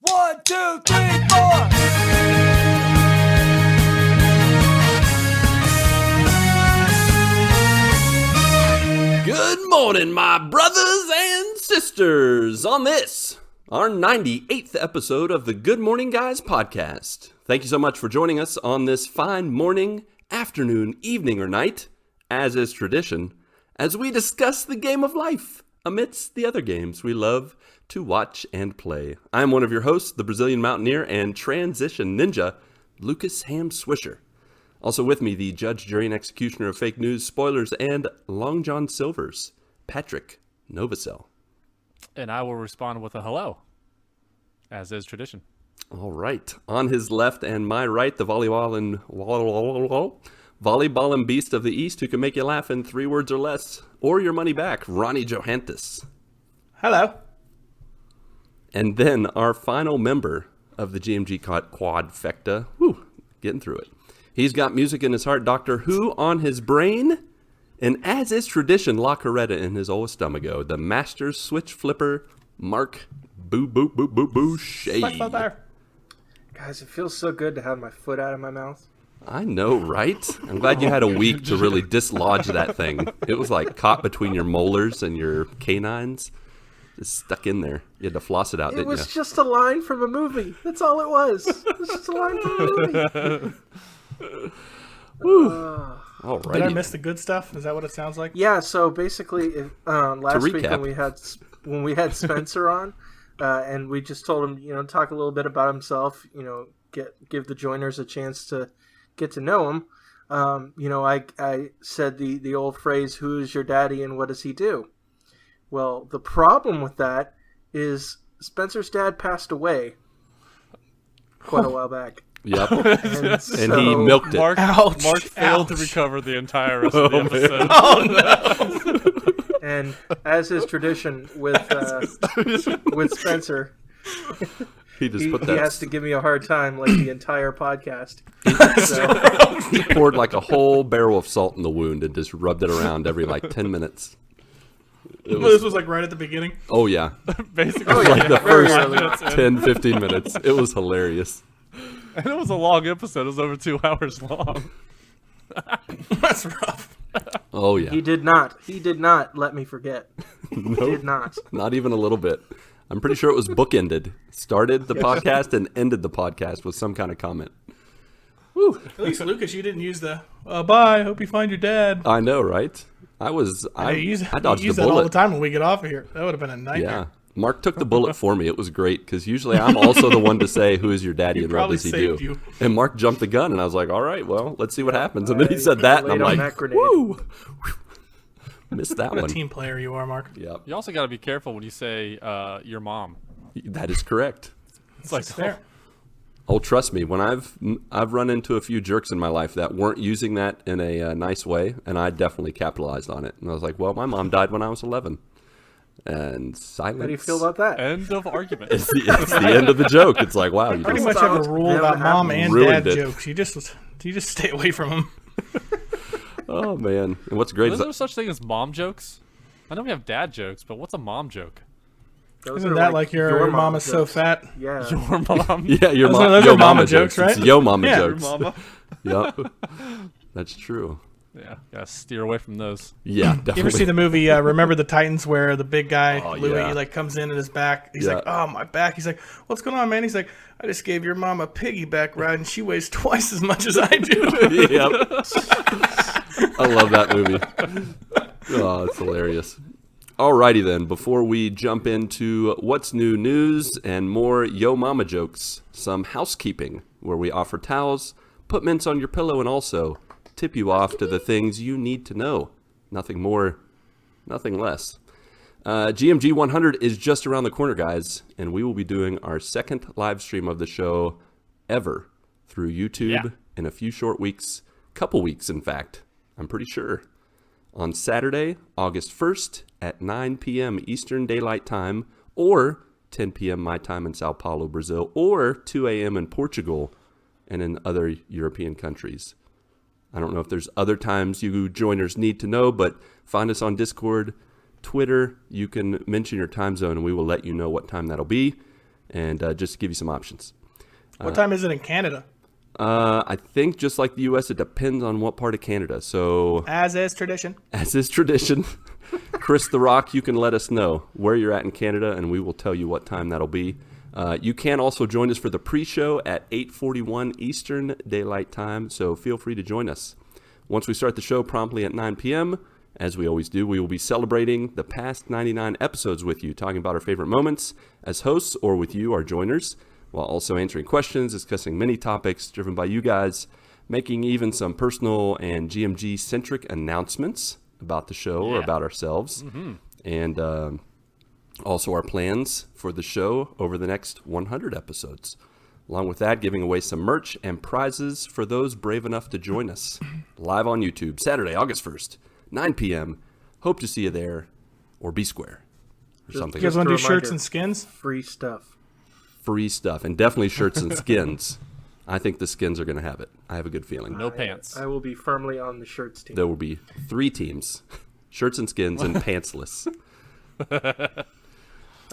1, 2, 3, 4. Good morning, my brothers and sisters, on this, our 98th episode of the Good Morning Guys podcast. Thank you so much for joining us on this fine morning, afternoon, evening, or night, as is tradition, as we discuss the game of life amidst the other games we love to watch and play. I'm one of your hosts, the Brazilian Mountaineer and Transition Ninja, Lucas Ham Swisher. Also with me, the judge, jury, and executioner of fake news, spoilers, and Long John Silver's, Patrick Novosel. And I will respond with a hello, as is tradition. All right. On his left and my right, the volleyball and beast of the East who can make you laugh in 3 words or less, or your money back, Ronnie Johantges. Hello. And then our final member of the GMG quadfecta, getting through it. He's got music in his heart, Doctor Who on his brain, and as is tradition, La Coretta in his old stomacho, the master switch flipper, Marc Boucher. Guys, it feels so good to have my foot out of my mouth. I know, right? I'm glad you had a week to really dislodge that thing. It was like caught between your molars and your canines. Just stuck in there. You had to floss it out, didn't you? It was just a line from a movie. That's all it was. It was just a line from a movie. All right. Did I miss the good stuff? Is that what it sounds like? Yeah, so basically, last week when we had Spencer on, and we just told him, talk a little bit about himself, give the joiners a chance to get to know him. I said the old phrase, "Who is your daddy and what does he do?" Well, the problem with that is Spencer's dad passed away quite a while back. Yep. And he milked it. Mark failed to recover the entire rest of the episode. Oh, no. And as is tradition with Spencer, He just he has to give me a hard time like the entire podcast. He poured like a whole barrel of salt in the wound and just rubbed it around every 10 minutes. This was like right at the beginning. Oh, yeah. Basically, Like the very first 10, 15 minutes. It was hilarious. And it was a long episode. It was over 2 hours long. That's rough. Oh, yeah. He did not let me forget. He did not. Not even a little bit. I'm pretty sure it was bookended. Started the podcast and ended the podcast with some kind of comment. Woo. At least, Lucas, you didn't use the, bye, hope you find your dad. I know, right? I use dodged that the bullet. all the time when we get off of here. That would have been a nightmare. Yeah. Mark took the bullet for me. It was great because usually I'm also the one to say, "Who is your daddy and what does he do?" You. And Mark jumped the gun, and I was like, "All right, well, let's see what happens." And then he said that, and I'm like, "Woo!" Missed that What one. a team player you are, Mark. Yep, You also got to be careful when you say your mom. that is correct. It's like, Fair. Oh, trust me, when I've run into a few jerks in my life that weren't using that in a nice way, and I definitely capitalized on it. And I was like, "Well, my mom died when I was 11." And silence. How do you feel about that? end of argument. It's the end of the joke. It's like, wow, you Pretty just much have a rule about mom and ruined dad it. jokes. You just stay away from them. oh man. And what's great Is is there such thing as mom jokes? I know we have dad jokes, but what's a mom joke? Those Isn't are that like your mom is so jokes. fat? Yeah. Your mom. yeah, your Those mom. are Yo mama jokes, right? It's yo mama Yeah. jokes. Your mama. Yep, that's true. Yeah, gotta steer away from those. Yeah, definitely. You ever see the movie Remember the Titans where the big guy, Louis, yeah. comes in and his back? He's Yeah. like, oh, my back. He's like, what's going on, man? He's like, I just gave your mom a piggyback ride and she weighs twice as much as I do. Yep. I love that movie. Oh, it's hilarious. Alrighty then, before we jump into what's new news and more Yo Mama jokes, some housekeeping where we offer towels, put mints on your pillow, and also tip you off to the things you need to know. Nothing more, nothing less. GMG 100 is just around the corner, guys, and we will be doing our second live stream of the show ever through YouTube in a few short weeks, couple weeks in fact, I'm pretty sure. On Saturday, August 1st at 9 p.m. Eastern Daylight Time, or 10 p.m. my time in Sao Paulo, Brazil, or 2 a.m. in Portugal and in other European countries. I don't know if there's other times you joiners need to know, but find us on Discord, Twitter. You can mention your time zone, and we will let you know what time that'll be. and just to give you some options. What time is it in Canada? I think just like the U.S., it depends on what part of Canada. So As is tradition. Chris the Rock, you can let us know where you're at in Canada, and we will tell you what time that'll be. You can also join us for the pre-show at 8:41 Eastern Daylight Time, so feel free to join us. Once we start the show promptly at 9 p.m., as we always do, we will be celebrating the past 99 episodes with you, talking about our favorite moments as hosts or with you, our joiners, while also answering questions, discussing many topics driven by you guys, making even some personal and GMG-centric announcements about the show or about ourselves, and also our plans for the show over the next 100 episodes. Along with that, giving away some merch and prizes for those brave enough to join us live on YouTube, Saturday, August 1st, 9 p.m. Hope to see you there, or be square, or something. You guys want to do shirts and skins? Free stuff. Free stuff, and definitely shirts and skins. I think the skins are going to have it. I have a good feeling. No pants. I will be firmly on the shirts team. There will be 3 teams, shirts and skins and pantsless. There's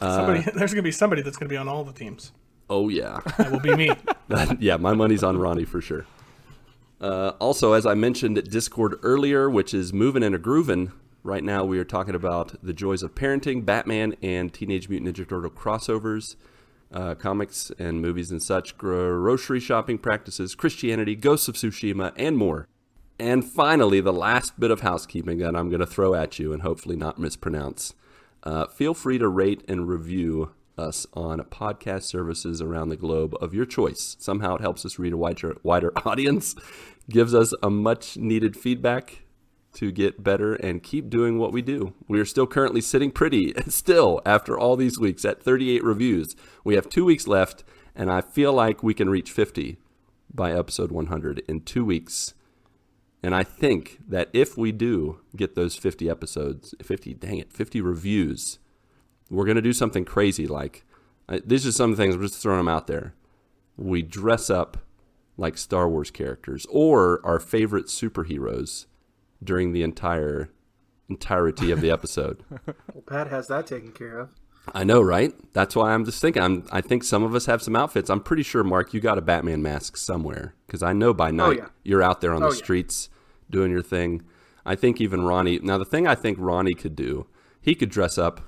going to be somebody that's going to be on all the teams. Oh, yeah. That will be me. Yeah, my money's on Ronnie for sure. Also, as I mentioned at Discord earlier, which is moving and a grooving, right now we are talking about the joys of parenting, Batman and Teenage Mutant Ninja Turtle crossovers, comics and movies and such, grocery shopping practices, Christianity, Ghost of Tsushima, and more. And finally, the last bit of housekeeping that I'm going to throw at you and hopefully not mispronounce. Feel free to rate and review us on podcast services around the globe of your choice. Somehow it helps us reach a wider audience, gives us a much needed feedback to get better and keep doing what we do. We are still currently sitting pretty still after all these weeks at 38 reviews. We have 2 weeks left, and I feel like we can reach 50 by episode 100 in 2 weeks. And I think that if we do get those 50 reviews, we're going to do something crazy. Like, these are some things, I'm just throwing them out there. We dress up like Star Wars characters or our favorite superheroes during the entirety of the episode. Well, Pat has that taken care of. I know, right? That's why I'm just thinking. I think some of us have some outfits. I'm pretty sure, Mark, you got a Batman mask somewhere, because I know by night you're out there on the streets doing your thing. I think even Ronnie. Now, the thing I think Ronnie could do, he could dress up,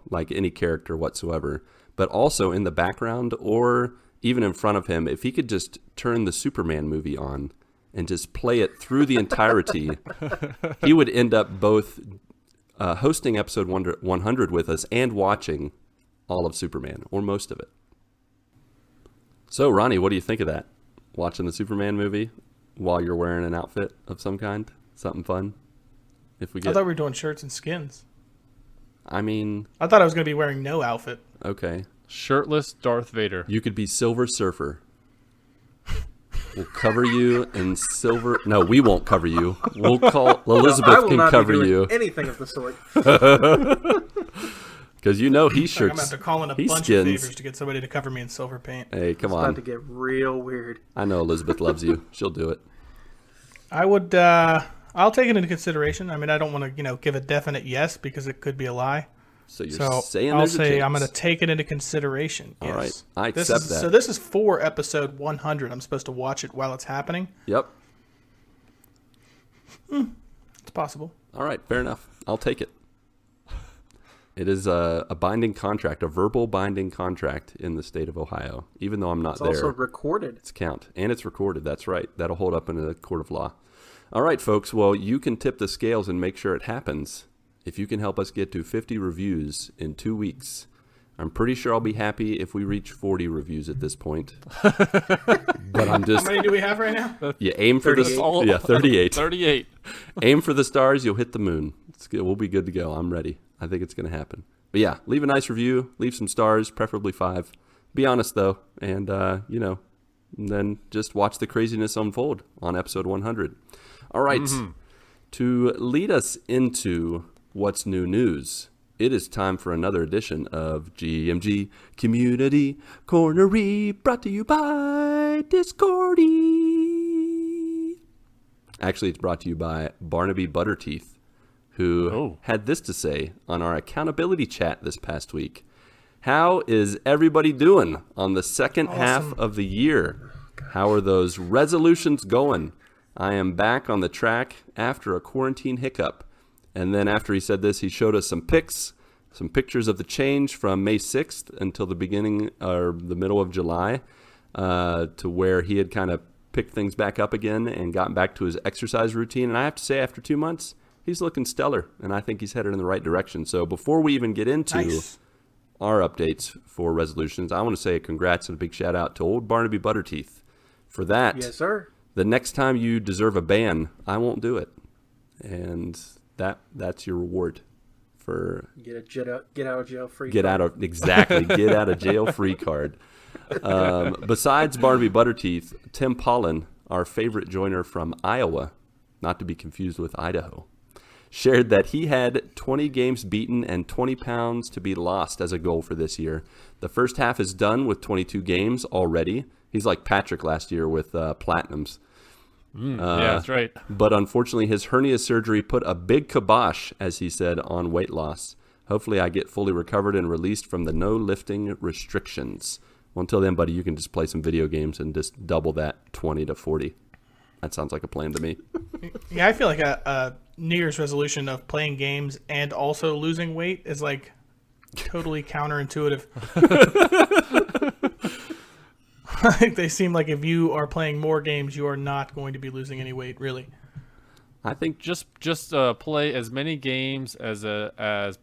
like any character whatsoever, but also in the background or even in front of him, if he could just turn the Superman movie on and just play it through the entirety, he would end up both hosting episode 100 with us and watching all of Superman, or most of it. So, Ronnie, what do you think of that? Watching the Superman movie while you're wearing an outfit of some kind? Something fun? I thought we were doing shirts and skins. I mean... I thought I was going to be wearing no outfit. Okay. Shirtless Darth Vader. You could be Silver Surfer. We'll cover you in silver... No, we won't cover you. We'll call... Elizabeth can cover you. Anything of the sort. Because he shirts... I'm going to have to call in a bunch of favors to get somebody to cover me in silver paint. Hey, come on. It's about to get real weird. I know Elizabeth loves you. She'll do it. I would... I'll take it into consideration. I mean, I don't want to, give a definite yes because it could be a lie. So you're saying I'll say I'm going to take it into consideration. All yes. right. I accept that. So this is for episode 100. I'm supposed to watch it while it's happening. Yep. It's possible. All right. Fair enough. I'll take it. It is a binding contract, a verbal binding contract in the state of Ohio, even though I'm not there. It's also recorded. It's count. And it's recorded. That's right. That'll hold up in a court of law. All right, folks. Well, you can tip the scales and make sure it happens if you can help us get to 50 reviews in 2 weeks. I'm pretty sure I'll be happy if we reach 40 reviews at this point. But I'm just... How many do we have right now? You aim for 38. Yeah, 38. 38. Aim for the stars, you'll hit the moon. We'll be good to go. I'm ready. I think it's going to happen. But yeah, leave a nice review. Leave some stars, preferably 5. Be honest, though. And, then just watch the craziness unfold on episode 100. All right. To lead us into what's new news, it is time for another edition of GMG Community Cornery, brought to you by Discordy. Actually, it's brought to you by Barnaby Butterteeth, who had this to say on our accountability chat this past week. How is everybody doing on the second half of the year? How are those resolutions going? I am back on the track after a quarantine hiccup. And then after he said this, he showed us some pics, some pictures of the change from May 6th until the beginning or the middle of July, to where he had kind of picked things back up again and gotten back to his exercise routine. And I have to say, after 2 months, he's looking stellar, and I think he's headed in the right direction. So before we even get into our updates for resolutions, I want to say congrats and a big shout out to old Barnaby Butterteeth for that. Yes, sir. The next time you deserve a ban, I won't do it, and that's your reward for get out of jail free. Get out of jail free card. Besides Barnaby Butterteeth, Tim Pollen, our favorite joiner from Iowa, not to be confused with Idaho, shared that he had 20 games beaten and 20 pounds to be lost as a goal for this year. The first half is done with 22 games already. He's like Patrick last year with platinums. Yeah, that's right. But unfortunately, his hernia surgery put a big kibosh, as he said, on weight loss. Hopefully I get fully recovered and released from the no lifting restrictions. Well, until then, buddy, you can just play some video games and just double that 20 to 40. That sounds like a plan to me. Yeah, I feel like a New Year's resolution of playing games and also losing weight is like totally counterintuitive. Like they seem like if you are playing more games, you are not going to be losing any weight, really. I think Just play as many games as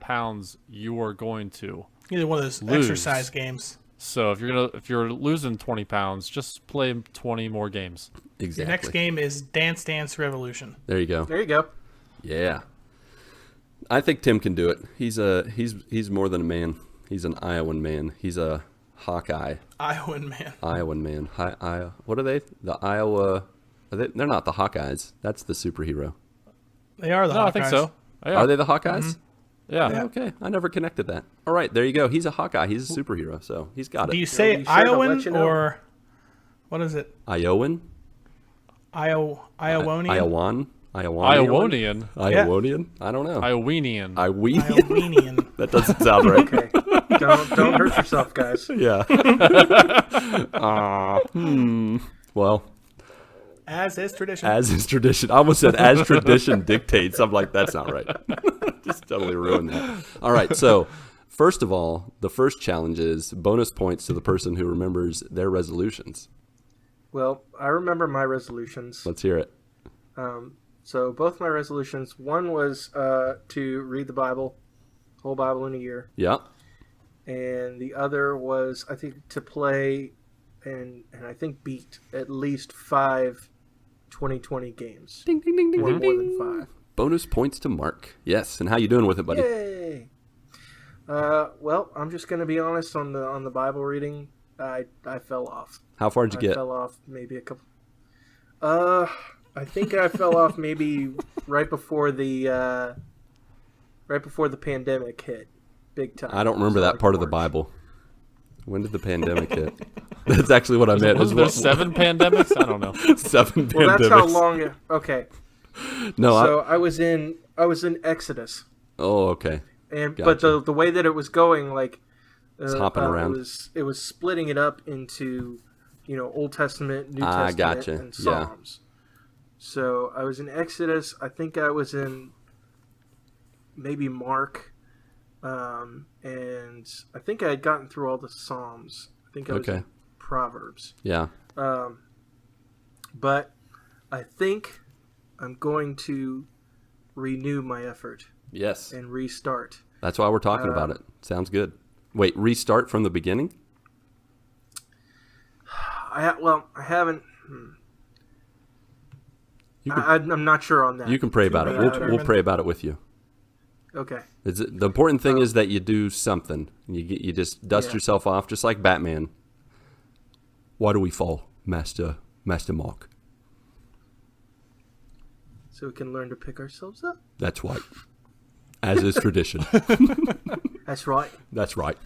pounds you are going to. Either one of those lose. exercise games. So if you're losing 20 pounds, just play 20 more games. exactly. The next game is Dance Dance Revolution. There you go. There you go. Yeah. I think Tim can do it. He's more than a man. He's an Iowan man. He's a Hawkeye. Iowan man. What are they? The Iowa. They're not the Hawkeyes. That's the superhero. They are the Hawkeyes. I think so. Yeah. Are they the Hawkeyes? Mm-hmm. Yeah. Okay. I never connected that. All right. There you go. He's a Hawkeye. He's a superhero. So he's got it. Do you say you sure to Iowan let you know? or what is it? Iowan? Iowanian? Iowanian? Iowanian. Iowanian? I don't know. Iowanian. Iowanian. That doesn't sound right. Okay. Don't hurt yourself, guys. Yeah. Well, As is tradition. as is tradition. I almost said as tradition dictates. I'm like, that's not right. Just totally ruined that. All right. So, first of all, the first challenge is bonus points to the person who remembers their resolutions. Well, I remember my resolutions. Let's hear it. So both my resolutions, one was to read the Bible, whole Bible in a year. Yeah. And the other was, I think, to play and I think beat at least 5 2020 games. Ding, ding, ding, ding, Or ding, more ding. than 5. Bonus points to Mark. Yes. And how you doing with it, buddy? Yay! Well, I'm just going to be honest on the Bible reading. I fell off. How far did you I get? fell off maybe a couple. I think I fell off maybe right before the pandemic hit, big time. I don't remember that Like part of the March. Bible. When did the pandemic hit? That's actually what I meant. Was there 7 pandemics? I don't know. 7 Well, pandemics. that's how long. Okay, No, so I was in Exodus, Oh, okay. and Gotcha. but the way that it was going, like, It's hopping around. it was splitting it up into, Old Testament, New Testament, gotcha. and Yeah. Psalms. So I was in Exodus. I think I was in maybe Mark, and I think I had gotten through all the Psalms. I think I was Okay. in Proverbs. Yeah. But I think I'm going to renew my effort Yes. and restart. That's why we're talking about it. Sounds good. Wait, restart from the beginning? I haven't. You can, I'm not sure on that. you can pray about it. We'll pray about it with you. Okay. The important thing is that you do something. You just dust yourself off, just like Batman. Why do we fall, Master Mark? So we can learn to pick ourselves up. That's right. As is tradition. That's right. That's right.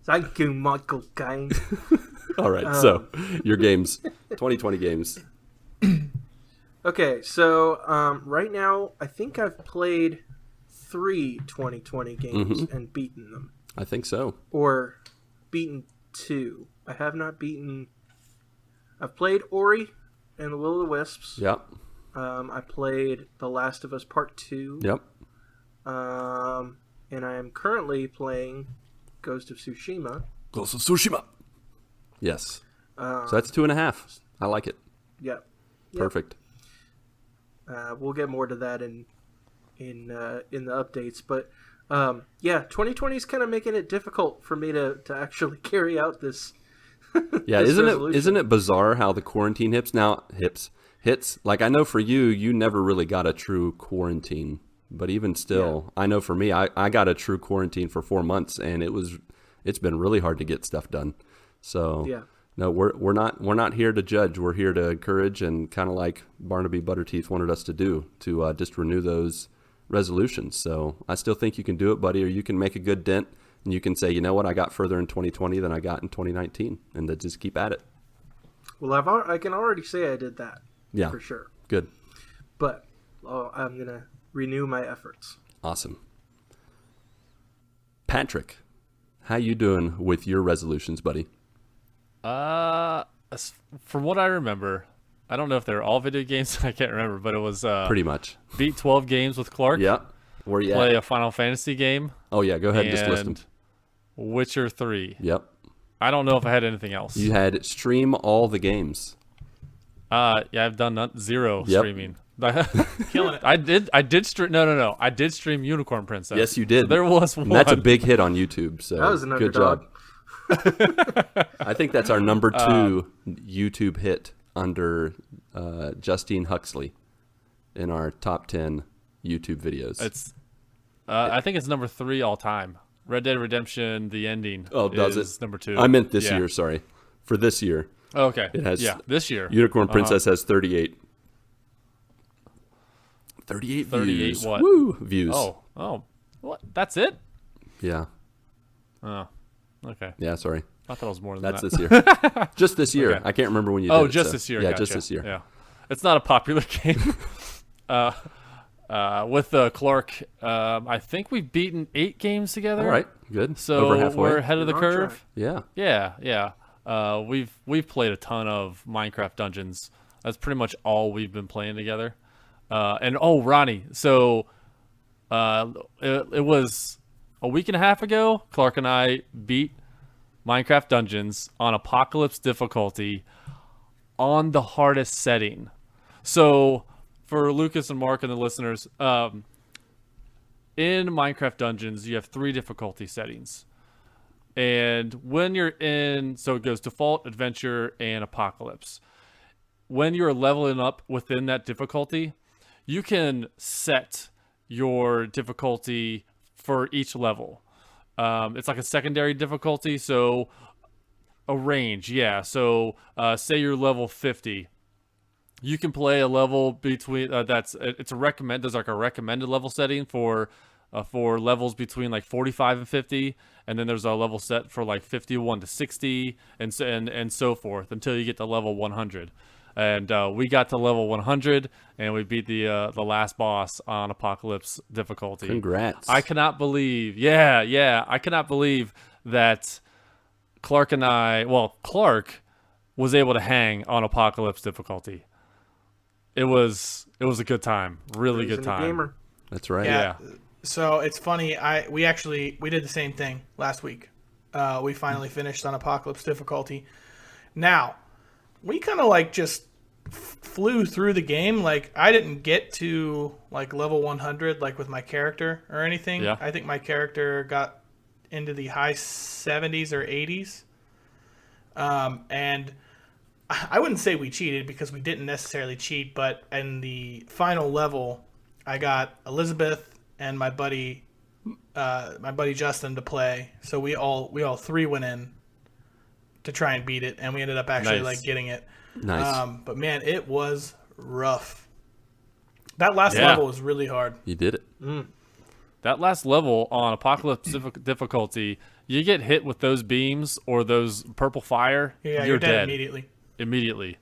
Thank you, Michael Caine. All right. So your games, 2020 games. Okay, so right now I think I've played 3 2020 games and beaten them. I think so. Or beaten 2. I have not beaten... I've played Ori and the Will of the Wisps. Yep. I played The Last of Us Part 2. Yep. And I am currently playing Ghost of Tsushima. Ghost of Tsushima. Yes. So that's 2.5. I like it. Yep. Perfect. We'll get more to that in the updates, but 2020 is kind of making it difficult for me to actually carry out this. Yeah, this isn't it bizarre how the quarantine hits? Like, I know for you never really got a true quarantine, but even still, I know for me, I got a true quarantine for 4 months, and it's been really hard to get stuff done. So yeah. No, we're not here to judge. We're here to encourage, and kind of like Barnaby Butterteeth wanted us to do, to just renew those resolutions. So I still think you can do it, buddy, or you can make a good dent, and you can say, you know what, I got further in 2020 than I got in 2019, and then just keep at it. Well, I can already say I did that. Yeah, for sure. Good. But I'm gonna renew my efforts. Awesome. Patrick, how you doing with your resolutions, buddy? From what I remember, I don't know if they're all video games. I can't remember, but it was pretty much beat 12 games with Clark. Yeah. Where you play at? a Final Fantasy game. Oh yeah, go ahead and just list them. Witcher 3. Yep. I don't know if I had anything else. You had stream all the games. Yeah, I've done zero streaming. Killing it. I did stream. No. I did stream Unicorn Princess. Yes, you did. So there was one. And that's a big hit on YouTube. So that was an good underdog. job. I think that's our number 2 YouTube hit under Justine Huxley in our top 10 YouTube videos. It's I think it's number 3 all time. Red Dead Redemption, the ending. Oh, does is it? Number 2. I meant this year. Sorry, for this year. Oh, okay. It has. Yeah, this year. Unicorn Princess has 38. 38 views. What? Woo! Views. Oh. What? That's it? Yeah. Oh. Okay. Yeah. Sorry. I thought it was more than That's that. this year. Just this year. Okay. I can't remember when you did it. Just so. this year. Yeah, Gotcha. just this year. Yeah. It's not a popular game. With Clark, I think we've beaten 8 games together. All right. Good. So over halfway. we're ahead of the curve. Yeah. Yeah. We've played a ton of Minecraft Dungeons. That's pretty much all we've been playing together. And Ronnie, so it was a week and a half ago, Clark and I beat Minecraft Dungeons on Apocalypse difficulty on the hardest setting. So for Lucas and Mark and the listeners, in Minecraft Dungeons, you have 3 difficulty settings. And when you're so it goes default, adventure, and apocalypse. When you're leveling up within that difficulty, you can set your difficulty for each level. It's like a secondary difficulty, so a range, yeah. So say you're level 50. You can play a level between there's like a recommended level setting for levels between like 45 and 50, and then there's a level set for like 51 to 60 and so forth until you get to level 100. And we got to level 100 and we beat the last boss on Apocalypse difficulty. Congrats. I cannot believe I cannot believe that Clark was able to hang on Apocalypse difficulty. It was a good time. Really good time. Gamer. That's right. Yeah. So it's funny. We did the same thing last week. We finally finished on Apocalypse difficulty. Now, we kind of like just flew through the game. Like I didn't get to like level 100 like with my character or anything. Yeah. I think my character got into the high 70s or 80s. And I wouldn't say we cheated because we didn't necessarily cheat, but in the final level, I got Elizabeth and my buddy Justin to play. So we all 3 went in to try and beat it, and we ended up actually like getting it. Nice. But man, it was rough. That last level was really hard. You did it. That last level on Apocalypse difficulty, you get hit with those beams or those purple fire, Yeah, you're dead immediately.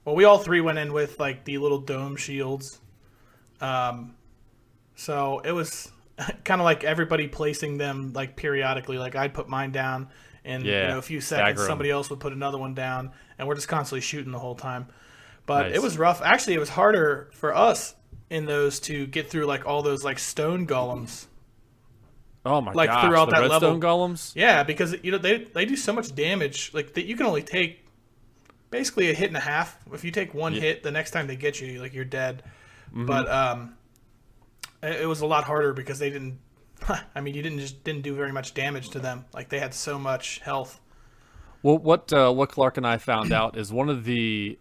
Well, we all 3 went in with like the little dome shields. So it was kind of like everybody placing them like periodically. Like I'd put mine down, and a few seconds somebody else would put another one down, and we're just constantly shooting the whole time. But It was rough. Actually, it was harder for us in those to get through like all those like stone golems. Oh my like gosh, throughout the that redstone level. golems? Yeah, because they do so much damage. Like that you can only take basically a hit and a half. If you take one hit, the next time they get you, like you're dead. Mm-hmm. But it was a lot harder because they didn't. I mean, you didn't do very much damage to them. Like they had so much health. Well, what Clark and I found out is one of the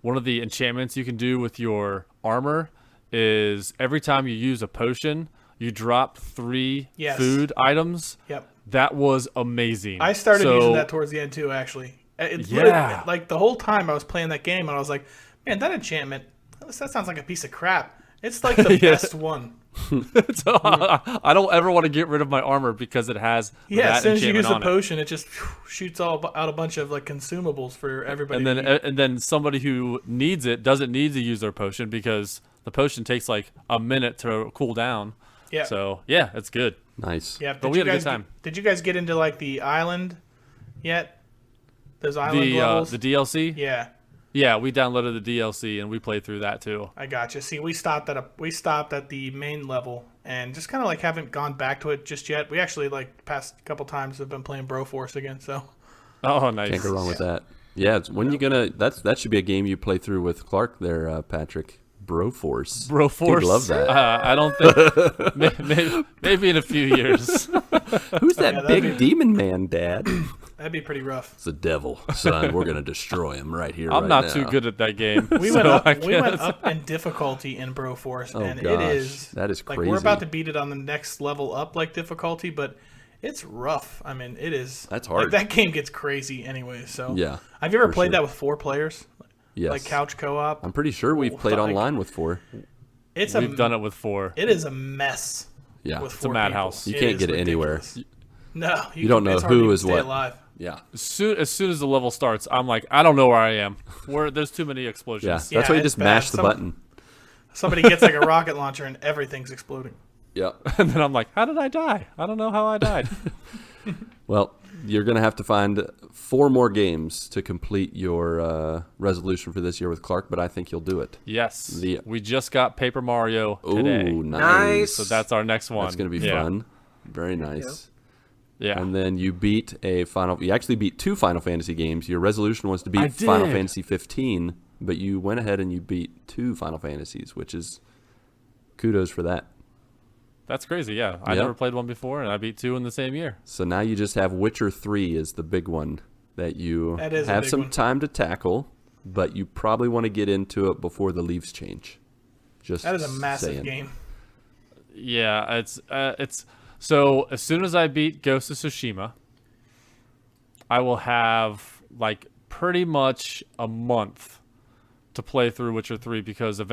enchantments you can do with your armor is every time you use a potion, you drop 3 food items. Yep. That was amazing. I started using that towards the end too, actually. Like the whole time I was playing that game, and I was like, man, that enchantment, that sounds like a piece of crap. It's like the best one. So, I don't ever want to get rid of my armor because it has as soon as you use a potion, it just shoots out a bunch of like consumables for everybody. And then somebody who needs it doesn't need to use their potion because the potion takes like a minute to cool down. Yeah. So it's good. Nice. Yeah, but we had a good time. Did you guys get into like the island yet? Those island levels? The DLC? Yeah. Yeah, we downloaded the DLC and we played through that too. I gotcha. See, we stopped at the main level and just kind of like haven't gone back to it just yet. We actually like past couple times have been playing Broforce again. So. Oh, nice. Can't go wrong with that. Yeah, when you gonna? That should be a game you play through with Clark there, Patrick. Broforce. Dude, love that. I don't think maybe in a few years. Who's that big demon man, Dad? That'd be pretty rough. It's the devil, son. We're gonna destroy him right here. I'm not too good at that game. We went up in difficulty in Broforce, and that is crazy. Like we're about to beat it on the next level up, like difficulty, but it's rough. I mean, it is. That's hard. Like, that game gets crazy anyway. So yeah. Have you ever played that with 4 players? Yes. Like couch co-op? I'm pretty sure we've played online with 4. We've done it with 4. It is a mess. Yeah. With 4 it's a madhouse. You can't get it anywhere. No. You don't know who is what. Alive. Yeah. As soon as the level starts, I'm like, I don't know where I am. There's too many explosions. Yeah. That's why you just mash the button. Somebody gets like a rocket launcher and everything's exploding. Yeah. And then I'm like, how did I die? I don't know how I died. Well, you're going to have to find 4 more games to complete your resolution for this year with Clark, but I think you'll do it. Yes. We just got Paper Mario today. Ooh, nice. So that's our next one. That's going to be fun. Very nice. Yeah. And then you actually beat 2 Final Fantasy games. Your resolution was to beat Final Fantasy 15, but you went ahead and you beat 2 Final Fantasies, which is kudos for that. That's crazy, yeah. I never played one before, and I beat 2 in the same year. So now you just have Witcher 3 is the big one that you have some time to tackle, but you probably want to get into it before the leaves change. That is a massive game. Yeah, it's so as soon as I beat Ghost of Tsushima, I will have like pretty much a month to play through Witcher 3 because the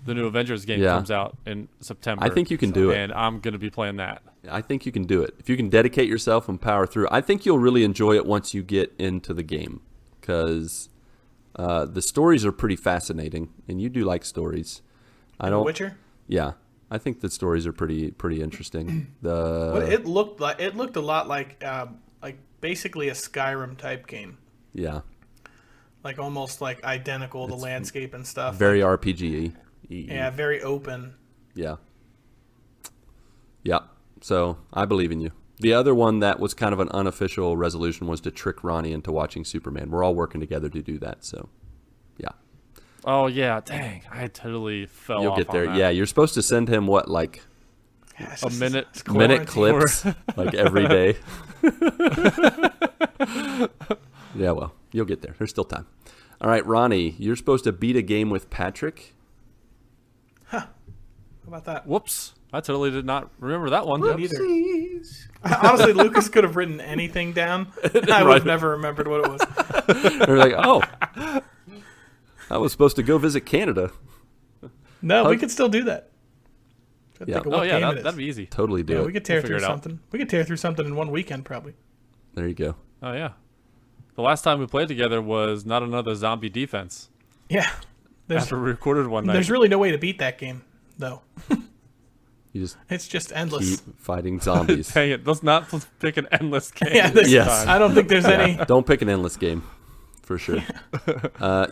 new Avengers game comes out in September. I think you can do it. And I'm going to be playing that. I think you can do it. If you can dedicate yourself and power through, I think you'll really enjoy it once you get into the game because the stories are pretty fascinating, and you do like stories. Witcher? Yeah. I think the stories are pretty interesting. It looked a lot like basically a Skyrim type game. Yeah. Like almost like identical, the landscape and stuff. Very RPG-y. Yeah, very open. Yeah. Yeah. So I believe in you. The other one that was kind of an unofficial resolution was to trick Ronnie into watching Superman. We're all working together to do that. So, yeah. Oh yeah, dang! I totally fell off. You'll get there. On that. Yeah, you're supposed to send him a minute clips like every day. Yeah, well, you'll get there. There's still time. All right, Ronnie, you're supposed to beat a game with Patrick. Huh. How about that? Whoops. I totally did not remember that one. Either. Honestly, Lucas could have written anything down. I would have never remembered what it was. They're like, oh, I was supposed to go visit Canada. No, we could still do that. Yeah. That'd be easy. Totally do it. We could tear through something. We could tear through something in one weekend, probably. There you go. Oh, yeah. The last time we played together was Not Another Zombie Defense. Yeah. After we recorded one night. There's really no way to beat that game, though. It's just endless. keep fighting zombies. Dang it! Let's not pick an endless game. Yeah, this Yes. time. I don't think there's any. Don't pick an endless game, for sure.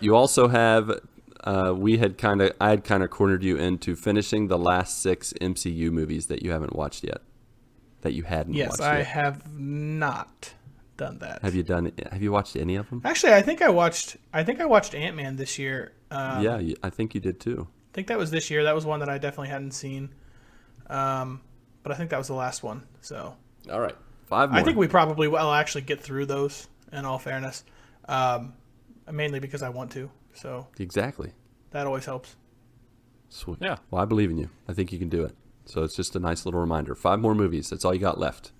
You also have. I had kind of cornered you into finishing the last 6 MCU movies that you haven't watched yet. That you hadn't watched Yes, yet. I have not done that. Have you watched any of them? Actually, I think I watched Ant-Man this year. Yeah, I think you did too. I think that was this year. That was one that I definitely hadn't seen. But I think that was the last one. So All right, 5 more. I think we probably will actually get through those. In all fairness, mainly because I want to. So Exactly. that always helps. Sweet. Yeah. Well, I believe in you. I think you can do it. So it's just a nice little reminder. 5 more movies. That's all you got left.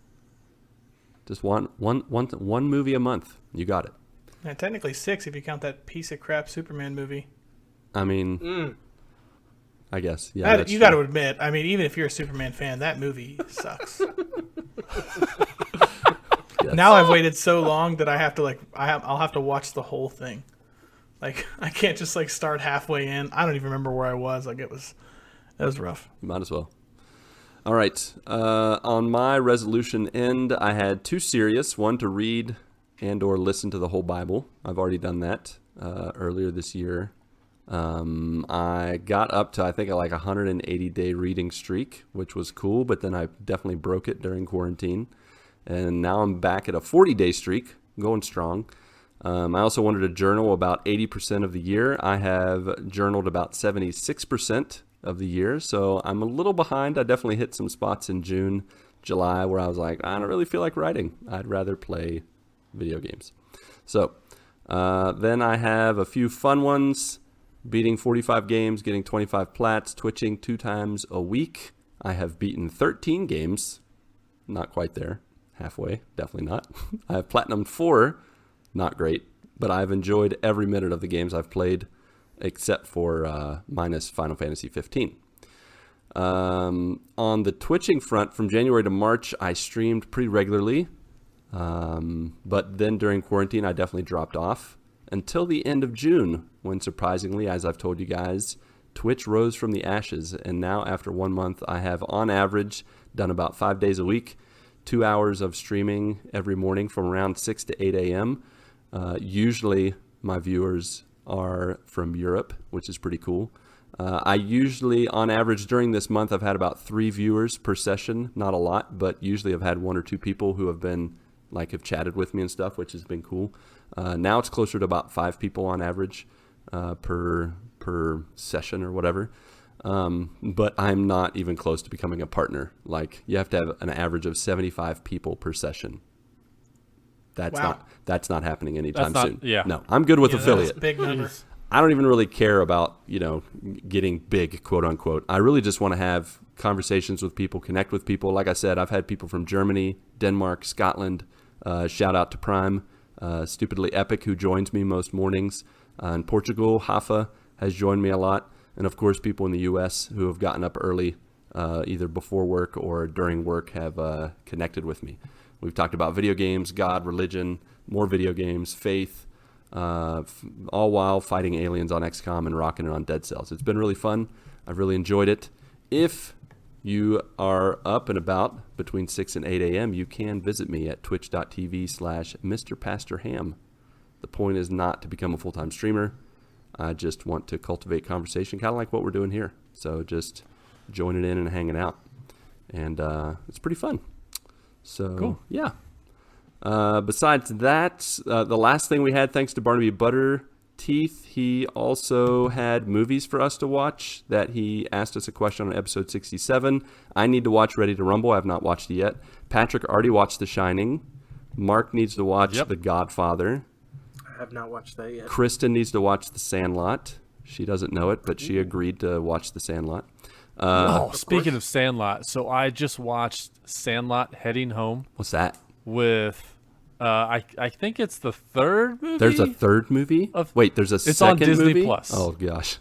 Just one movie a month. You got it. Yeah, technically 6 if you count that piece of crap Superman movie. I mean, I guess. Yeah. You got to admit. I mean, even if you're a Superman fan, that movie sucks. Yes. Now I've waited so long that I have to I'll have to watch the whole thing. Like I can't just start halfway in. I don't even remember where I was. It was rough. Might as well. All right. On my resolution end, I had 2 serious. One to read and or listen to the whole Bible. I've already done that earlier this year. I got up to, I think, a 180-day reading streak, which was cool, but then I definitely broke it during quarantine. And now I'm back at a 40-day streak, going strong. I also wanted to journal about 80% of the year. I have journaled about 76% of the year, so I'm a little behind. I definitely hit some spots in June, July, where I was like, I don't really feel like writing. I'd rather play video games. So then I have a few fun ones. Beating 45 games, getting 25 plats, twitching 2 times a week. I have beaten 13 games. Not quite there. Halfway. Definitely not. I have platinumed 4. Not great. But I've enjoyed every minute of the games I've played, except for minus Final Fantasy 15. On the twitching front, from January to March, I streamed pretty regularly. But then during quarantine, I definitely dropped off. Until the end of June, when surprisingly, as I've told you guys, Twitch rose from the ashes, and now after 1 month, I have on average done about 5 days a week, 2 hours of streaming every morning from around 6 to 8 a.m. Usually my viewers are from Europe, which is pretty cool. I usually, on average during this month, I've had about 3 viewers per session, not a lot, but usually I've had 1 or 2 people who have been have chatted with me and stuff, which has been cool. Now it's closer to about 5 people on average per session or whatever. But I'm not even close to becoming a partner. You have to have an average of 75 people per session. That's not happening anytime soon. Yeah. No, I'm good with affiliate. That's a big number. I don't even really care about, getting big, quote unquote. I really just want to have conversations with people, connect with people. Like I said, I've had people from Germany, Denmark, Scotland. Shout out to Prime, Stupidly Epic, who joins me most mornings. In Portugal, Hafa has joined me a lot. And of course, people in the U.S. who have gotten up early, either before work or during work, have connected with me. We've talked about video games, God, religion, more video games, faith, all while fighting aliens on XCOM and rocking it on Dead Cells. It's been really fun. I've really enjoyed it. If you are up and about between 6 and 8 a.m., you can visit me at twitch.tv/MrPastorHam. The point is not to become a full-time streamer. I just want to cultivate conversation, kind of like what we're doing here. So just joining in and hanging out. And it's pretty fun. So, cool. Yeah. Besides that, the last thing we had, thanks to Barnaby Butterteeth, he also had movies for us to watch that he asked us a question on episode 67. I need to watch Ready to Rumble. I have not watched it yet. Patrick already watched The Shining. Mark needs to watch The Godfather. I have not watched that yet. Kristen needs to watch The Sandlot. She doesn't know it, but she agreed to watch The Sandlot. Speaking of Sandlot, so I just watched Sandlot Heading Home. What's that? With, I think it's the 3rd movie. There's a 3rd movie? Wait, there's a second movie? It's on Disney Plus. Oh, gosh.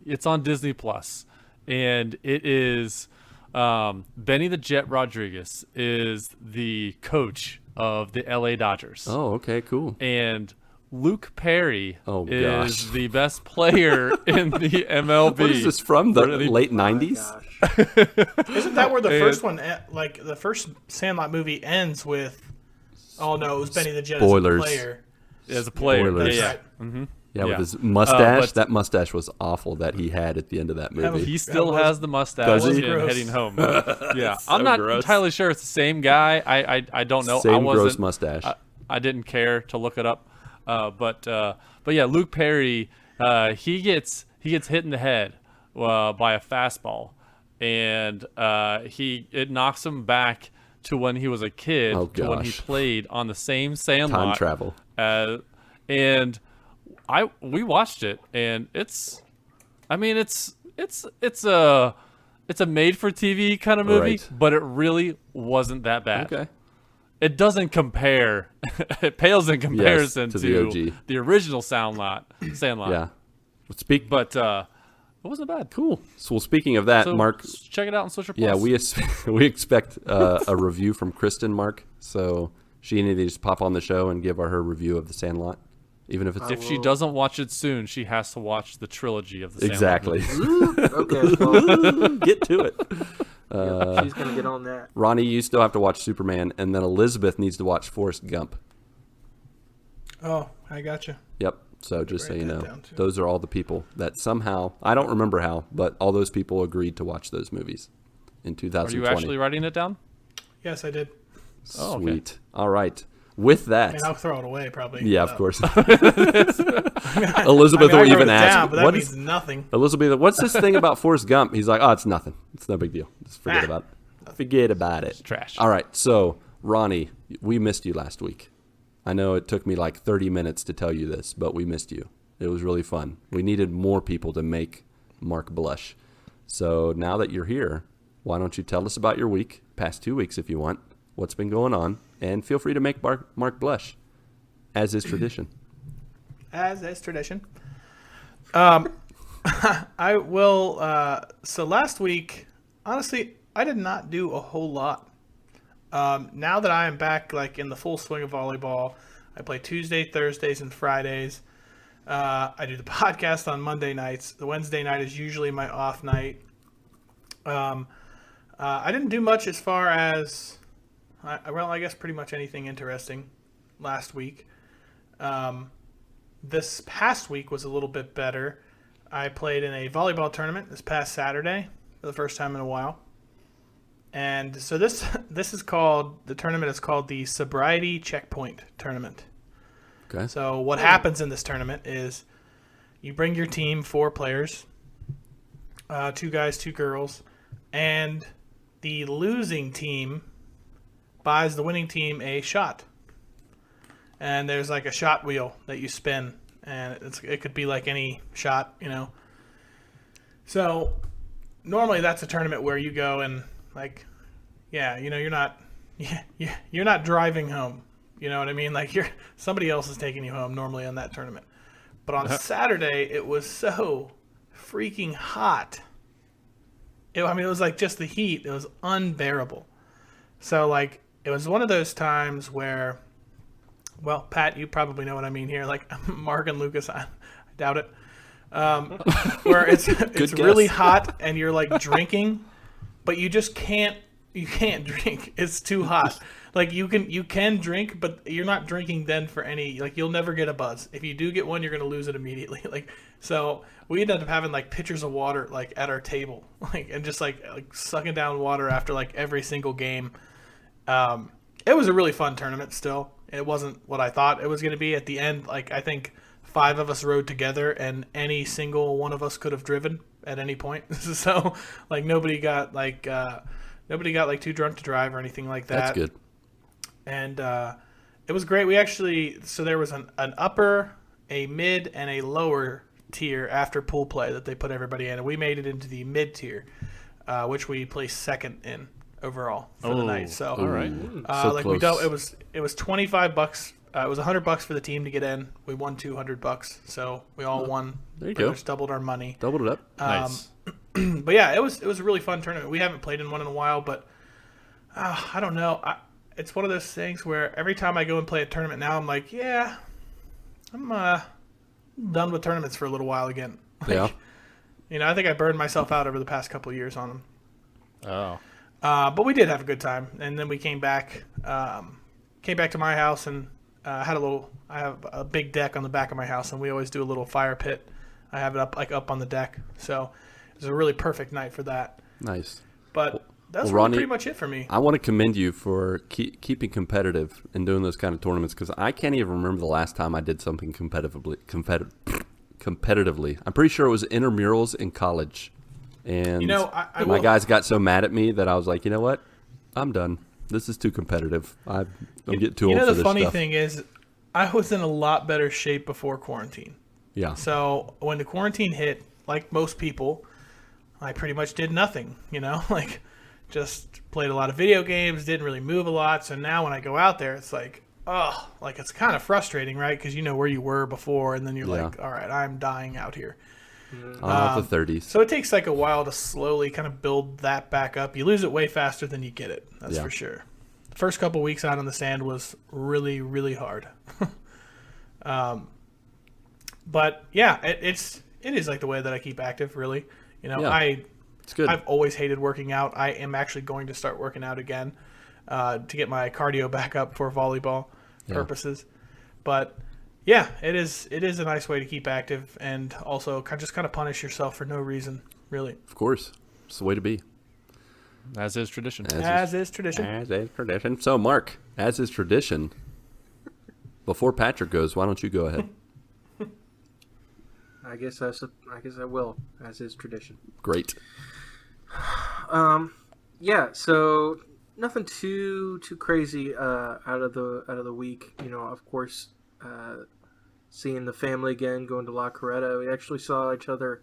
It's on Disney Plus, and it is Benny the Jet Rodriguez is the coach of the LA Dodgers. Oh, okay, cool. And Luke Perry Oh, is gosh. the best player in the MLB. What is this from? The late 90s? Isn't that where the first one, like the first Sandlot movie ends with? Oh no, it was Benny the Jet Spoilers. as a player. As a player. Spoilers. Yeah. Right. Mm-hmm. Yeah, with Yeah. his mustache. but- That mustache was awful that he had at the end of that movie. He still has the mustache Does he? and Gross. heading home. Yeah, so I'm not gross. entirely sure it's the same guy. I don't know. I Same wasn't, gross mustache. I didn't care to look it up. But yeah, Luke Perry, he gets hit in the head by a fastball, and it knocks him back to when he was a kid, to when he gosh. played on the same Sandlot. Time travel. And we watched it, and it's a made for TV kind of movie, Right. but it really wasn't that bad. Okay. It doesn't compare. It pales in comparison to to the OG. the original Sandlot. Yeah. But it wasn't bad. Cool. So, well, speaking of that, So Mark. check it out on Social Plus. Yeah, we expect a review from Kristen, Mark. So she needs to just pop on the show and give her review of The Sandlot, even if it's If she doesn't watch it soon, she has to watch the trilogy of the Sandlot exactly. movies. Okay, well, Get to it. she's gonna get on that. Ronnie, you still have to watch Superman, and then Elizabeth needs to watch Forrest Gump. Oh, I gotcha. Yep. So just so Write you that know, down, too. those are all the people that somehow, I don't remember how, but all those people agreed to watch those movies in Are 2020. you actually writing it down? Yes, I did. Oh, okay. Sweet. All right. With that, And I'll throw it away probably. yeah, of But, course. I Elizabeth mean, I will wrote even it ask, down, but that "What means is nothing. Elizabeth? What's this thing about Forrest Gump?" He's like, "Oh, it's nothing. It's no big deal. Just forget Ah. about it. Forget about it. Trash. All right. So, Ronnie, we missed you last week. I know it took me like 30 minutes to tell you this, but we missed you. It was really fun. We needed more people to make Mark blush. So now that you're here, why don't you tell us about your week, past 2 weeks if you want, what's been going on, and feel free to make Mark blush, as is tradition. As is tradition. I will. So last week, honestly, I did not do a whole lot. Now that I am back, like in the full swing of volleyball, I play Tuesday, Thursdays, and Fridays. I do the podcast on Monday nights. The Wednesday night is usually my off night. I didn't do much as far as, I guess pretty much anything interesting last week. This past week was a little bit better. I played in a volleyball tournament this past Saturday for the first time in a while. And so this is called, the tournament is called the Sobriety Checkpoint Tournament. Okay. So what happens in this tournament is you bring your team, 4 players, 2 guys, 2 girls, and the losing team buys the winning team a shot. And there's like a shot wheel that you spin, and it could be like any shot, you know. So normally that's a tournament where you go and like, yeah, you know, you're not driving home. You know what I mean? Like somebody else is taking you home normally on that tournament. But on Saturday, it was so freaking hot. It was like just the heat. It was unbearable. So like it was one of those times where, well, Pat, you probably know what I mean here. Like Mark and Lucas, I doubt it. Where it's really hot and you're like drinking, but you just can't. You can't drink. It's too hot. Like you can drink, but you're not drinking then for any, like you'll never get a buzz. If you do get one, you're going to lose it immediately. Like, so we ended up having like pitchers of water, like at our table, like, and just like sucking down water after like every single game. It was a really fun tournament still. It wasn't what I thought it was going to be at the end. Like I think 5 of us rode together and any single one of us could have driven at any point. So like nobody got like too drunk to drive or anything like that. That's good. And it was great. We actually, so there was an upper, a mid, and a lower tier after pool play that they put everybody in. And we made it into the mid tier, which we placed second in overall for the night. So, all right. So like close. it was $25. It was $100 for the team to get in. We won $200. So we all won. There you pretty go. much doubled our money. Doubled it up. Nice. But yeah, it was a really fun tournament. We haven't played in one in a while, but I don't know. It's one of those things where every time I go and play a tournament now, I'm like, yeah, I'm done with tournaments for a little while again. Yeah. I think I burned myself out over the past couple of years on them. Oh. But we did have a good time, and then we came back to my house and I have a big deck on the back of my house, and we always do a little fire pit. I have it up on the deck, so it was a really perfect night for that. Nice. But that's Ronnie, pretty much it for me. I want to commend you for keeping competitive and doing those kind of tournaments, because I can't even remember the last time I did something competitively. I'm pretty sure it was intramurals in college. And my guys got so mad at me that I was like, you know what? I'm done. This is too competitive. I'm getting too old for this stuff. The funny thing is, I was in a lot better shape before quarantine. Yeah. So when the quarantine hit, like most people, I pretty much did nothing, just played a lot of video games, didn't really move a lot. So now when I go out there, it's like, it's kind of frustrating, right? Because you know where you were before, and then you're like, all right, I'm dying out here. The 30s. So it takes like a while to slowly kind of build that back up. You lose it way faster than you get it. That's for sure. The first couple weeks out on the sand was really, really hard. But yeah, it is like the way that I keep active, really. It's good. I've always hated working out. I am actually going to start working out again to get my cardio back up for volleyball purposes. But yeah, it is a nice way to keep active and also just kind of punish yourself for no reason, really. Of course. It's the way to be. As is tradition. As is tradition. As is tradition. So, Mark, as is tradition, before Patrick goes, why don't you go ahead? I guess I will, as is tradition. Great. Yeah. So nothing too crazy out of the week. Of course, seeing the family again, going to La Coretta. We actually saw each other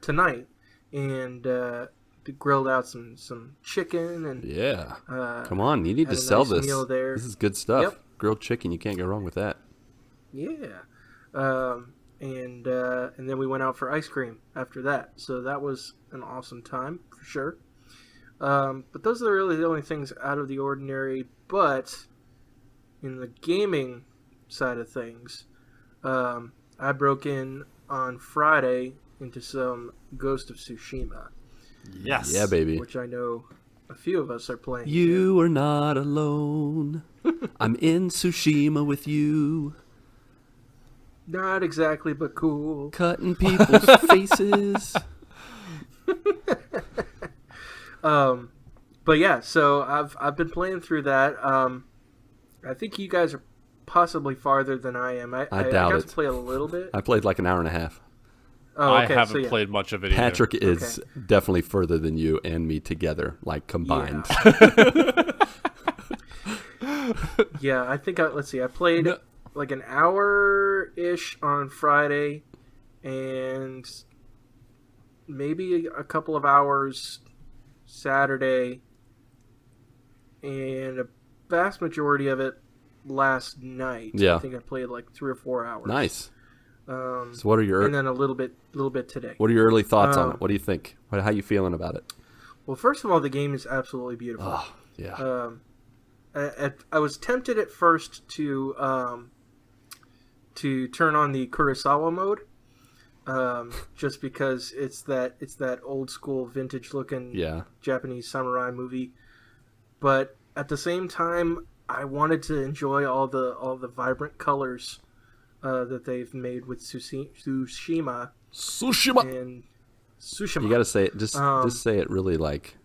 tonight, and grilled out some chicken and come on, you need to sell this. Meal there. This is good stuff. Yep. Grilled chicken, you can't go wrong with that. Yeah. And then we went out for ice cream after that. So that was an awesome time for sure. But those are really the only things out of the ordinary. But in the gaming side of things, I broke in on Friday into some Ghost of Tsushima. Yes. Yeah, baby. Which I know a few of us are playing. You are not alone. I'm in Tsushima with you. Not exactly, but cool. Cutting people's faces. But yeah, so I've been playing through that. I think you guys are possibly farther than I am. I doubt got it. to play a little bit. I played like an hour and a half. Oh, okay, I haven't played much of it either. Patrick is definitely further than you and me together, like combined. Yeah, I think let's see. I played like an hour-ish on Friday and maybe a couple of hours Saturday, and a vast majority of it last night. Yeah. I think I played like 3 or 4 hours. Nice. So what are your and then a little bit today. What are your early thoughts on it? What do you think? How you feeling about it? Well, first of all, the game is absolutely beautiful. Oh, yeah. I was tempted at first to turn on the Kurosawa mode, just because it's that old school vintage looking Japanese samurai movie. But at the same time, I wanted to enjoy all the vibrant colors that they've made with Tsushima. And Tsushima. You got to say it. Just say it really like,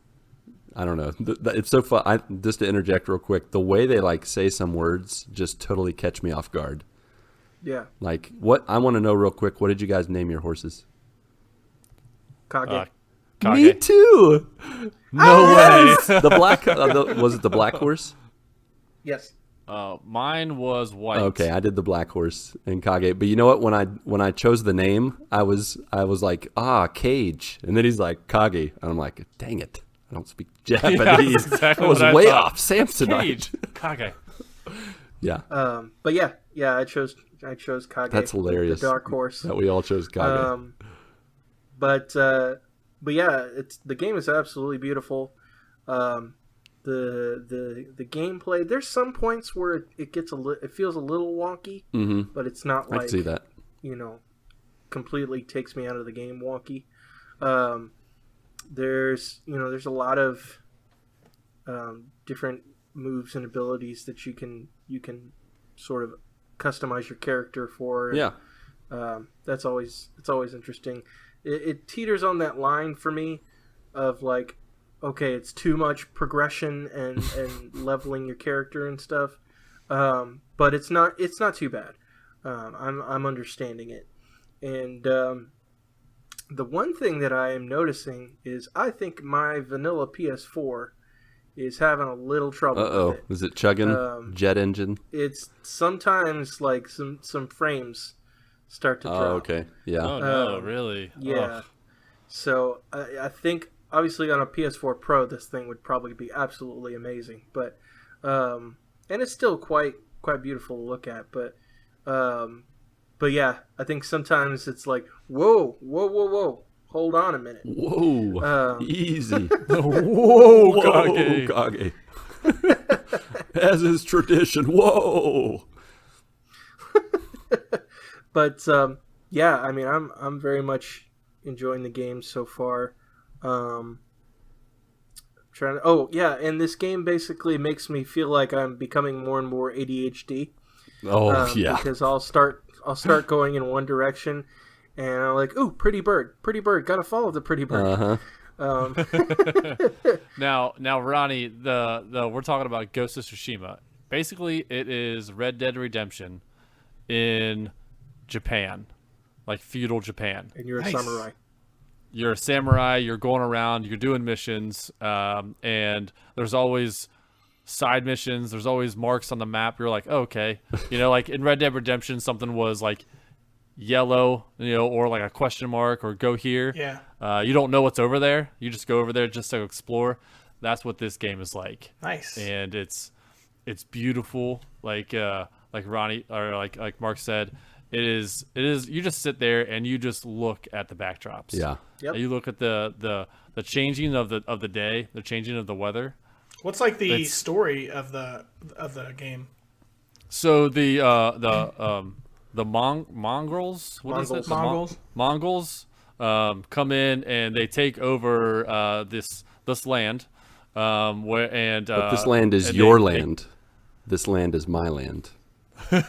I don't know. It's so fun. Just to interject real quick, the way they like say some words just totally catch me off guard. Yeah. Like what I want to know real quick. What did you guys name your horses? Kage. Kage. Me too. No way. The black was it the black horse? Yes. Mine was white. Okay, I did the black horse and Kage. But you know what? When I chose the name, I was like, Cage, and then he's like Kage, and I'm like, dang it, I don't speak Japanese. Yeah, that's exactly I was what I way thought. off. Samsonite. Cage. Kage. Yeah. But yeah, I chose Kage. That's hilarious. The dark horse. That we all chose Kage. But yeah, the game is absolutely beautiful. the gameplay. There's some points where it feels a little wonky, but it's not like I can see that. Completely takes me out of the game wonky. There's a lot of different moves and abilities that you can sort of customize your character for. Yeah. It's always interesting. It teeters on that line for me of like, okay, it's too much progression and leveling your character and stuff, but it's not too bad. I'm understanding it, and the one thing that I am noticing is I think my vanilla PS4 is having a little trouble. With it. Is it chugging jet engine? It's sometimes like some frames start to drop. Oh, okay. Yeah. Oh no, really? Yeah. So I think obviously on a PS4 Pro this thing would probably be absolutely amazing, but and it's still quite beautiful to look at, but yeah, I think sometimes it's like whoa, hold on a minute. Whoa, easy. Whoa, Kage. As is tradition. Whoa. But yeah, I mean, I'm very much enjoying the game so far. And this game basically makes me feel like I'm becoming more and more ADHD. Yeah. Because I'll start going in one direction, and I'm like, ooh, pretty bird, gotta follow the pretty bird. Now, Ronnie, the we're talking about Ghost of Tsushima. Basically, it is Red Dead Redemption in Japan, like feudal Japan. And you're a samurai. You're a samurai. You're going around. You're doing missions, and there's always side missions. There's always marks on the map. You're like, oh, okay, like in Red Dead Redemption, something was like yellow, or like a question mark, or go here. Yeah. You don't know what's over there. You just go over there just to explore. That's what this game is like. Nice. And it's beautiful. Like Ronnie or like Mark said, it is. You just sit there and you just look at the backdrops. Yeah. Yep. You look at the changing of the day, the changing of the weather. What's like the story of the game? So the Mongols. What is it? Mongols come in and they take over this land. But this land is your land. This land is my land. In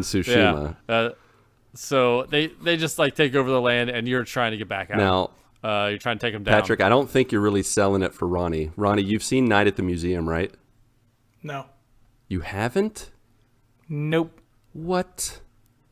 Tsushima. Yeah. So they just like take over the land, and you're trying to get back out. Now, you're trying to take them down. Patrick, I don't think you're really selling it for Ronnie. Ronnie, you've seen Night at the Museum, right? No. You haven't? Nope. What?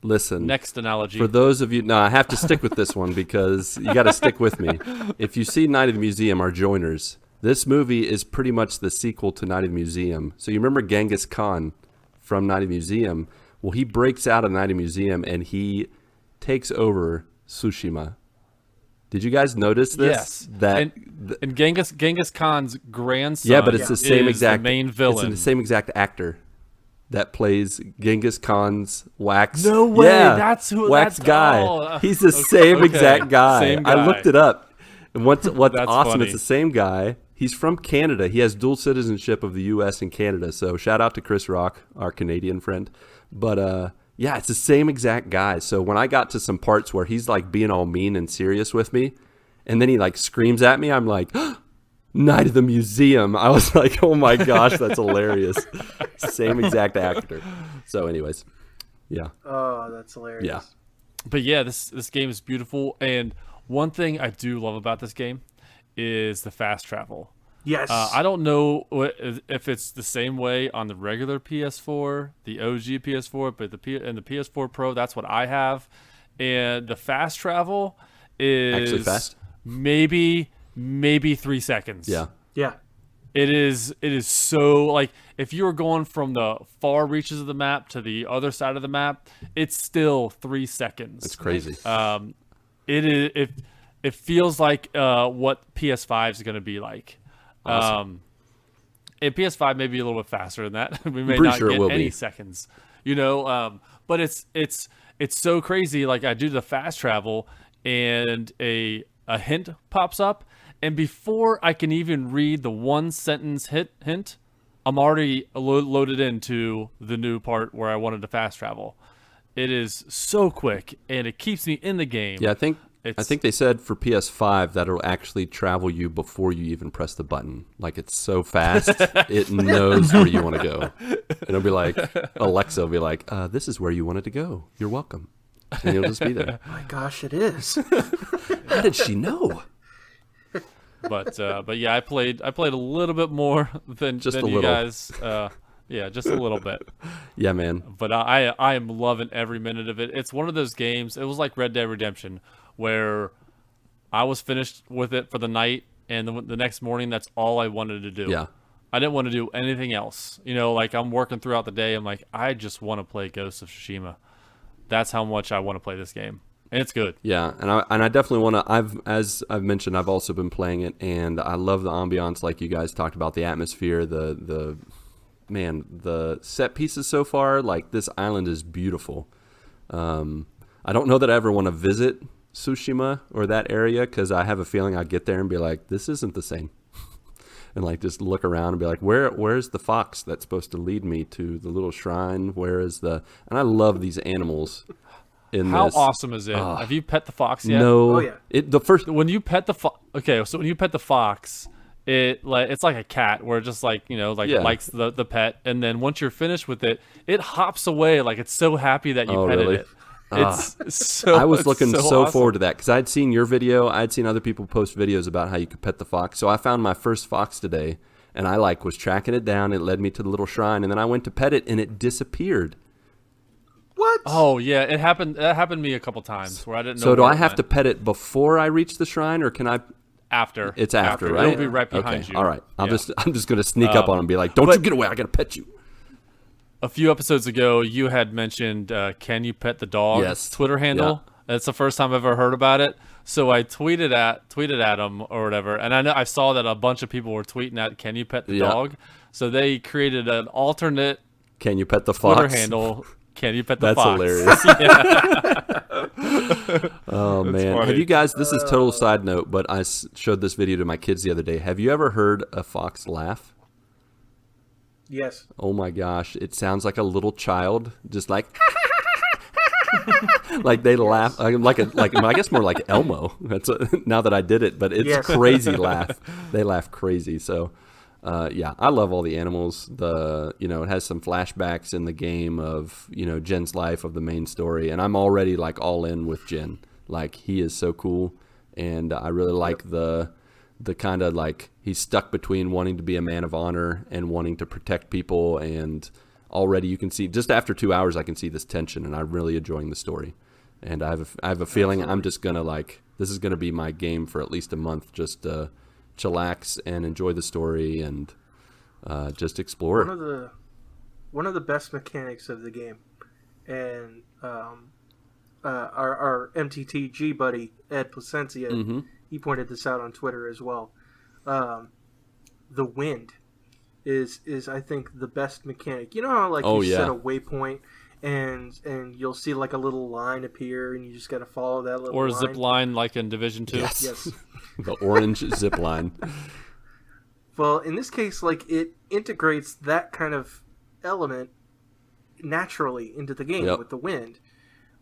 Listen. Next analogy. For those of you, no, I have to stick with this one because you got to stick with me. If you see Night at the Museum, our joiners, this movie is pretty much the sequel to Night at the Museum. So you remember Genghis Khan from Night at the Museum? Well, he breaks out of Night at the Museum and he takes over Tsushima. Did you guys notice this? Yes. And Genghis Khan's grandson. Yeah, but it's the same exact the main villain. It's the same exact actor that plays Genghis Khan's wax. No way. Yeah, that's who. wax that's, guy. Oh, He's the same exact guy. Same guy. I looked it up. And what's awesome? funny. It's the same guy. He's from Canada. He has dual citizenship of the U.S. and Canada. So shout out to Chris Rock, our Canadian friend. But yeah, it's the same exact guy. So when I got to some parts where he's like being all mean and serious with me, and then he like screams at me, I'm like, Night of the Museum. I was like, oh my gosh, that's hilarious. Same exact actor. So anyways, yeah. Oh, that's hilarious. Yeah. But yeah, this game is beautiful. And one thing I do love about this game is the fast travel. Yes. I don't know if it's the same way on the regular PS4, the OG PS4, but and the PS4 Pro, that's what I have. And the fast travel is Actually fast? Maybe 3 seconds. Yeah. Yeah. It is so, like, if you were going from the far reaches of the map to the other side of the map, it's still 3 seconds. It's crazy. It feels like what PS5 is going to be like. Awesome. And PS5 may be a little bit faster than that. We may pretty not sure it get will any be. seconds, but it's so crazy. Like, I do the fast travel and a hint pops up And before I can even read the one sentence hint, I'm already loaded into the new part where I wanted to fast travel. It is so quick, and it keeps me in the game. Yeah, I think they said for PS5 that it'll actually travel you before you even press the button. Like, it's so fast, it knows where you want to go. And it'll be like, Alexa will be like, this is where you wanted to go. You're welcome. And you'll just be there. Oh my gosh, it is. How did she know? But yeah, I played a little bit more than you guys. Yeah, just a little bit. Yeah, man. But I am loving every minute of it. It's one of those games. It was like Red Dead Redemption, where I was finished with it for the night, and the next morning, that's all I wanted to do. Yeah. I didn't want to do anything else. Like, I'm working throughout the day. I'm like, I just want to play Ghost of Tsushima. That's how much I want to play this game. And it's good. Yeah, and I definitely want to. As I've mentioned, I've also been playing it, and I love the ambiance, like you guys talked about, the atmosphere, the set pieces so far. Like, this island is beautiful. I don't know that I ever want to visit Tsushima or that area, because I have a feeling I'd get there and be like, this isn't the same, and like just look around and be like, where's the fox that's supposed to lead me to the little shrine? Where is the? And I love these animals. How awesome is it? Have you pet the fox yet? No. Oh, yeah. When you pet the fox, when you pet the fox, it's like a cat, where it just likes the pet, and then once you're finished with it, it hops away like it's so happy that you petted it. It's so. I was looking so awesome. forward to that, because I'd seen your video, I'd seen other people post videos about how you could pet the fox. So I found my first fox today, and I was tracking it down. It led me to the little shrine, and then I went to pet it, and it disappeared. What? Oh yeah, it happened. That happened to me a couple times where I didn't know. So do I have to pet it before I reach the shrine, or can I? After. It's after, right? It'll be right behind you. All right. I'm just going to sneak up on him and be like, "Don't you get away! I got to pet you." A few episodes ago, you had mentioned, "Can you pet the dog?" Yes. Twitter handle. Yeah. That's the first time I've ever heard about it. So I tweeted at him or whatever, and I saw that a bunch of people were tweeting at "Can you pet the dog?" So they created an alternate "Can you pet the fox?" Twitter handle. Can you pet the fox? That's hilarious. Oh, man. Funny. Have you guys, this is total side note, but I showed this video to my kids the other day. Have you ever heard a fox laugh? Yes. Oh, my gosh. It sounds like a little child, just like, like they laugh, I guess more like Elmo. Now that I did it, but it's crazy laugh. They laugh crazy. So, yeah, I love all the animals. It has some flashbacks in the game of, Jen's life, of the main story. And I'm already all in with Jen. Like, he is so cool. And I really like the kind of he's stuck between wanting to be a man of honor and wanting to protect people. And already you can see, just after 2 hours, I can see this tension, and I'm really enjoying the story. And I have a feeling I'm just going to this is going to be my game for at least a month, just chillax and enjoy the story and just explore. One of the best mechanics of the game, and our MTTG buddy Ed Placencia, he pointed this out on Twitter as well. The wind is I think the best mechanic. You know how set a waypoint and you'll see a little line appear, and you just got to follow that little line. Or zip line like in Division 2. Yes. The orange zip line. Well, in this case, it integrates that kind of element naturally into the game with the wind,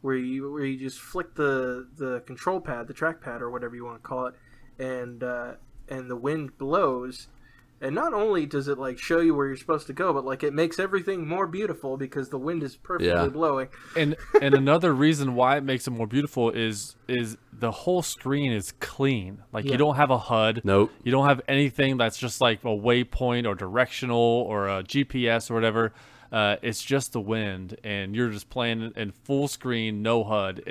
where you just flick the control pad, the trackpad, or whatever you want to call it, and the wind blows. And not only does it show you where you're supposed to go, but it makes everything more beautiful because the wind is perfectly blowing. And another reason why it makes it more beautiful is the whole screen is clean. You don't have a HUD. Nope. You don't have anything that's just a waypoint or directional or a GPS or whatever. It's just the wind, and you're just playing in full screen, no HUD.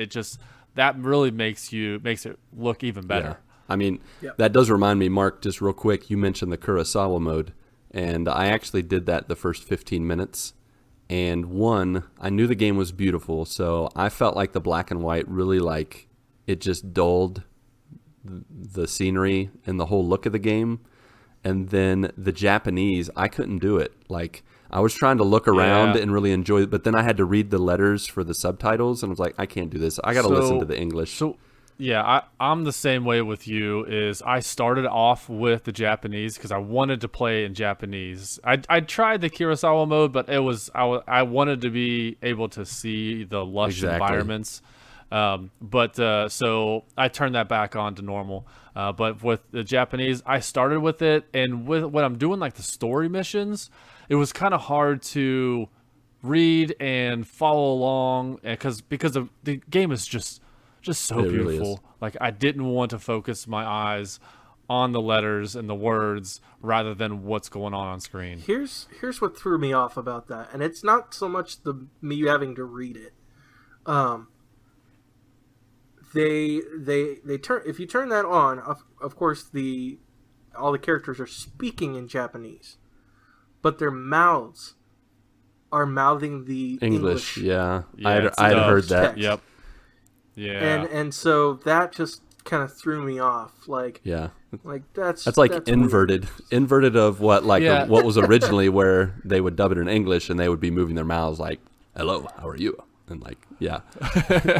That really makes it look even better. Yeah. I mean, that does remind me, Mark, just real quick, you mentioned the Kurosawa mode, and I actually did that the first 15 minutes. And I knew the game was beautiful, so I felt like the black and white really it just dulled the scenery and the whole look of the game. And then the Japanese, I couldn't do it. I was trying to look around and really enjoy it, but then I had to read the letters for the subtitles, and I was like, I can't do this. I got to listen to the English. Yeah, I'm the same way with you. Is I started off with the Japanese because I wanted to play in Japanese. I tried the Kurosawa mode, but I wanted to be able to see the lush environments. So I turned that back on to normal. But with the Japanese, I started with it, and with when I'm doing like the story missions, it was kind of hard to read and follow along because the game is just so It really beautiful. is. Like I didn't want to focus my eyes on the letters and the words rather than what's going on screen. Here's what threw me off about that, and it's not so much me having to read it. They turn, if you turn that on, of course all the characters are speaking in Japanese, but their mouths are mouthing the English. Yeah, Yeah, I'd heard that. text. Yep. Yeah. And so that just kind of threw me off. Like that's like that's inverted, weird. inverted of what Yeah. what was originally where they would dub it in English and they would be moving their mouths like, "Hello, how are you?" And like, yeah.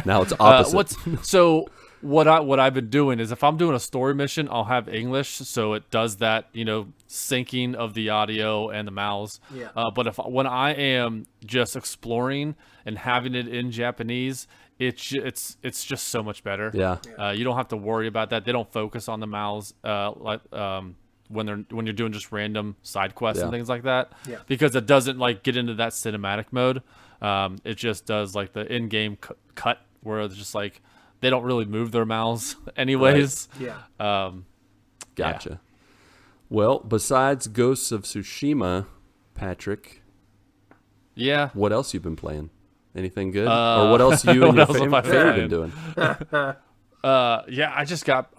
Now it's opposite. What I've been doing is if I'm doing a story mission, I'll have English, so it does that, syncing of the audio and the mouths. Yeah. But when I am just exploring and having it in Japanese, it's just so much better. Yeah. You don't have to worry about that. They don't focus on the mouths when you're doing just random side quests and things like that. Yeah. Because it doesn't like get into that cinematic mode. It just does like the in-game cut where it's just like they don't really move their mouths anyways. Right. Yeah. Gotcha. Yeah. Well, besides Ghosts of Tsushima, Patrick, Yeah. what else you've been playing? Anything good? Or what else you and your family been doing? Yeah, I just got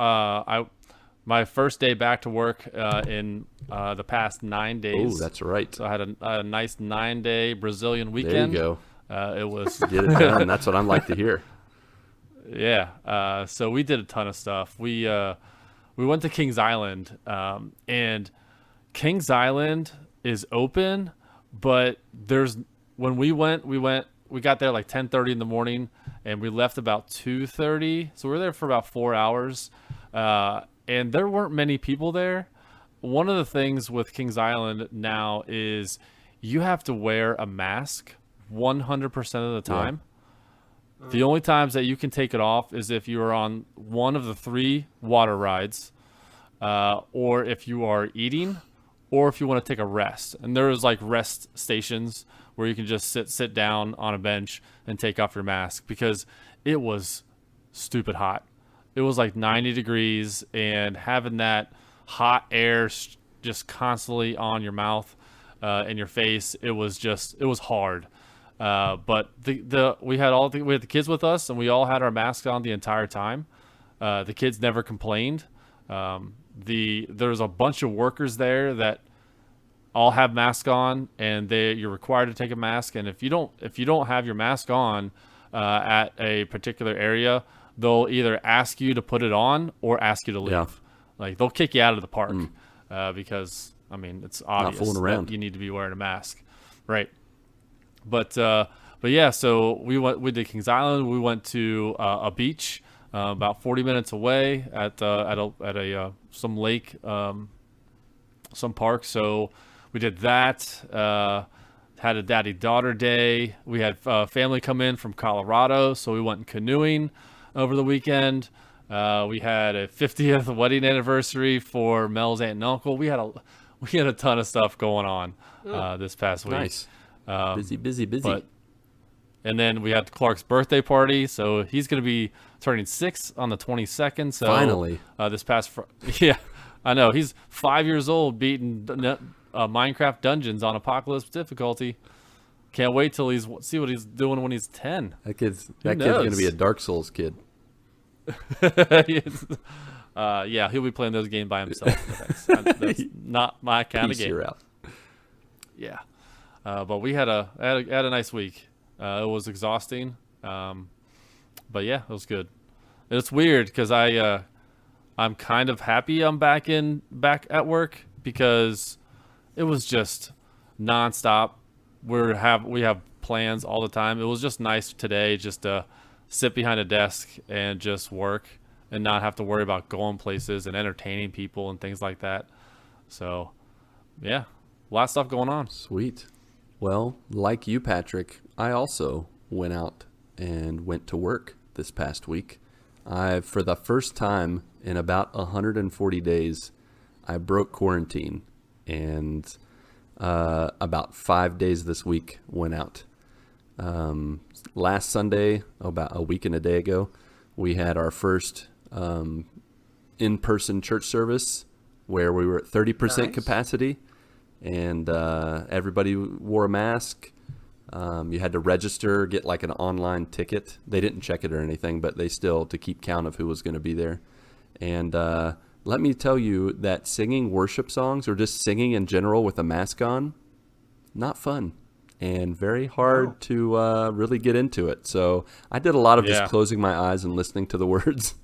my first day back to work in the past 9 days. Oh, that's right. So I had a nice 9-day Brazilian There weekend. you go. It was Get it done. That's what I like to hear. Yeah. So we did a ton of stuff. We went to Kings Island, and Kings Island is open, but when we got there like 10:30 in the morning, and we left about 2:30. So we were there for about 4 hours, and there weren't many people there. One of the things with Kings Island now is you have to wear a mask 100% of the time. The only times that you can take it off is if you are on one of the 3 water rides, or if you are eating, or if you want to take a rest. And there's like rest stations where you can just sit down on a bench and take off your mask because it was stupid hot. It was like 90 degrees, and having that hot air just constantly on your mouth and your face, it was hard. But we had the kids with us, and we all had our masks on the entire time. The kids never complained. There's a bunch of workers there that all have masks on, and you're required to take a mask. And if you don't have your mask on at a particular area, they'll either ask you to put it on or ask you to leave. Yeah. Like they'll kick you out of the park because it's obvious fooling around. that you need to be wearing a mask, right? But yeah, so we did Kings Island. We went to a beach about 40 minutes away at some lake, some park. So we did that. Had a daddy-daughter day. We had family come in from Colorado, so we went canoeing over the weekend. We had a 50th wedding anniversary for Mel's aunt and uncle. We had a ton of stuff going on this past week. Nice. Busy. And then we had Clark's birthday party, so he's going to be turning 6 on the 22nd. So Finally. This past yeah, I know he's 5 years old, beating Minecraft dungeons on Apocalypse difficulty. Can't wait till see what he's doing when he's 10. That kid's going to be a Dark Souls kid. Yeah, he'll be playing those games by himself. That's not my kind of game. You're out. Yeah. But we had a nice week. It was exhausting, but yeah, it was good. And it's weird because I'm kind of happy I'm back at work because it was just nonstop. We have plans all the time. It was just nice today just to sit behind a desk and just work. and not have to worry about going places and entertaining people and things like that. So, yeah, a lot of stuff going on. Sweet. Well, like you, Patrick, I also went out and went to work this past week. For the first time in about 140 days, I broke quarantine, and about 5 days this week went out. Last Sunday, about a week and a day ago, we had our first in-person church service where we were at 30% capacity, and everybody wore a mask. You had to register, get like an online ticket. They didn't check it or anything, but they still, to keep count of who was going to be there. And let me tell you that singing worship songs or just singing in general with a mask on, not fun and very hard to really get into it. So I did a lot of just closing my eyes and listening to the words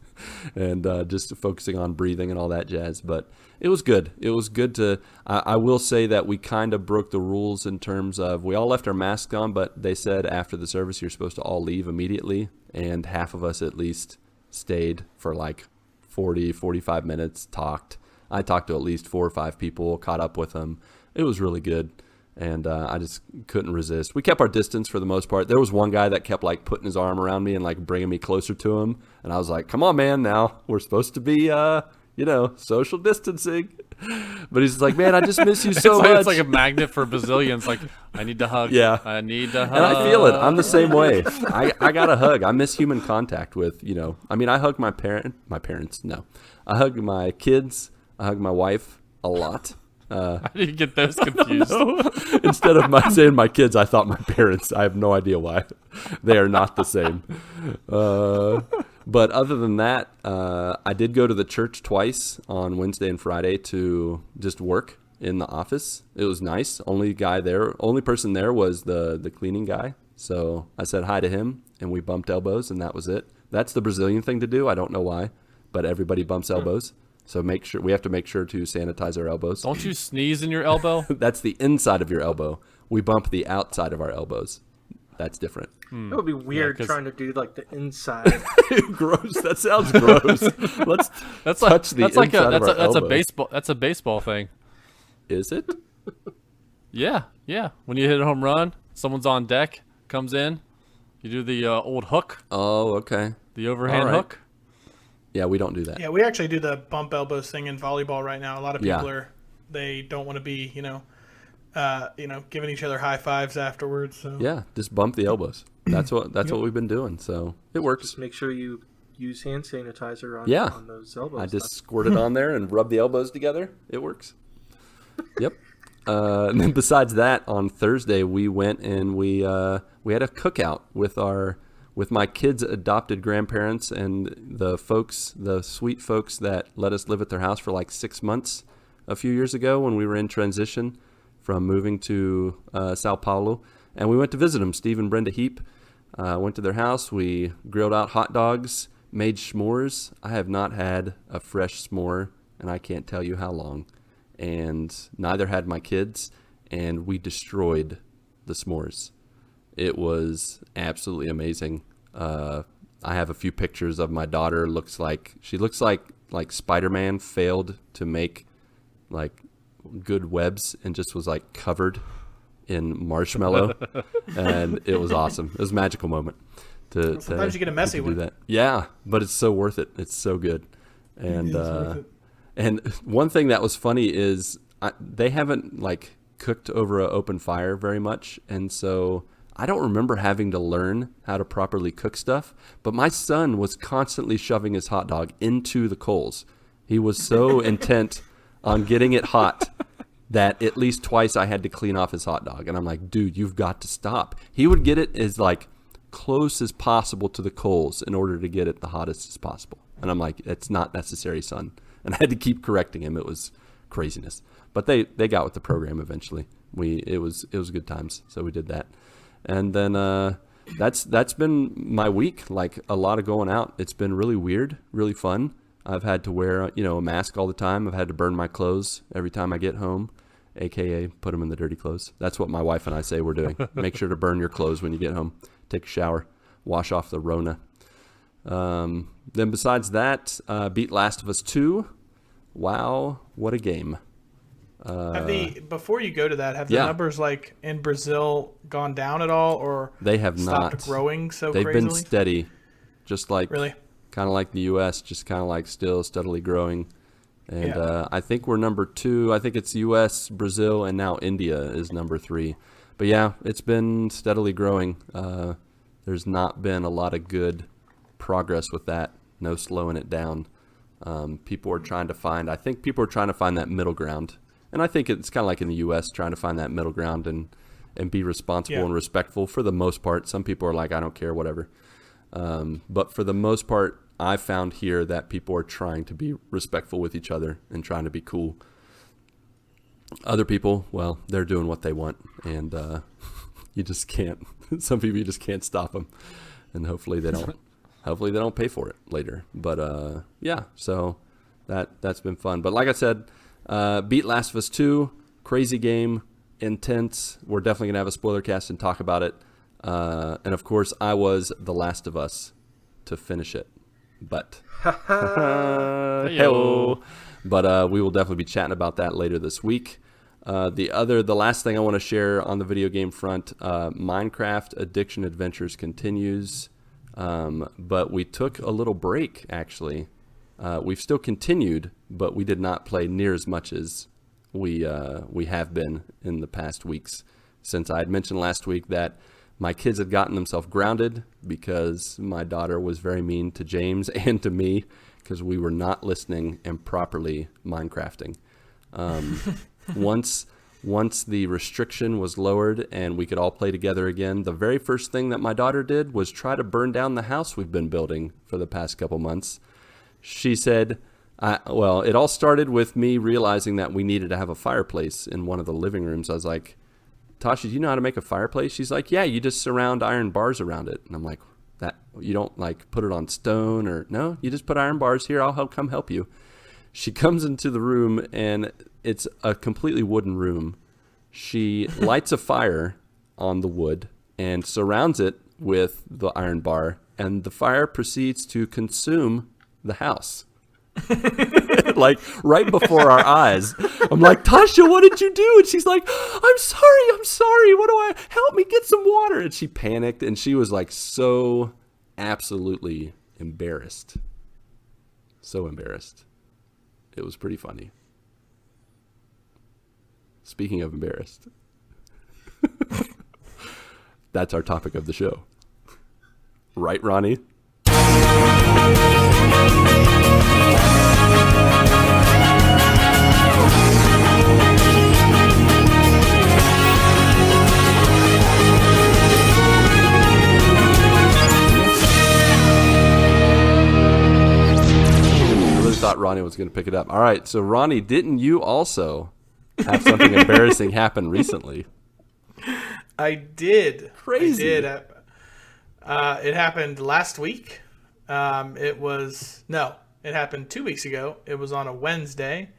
and just focusing on breathing and all that jazz. But it was good. It was good to, I will say that we kind of broke the rules in terms of, we all left our masks on, but they said after the service, you're supposed to all leave immediately. And half of us at least stayed for like 40, 45 minutes, talked. I talked to at least 4 or 5 people, caught up with them. It was really good. And I just couldn't resist. We kept our distance for the most part. There was one guy that kept like putting his arm around me and like bringing me closer to him. And I was like, come on, man, now we're supposed to be, social distancing. But he's like, man, I just miss you so much. It's like a magnet for Brazilians. Like, I need to hug. Yeah. I need to hug. And I feel it. I'm the same way. I got to hug. I miss human contact with, I hug my parents. No. I hug my kids. I hug my wife a lot. How do you get those confused? Instead of saying my kids, I thought my parents. I have no idea why. They are not the same. But other than that, I did go to the church twice on Wednesday and Friday to just work in the office. It was nice. Only person there was the cleaning guy. So I said hi to him, and we bumped elbows, and that was it. That's the Brazilian thing to do. I don't know why, but everybody bumps elbows. So we have to make sure to sanitize our elbows. Don't you sneeze in your elbow? That's the inside of your elbow. We bump the outside of our elbows. That's different. It would be weird trying to do like the inside. Gross. That sounds gross. Let's touch the inside of our elbow. That's a baseball thing. Is it? Yeah. When you hit a home run, someone's on deck, comes in, you do the old hook. Oh, okay. The overhand hook. Yeah, we don't do that. Yeah, we actually do the bump elbows thing in volleyball right now. A lot of people they don't want to be, giving each other high fives afterwards. So. Yeah, just bump the elbows. That's what we've been doing. So it works. Just make sure you use hand sanitizer on those elbows. I just squirt it on there and rub the elbows together. It works. Yep. And then besides that, on Thursday we went and we had a cookout with my kids' adopted grandparents and the sweet folks that let us live at their house for like 6 months a few years ago when we were in transition from moving to Sao Paulo. And we went to visit them, Steve and Brenda Heap. Went to their house. We grilled out hot dogs, made s'mores. I have not had a fresh s'more, and I can't tell you how long. And neither had my kids, and we destroyed the s'mores. It was absolutely amazing. I have a few pictures of my daughter. She looks like Spider-Man failed to make like good webs and just was like covered in marshmallow, and it was awesome. It was a magical moment. Sometimes you get a messy one. That. Yeah, but it's so worth it. It's so good. And and one thing that was funny is they haven't like cooked over an open fire very much, and so I don't remember having to learn how to properly cook stuff, but my son was constantly shoving his hot dog into the coals. He was so intent on getting it hot that at least twice I had to clean off his hot dog. And I'm like, dude, you've got to stop. He would get it as like close as possible to the coals in order to get it the hottest as possible. And I'm like, it's not necessary, son. And I had to keep correcting him. It was craziness. But they got with the program eventually. It was good times. So we did that. And then that's been my week, like a lot of going out. It's been really weird, really fun. I've had to wear, a mask all the time. I've had to burn my clothes every time I get home, a.k.a. put them in the dirty clothes. That's what my wife and I say we're doing. Make sure to burn your clothes when you get home. Take a shower. Wash off the Rona. Then besides that, beat Last of Us 2. Wow, what a game. Before you go to that, have the numbers like in Brazil gone down at all, or they have stopped growing so They've crazily? been steady, just like really kind of like the U.S., just kind of like still steadily growing. And I think we're number 2. I think it's U.S., Brazil, and now India is number 3. But yeah, it's been steadily growing. There's not been a lot of good progress with that. No slowing it down. People are trying to find that middle ground. And I think it's kind of like in the U.S., trying to find that middle ground and be responsible and respectful for the most part. Some people are like, I don't care, whatever. But for the most part, I've found here that people are trying to be respectful with each other and trying to be cool. Other people, well, they're doing what they want. And you just can't. Some people, you just can't stop them. And hopefully they don't pay for it later. But yeah, so that's been fun. But like I said, beat Last of Us 2, crazy game, intense. We're definitely going to have a spoiler cast and talk about it. And of course, I was The Last of Us to finish it. But hello. But we will definitely be chatting about that later this week. The last thing I want to share on the video game front, Minecraft Addiction Adventures continues. But we took a little break, actually. We've still continued, but we did not play near as much as we have been in the past weeks. Since I had mentioned last week that my kids had gotten themselves grounded because my daughter was very mean to James and to me because we were not listening and properly Minecrafting. Once the restriction was lowered and we could all play together again, the very first thing that my daughter did was try to burn down the house we've been building for the past couple months. She said, it all started with me realizing that we needed to have a fireplace in one of the living rooms. I was like, Tasha, do you know how to make a fireplace? She's like, yeah, you just surround iron bars around it. And I'm like, that you don't like put it on stone or no, you just put iron bars here. I'll come help you. She comes into the room and it's a completely wooden room. She lights a fire on the wood and surrounds it with the iron bar, and the fire proceeds to consume the house. Like right before our eyes. I'm like, Tasha, what did you do? And she's like, I'm sorry. Help me get some water. And she panicked and she was like so absolutely embarrassed. So embarrassed. It was pretty funny. Speaking of embarrassed, that's our topic of the show. Right, Ronnie? Thought Ronnie was going to pick it up. All right, so Ronnie, didn't you also have something embarrassing happen recently? I did. Crazy. I did. It happened last week. It happened 2 weeks ago. It was on a Wednesday,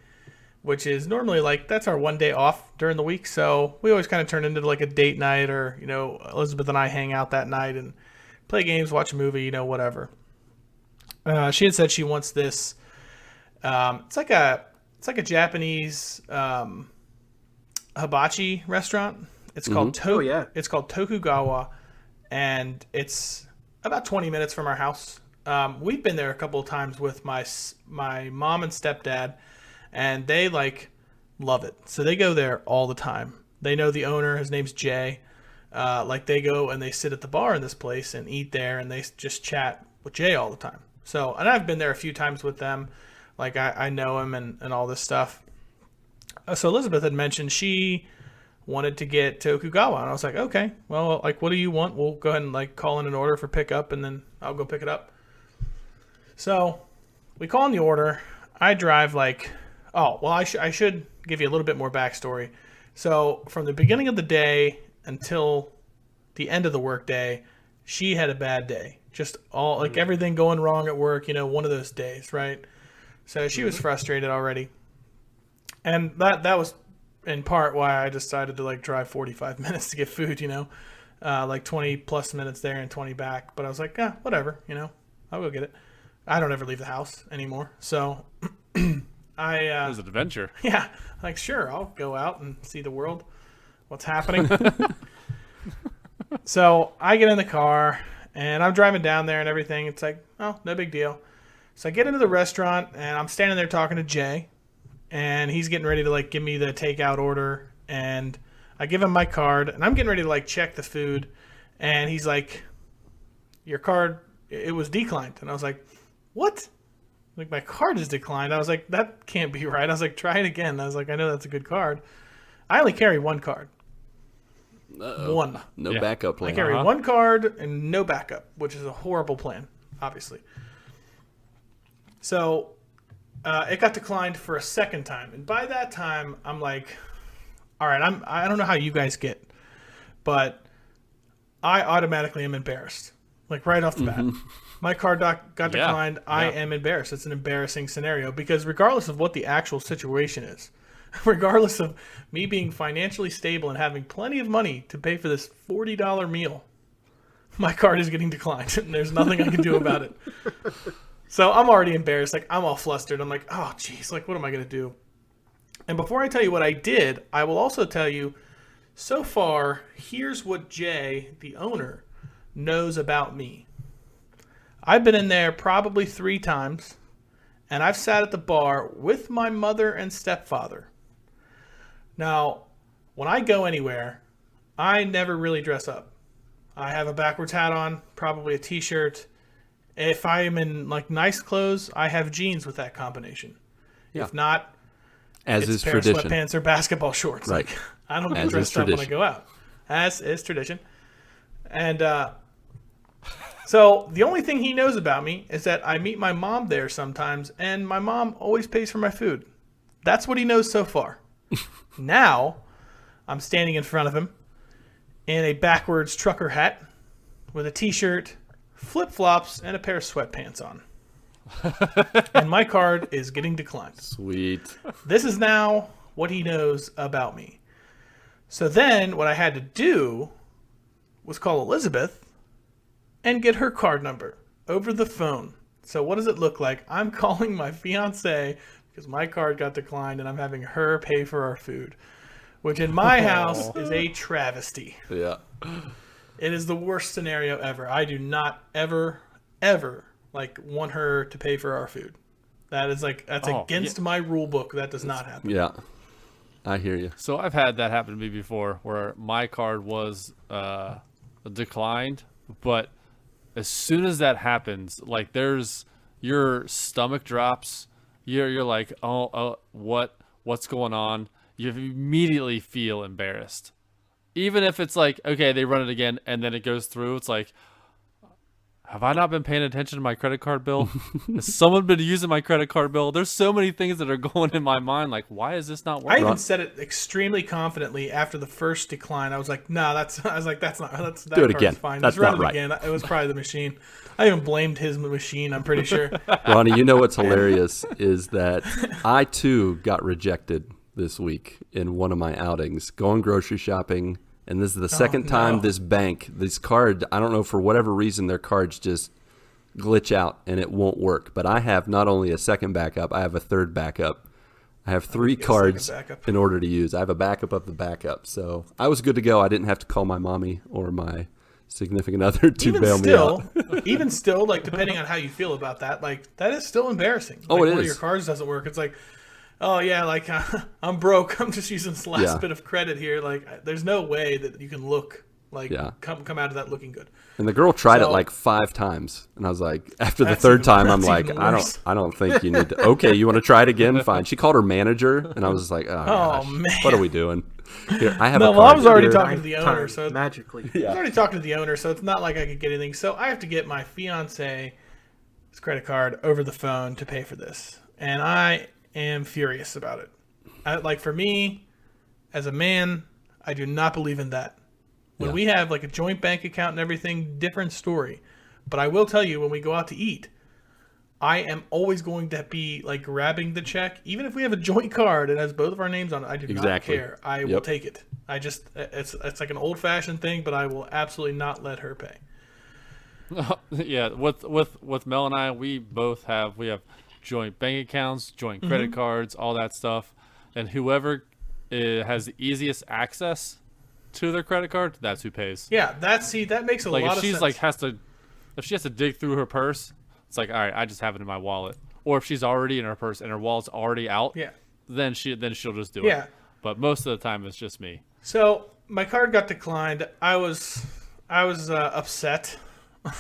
which is normally that's our one day off during the week. So we always kind of turn into like a date night, or Elizabeth and I hang out that night and play games, watch a movie, whatever. She had said she wants this. It's like a Japanese hibachi restaurant. It's called It's called Tokugawa, and it's about 20 minutes from our house. We've been there a couple of times with my mom and stepdad, and they love it. So they go there all the time. They know the owner. His name's Jay. They go and they sit at the bar in this place and eat there, and they just chat with Jay all the time. So, and I've been there a few times with them. I know him and all this stuff. So Elizabeth had mentioned she wanted to get Tokugawa. And I was like, okay, well, what do you want? We'll go ahead and call in an order for pickup, and then I'll go pick it up. So we call in the order. I drive I should give you a little bit more backstory. So from the beginning of the day until the end of the work day, she had a bad day. Just all everything going wrong at work, one of those days, right? So she was frustrated already. And that was in part why I decided to drive 45 minutes to get food, 20 plus minutes there and 20 back. But I was like, whatever, I'll go get it. I don't ever leave the house anymore. So It was an adventure. yeah, like, sure, I'll go out and see the world, what's happening. So I get in the car, and I'm driving down there and everything. It's like, oh, no big deal. So I get into the restaurant, and I'm standing there talking to Jay, and he's getting ready to, like, give me the takeout order, and I give him my card, and I'm getting ready to, like, check the food, and he's like, your card, it was declined. And I was like, what? Like, my card is declined. I was like, that can't be right. I was like, try it again. I was like, I know that's a good card. I only carry one card. One. No backup plan. I carry one card and no backup, which is a horrible plan, obviously. So it got declined for a second time. And by that time, I'm like, all right, I don't know how you guys get, but I automatically am embarrassed. Like, right off the bat. My card got declined. I am embarrassed. It's an embarrassing scenario because regardless of what the actual situation is, regardless of me being financially stable and having plenty of money to pay for this $40 meal, my card is getting declined and there's nothing I can do about it. So I'm already embarrassed. Like, I'm all flustered. I'm like, oh, geez, like, what am I going to do? And before I tell you what I did, I will also tell you, so far, here's what Jay, the owner, knows about me. I've been in there probably 3 times, and I've sat at the bar with my mother and stepfather. Now, when I go anywhere, I never really dress up. I have a backwards hat on, probably a t-shirt. If I am in, like, nice clothes, I have jeans with that combination. Yeah. If not, as it's is a pair tradition. of sweatpants or basketball shorts. Right. Like, I don't get dressed up when I go out. As is tradition. And so the only thing he knows about me is that I meet my mom there sometimes, and my mom always pays for my food. That's what he knows so far. Now, I'm standing in front of him in a backwards trucker hat with a t-shirt, flip-flops, and a pair of sweatpants on. And my card is getting declined. Sweet. This is now what he knows about me. So then what I had to do was call Elizabeth and get her card number over the phone. So what does it look like? I'm calling my fiance because my card got declined and I'm having her pay for our food, which in my house is a travesty. Yeah. It is the worst scenario ever. I do not ever like want her to pay for our food. That is like, that's against my rule book. That does not happen. Yeah. I hear you. So I've had that happen to me before where my card was declined, but as soon as that happens, like, your stomach drops. You're like, what's going on? You immediately feel embarrassed. Even if it's like, okay, they run it again and then it goes through. It's like, have I not been paying attention to my credit card bill? Has someone been using my credit card bill? There's so many things that are going in my mind. Like, why is this not working? I even said it extremely confidently after the first decline. I was like, no, that's that do it again. Fine. That's Just run not it right. again. It was probably the machine. I even blamed his machine, I'm pretty sure. Ronnie, you know what's hilarious is that I too got rejected this week in one of my outings, going grocery shopping. And this is the second time this card, I don't know, for whatever reason, their cards just glitch out and it won't work. But I have not only a second backup, I have a third backup. I have 3 cards in order to use. I have a backup of the backup. So I was good to go. I didn't have to call my mommy or my significant other to bail me out. Even still, like, depending on how you feel about that, like, that is still embarrassing. Oh, like, it is. One of your cards doesn't work. It's like, oh, yeah, like, I'm broke. I'm just using this last bit of credit here. Like, there's no way that you can look, like, come out of that looking good. And the girl tried it like 5 times. And I was like, after the third time, I'm like, I don't think you need to. Okay, you want to try it again? Fine. She called her manager, and I was like, oh gosh, man. What are we doing? Here, I have no, a well, card I was already here. talking to the owner, so magically. I was already talking to the owner, so it's not like I could get anything. So I have to get my fiance's credit card over the phone to pay for this, and I am furious about it. Like, for me, as a man, I do not believe in that. When we have, like, a joint bank account and everything, different story. But I will tell you, when we go out to eat, I am always going to be, like, grabbing the check. Even if we have a joint card and has both of our names on it, I do not care. I will take it. It's like an old-fashioned thing, but I will absolutely not let her pay. Yeah, with Mel and I, we have joint bank accounts, joint credit cards, all that stuff, and whoever has the easiest access to their credit card, that's who pays. Yeah, that makes a lot of sense. If she has to dig through her purse, it's like, all right, I just have it in my wallet. Or if she's already in her purse and her wallet's already out, then she'll just do it. But most of the time, it's just me. So my card got declined. I was upset,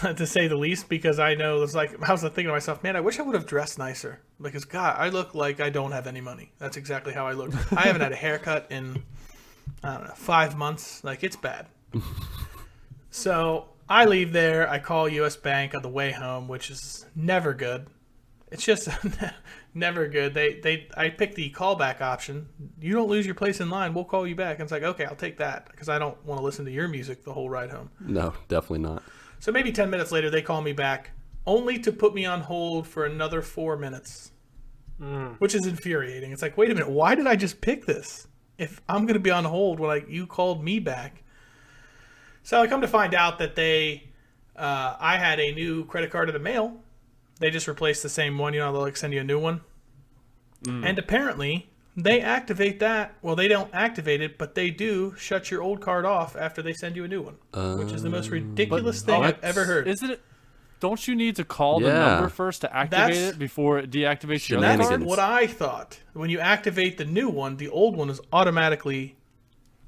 to say the least, because I was thinking to myself, man, I wish I would have dressed nicer. Because God, I look like I don't have any money. That's exactly how I look. I haven't had a haircut in, I don't know, 5 months. Like, it's bad. So I leave there. I call U.S. Bank on the way home, which is never good. It's just never good. I picked the callback option. You don't lose your place in line. We'll call you back. And it's like, okay, I'll take that because I don't want to listen to your music the whole ride home. No, definitely not. So maybe 10 minutes later, they call me back, only to put me on hold for another 4 minutes, which is infuriating. It's like, wait a minute, why did I just pick this if I'm going to be on hold when you called me back? So I come to find out that I had a new credit card in the mail. They just replaced the same one. They'll send you a new one. And apparently, they activate that. Well, they don't activate it, but they do shut your old card off after they send you a new one, which is the most ridiculous thing I've ever heard. Isn't it? Don't you need to call the number first to activate it before it deactivates your That's card? what I thought. When you activate the new one, the old one is automatically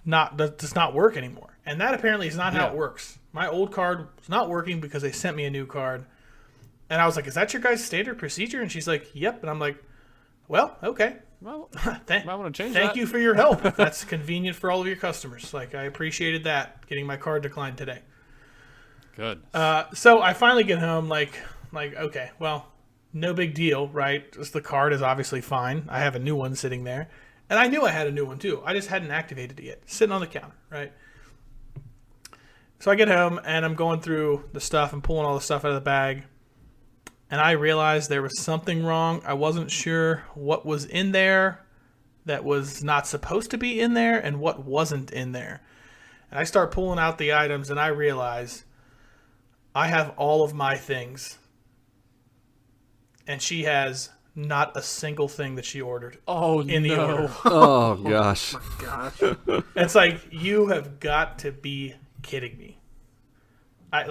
does not work anymore. And that apparently is not how it works. My old card was not working because they sent me a new card. And I was like, is that your guys' standard procedure? And she's like, yep. And I'm like, well, okay. Well, I want to change Thank you for your help. That's convenient for all of your customers. I appreciated that, getting my card declined today. Good. So I finally get home, okay, well, no big deal, right? Just the card is obviously fine. I have a new one sitting there. And I knew I had a new one, too. I just hadn't activated it yet. Sitting on the counter, right? So I get home, and I'm going through the stuff and pulling all the stuff out of the bag. And I realized there was something wrong. I wasn't sure what was in there that was not supposed to be in there and what wasn't in there. And I start pulling out the items, and I realize I have all of my things. And she has not a single thing that she ordered in the order. Oh, gosh. Oh, my gosh. It's like, you have got to be kidding me. I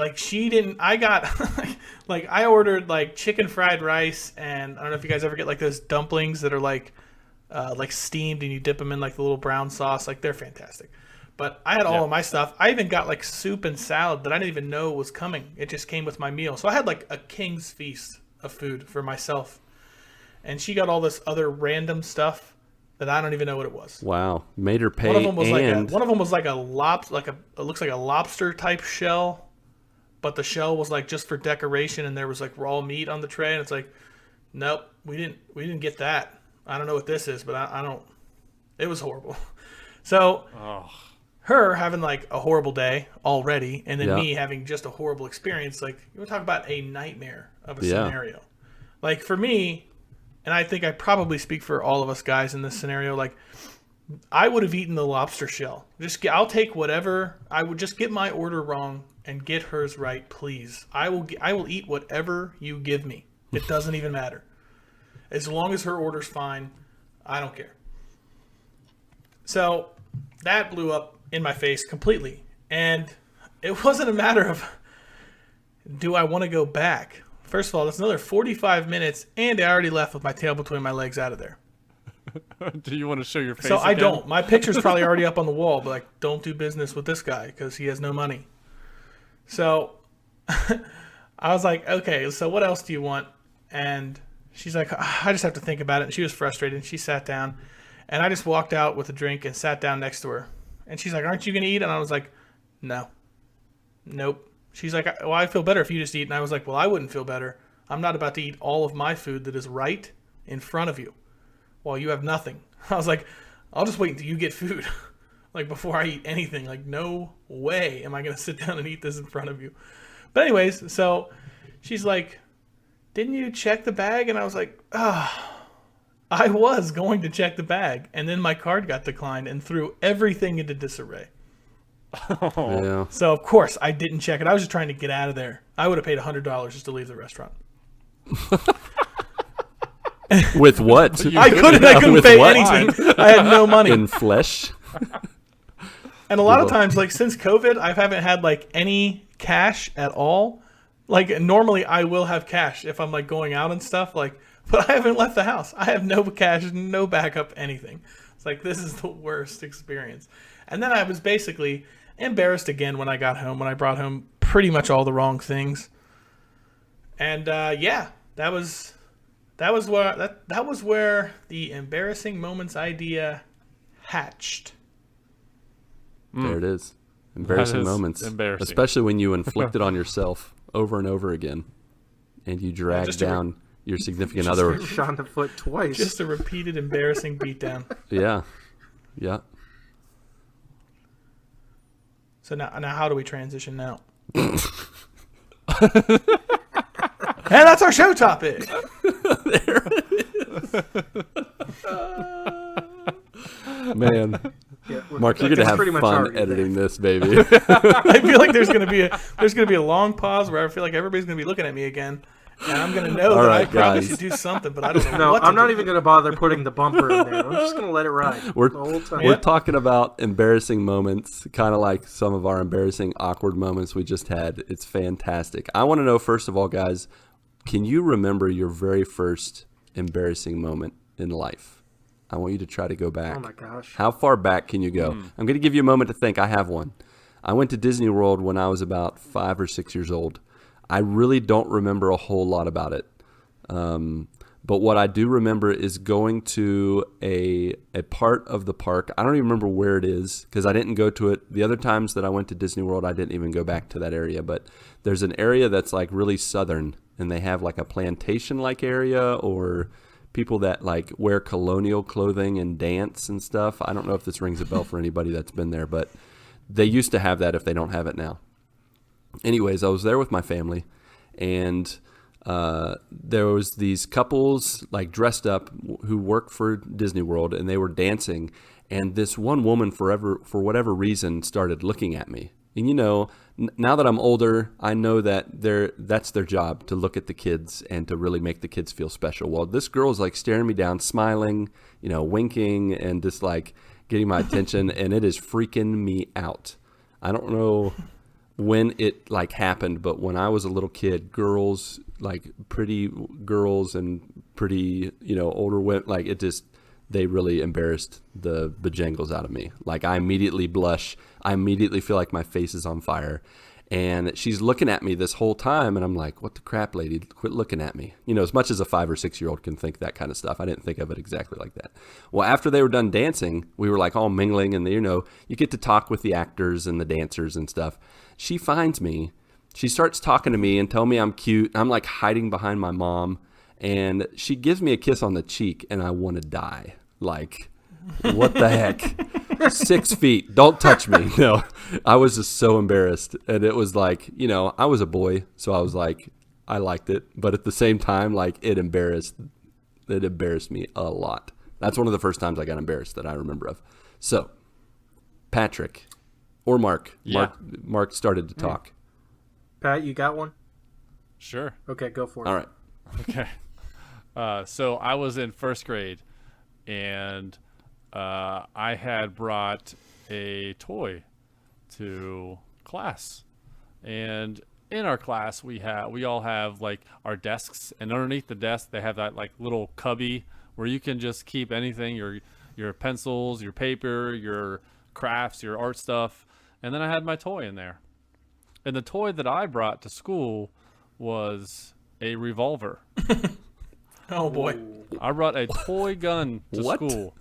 ordered chicken fried rice, and I don't know if you guys ever get those dumplings that are steamed and you dip them in the little brown sauce. They're fantastic. But I had all of my stuff. I even got soup and salad that I didn't even know was coming. It just came with my meal. So I had a king's feast of food for myself. And she got all this other random stuff that I don't even know what it was. Wow. Made her pay. One of them was it looks like a lobster type shell. But the shell was just for decoration, and there was raw meat on the tray, and it's nope, we didn't get that. I don't know what this is, but I don't. It was horrible. So her having a horrible day already, and then me having just a horrible experience. You want to talk about a nightmare of a scenario. For me, and I think I probably speak for all of us guys in this scenario. I would have eaten the lobster shell. I'll take whatever. I would just get my order wrong and get hers right, please. I will eat whatever you give me. It doesn't even matter. As long as her order's fine, I don't care. So that blew up in my face completely. And it wasn't a matter of, do I want to go back? First of all, that's another 45 minutes, and I already left with my tail between my legs out of there. Do you want to show your face So again? I don't. My picture's probably already up on the wall, but don't do business with this guy because he has no money. So I was like, okay, so what else do you want? And she's like, I just have to think about it. And she was frustrated, and she sat down. And I just walked out with a drink and sat down next to her. And she's like, aren't you going to eat? And I was like, no. Nope. She's like, well, I feel better if you just eat. And I was like, well, I wouldn't feel better. I'm not about to eat all of my food that is right in front of you while you have nothing. I was like, I'll just wait until you get food. Before I eat anything. No way am I going to sit down and eat this in front of you. But anyways, so she's like, didn't you check the bag? And I was like, I was going to check the bag. And then my card got declined and threw everything into disarray. Yeah. So, of course, I didn't check it. I was just trying to get out of there. I would have paid $100 just to leave the restaurant. With what? I couldn't pay anything. I had no money. In flesh? And a lot of times, like since COVID, I haven't had like any cash at all. Like normally I will have cash if I'm like going out and stuff, like, but I haven't left the house. I have no cash, no backup, anything. It's like, this is the worst experience. And then I was basically embarrassed again when I got home, when I brought home pretty much all the wrong things. And yeah, that was where the embarrassing moments idea hatched. There it is. Embarrassing moments. Embarrassing. Especially when you inflict it on yourself over and over again. And you drag down your significant other. Shot in the foot twice. Just a repeated embarrassing beatdown. Yeah. Yeah. So now how do we transition now? And that's our show topic. There it is. Man. Yeah, Mark, you're gonna have fun editing this, baby. I feel like there's gonna be a long pause where I feel like everybody's gonna be looking at me again, and I'm gonna know that I probably should do something, but I don't know. No, what I'm to not do. even gonna bother putting the bumper in there. I'm just gonna let it ride the whole time. We're talking about embarrassing moments, kind of like some of our embarrassing, awkward moments we just had. It's fantastic. I want to know, first of all, guys, can you remember your very first embarrassing moment in life? I want you to try to go back. Oh my gosh. How far back can you go? I'm going to give you a moment to think. I have one. I went to Disney World when I was about 5 or 6 years old. I really don't remember a whole lot about it. But what I do remember is going to a part of the park. I don't even remember where it is because I didn't go to it. The other times that I went to Disney World, I didn't even go back to that area. But there's an area that's like really southern, and they have like a plantation-like area or people that like wear colonial clothing and dance and stuff. I don't know if this rings a bell for anybody that's been there, but they used to have that if they don't have it now. Anyways, I was there with my family, and there was these couples like dressed up who worked for Disney World, and they were dancing, and this one woman for whatever reason started looking at me. And you know, now that I'm older, I know that that's their job, to look at the kids and to really make the kids feel special. Well, this girl's like staring me down, smiling, you know, winking, and just like getting my attention, and it is freaking me out. I don't know when it like happened, but when I was a little kid, girls, like pretty girls and pretty, you know, older women, like it just, they really embarrassed the bejangles out of me. Like I immediately blush. I immediately feel like my face is on fire. And she's looking at me this whole time, and I'm like, what the crap, lady? Quit looking at me. You know, as much as a 5 or 6 year old can think that kind of stuff, I didn't think of it exactly like that. Well, after they were done dancing, we were like all mingling, and you know, you get to talk with the actors and the dancers and stuff. She finds me. She starts talking to me and telling me I'm cute. I'm like hiding behind my mom, and she gives me a kiss on the cheek, and I want to die. Like, what the heck? 6 feet. Don't touch me. No, I was just so embarrassed. And it was like, you know, I was a boy, so I was like, I liked it. But at the same time, like, it embarrassed me a lot. That's one of the first times I got embarrassed that I remember of. So, Patrick or Mark. Yeah. Mark started to talk. Pat, you got one? Sure. Okay, go for it. All right. Okay. So I was in first grade, and I had brought a toy to class, and in our class we all have like our desks, and underneath the desk they have that like little cubby where you can just keep anything, your pencils, your paper, your crafts, your art stuff. And then I had my toy in there, and the toy that I brought to school was a revolver. Oh boy. I brought a toy gun to school.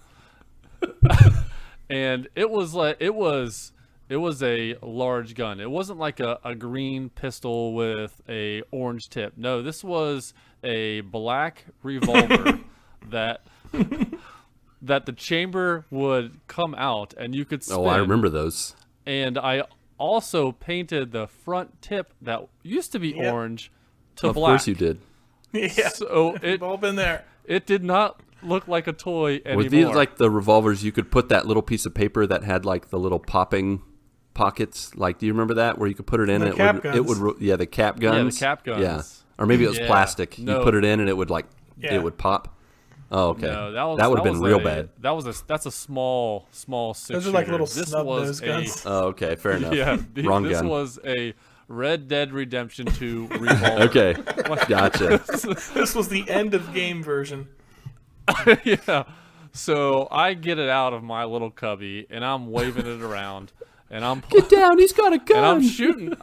And it was a large gun. It wasn't like a green pistol with a orange tip. No, this was a black revolver that the chamber would come out and you could spin. Oh, I remember those. And I also painted the front tip that used to be orange to black. Of course you did. Yeah. So We've all been there. It did not look like a toy anymore. Were these like the revolvers you could put that little piece of paper that had like the little popping pockets. Like, do you remember that where you could put it in The and cap the cap guns. Yeah, the cap guns. Yeah, or maybe it was plastic. No. You put it in and it would it would pop. Oh, okay. No, that would have been real bad. That's a small six. Those are like little this snub was nose guns. Oh, okay, fair enough. Yeah, Wrong this gun. was a Red Dead Redemption 2 revolver. Okay, gotcha. This was the end of game version. Yeah. So I get it out of my little cubby and I'm waving it around and I'm Get down! He's got a gun. and I'm shooting.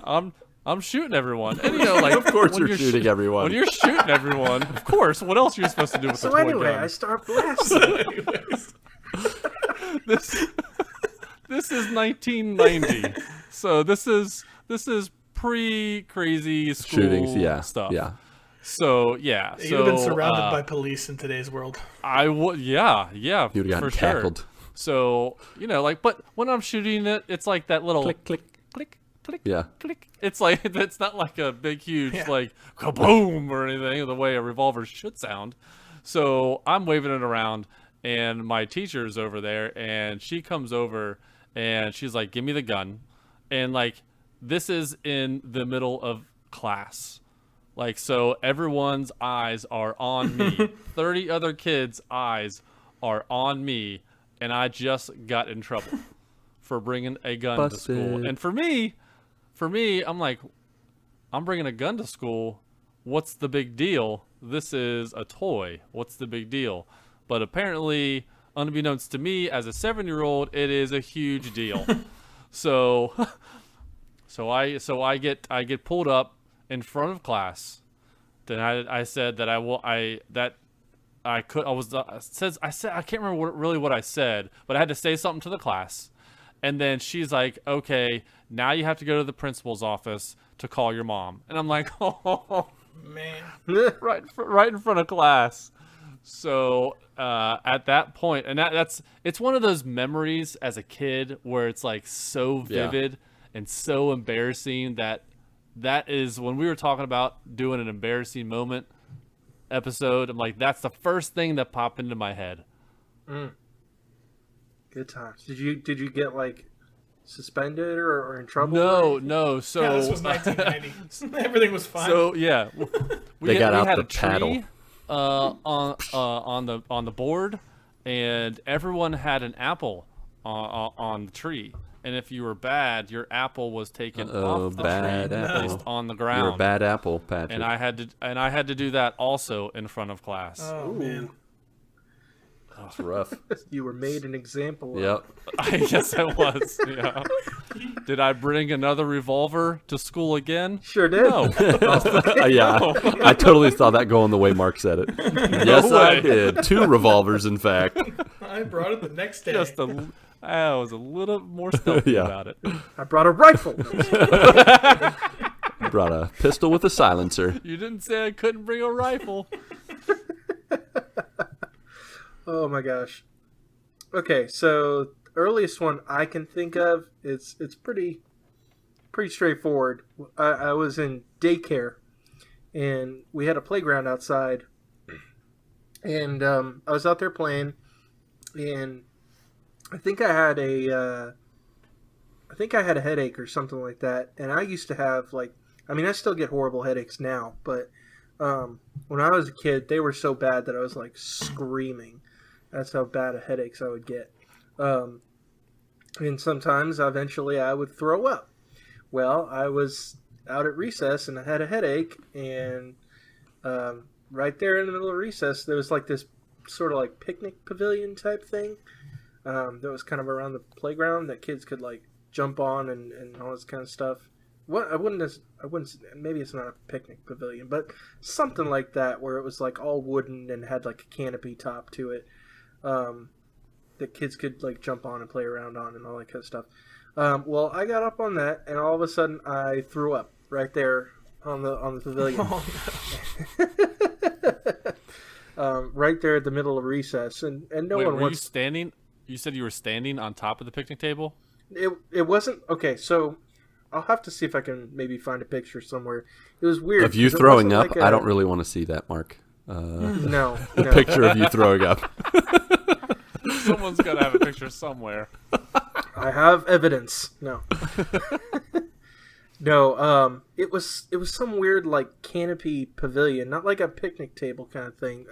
I'm shooting everyone. And like, Of course when you're shooting everyone. When you're shooting everyone, of course. What else are you supposed to do with So a toy anyway, gun? I start blasting. This is 1990. So this is pre-crazy school Shootings, yeah, stuff. yeah. So yeah. You'd have been surrounded by police in today's world. I would. Yeah. You'd have gotten for tackled. Sure. So like, but when I'm shooting it, it's like that little Click, click. click, click, Yeah. click. It's like it's not like a big, huge like kaboom or anything. The way a revolver should sound. So I'm waving it around, and my teacher's over there, and she comes over, and she's like, "Give me the gun," and like this is in the middle of class. Like, so everyone's eyes are on me. 30 other kids' eyes are on me, and I just got in trouble for bringing a gun to school. Busted. And for me, I'm like, I'm bringing a gun to school. What's the big deal? This is a toy. What's the big deal? But apparently, unbeknownst to me, as a 7-year-old, it is a huge deal. So I get pulled up in front of class. Then I said that I can't remember what I said, but I had to say something to the class. And then she's like, "Okay, now you have to go to the principal's office to call your mom." And I'm like, "Oh Man. right in front of class." So at that point, and it's one of those memories as a kid where it's like so vivid and so embarrassing that is when we were talking about doing an embarrassing moment episode. I'm like, that's the first thing that popped into my head. Good times. Did you get like suspended or in trouble? No. So Yeah, this was 1990. Everything was fine. So yeah, They got out had the a tree, paddle. on the board, and everyone had an apple on the tree. And if you were bad, your apple was taken off the bad tree, apple. placed on the ground. You're a bad apple, Patrick. And I had to do that also in front of class. oh, man. That's rough. You were made an example of. Yep. I guess I was. Yeah. Did I bring another revolver to school again? Sure did. No. Yeah, I totally saw that going the way Mark said it. Yes, I way. did. 2 revolvers, in fact. I brought it the next day. I was a little more stealthy Yeah. about it. I brought a rifle. Brought a pistol with a silencer. You didn't say I couldn't bring a rifle. Oh my gosh. Okay, so earliest one I can think of it's pretty straightforward. I was in daycare, and we had a playground outside, and I was out there playing, and I think I had a headache or something like that. And I used to have I still get horrible headaches now, but when I was a kid, they were so bad that I was like screaming. That's how bad of headaches I would get. And sometimes, eventually, I would throw up. Well, I was out at recess, and I had a headache, and right there in the middle of recess, there was like this sort of like picnic pavilion type thing that was kind of around the playground that kids could like jump on and all this kind of stuff. I wouldn't. Maybe it's not a picnic pavilion, but something like that, where it was like all wooden and had like a canopy top to it. That kids could like jump on and play around on and all that kind of stuff. Well, I got up on that, and all of a sudden I threw up right there on the pavilion. Right there at the middle of recess, and no Wait, one were wants. you standing? You said you were standing on top of the picnic table? It wasn't okay. So I'll have to see if I can maybe find a picture somewhere. It was weird. Of you 'cause it throwing wasn't up, like I don't really want to see that, Mark. No. Picture of you throwing up. Someone's got to have a picture somewhere. I have evidence. No. No, it was some weird like canopy pavilion, not like a picnic table kind of thing.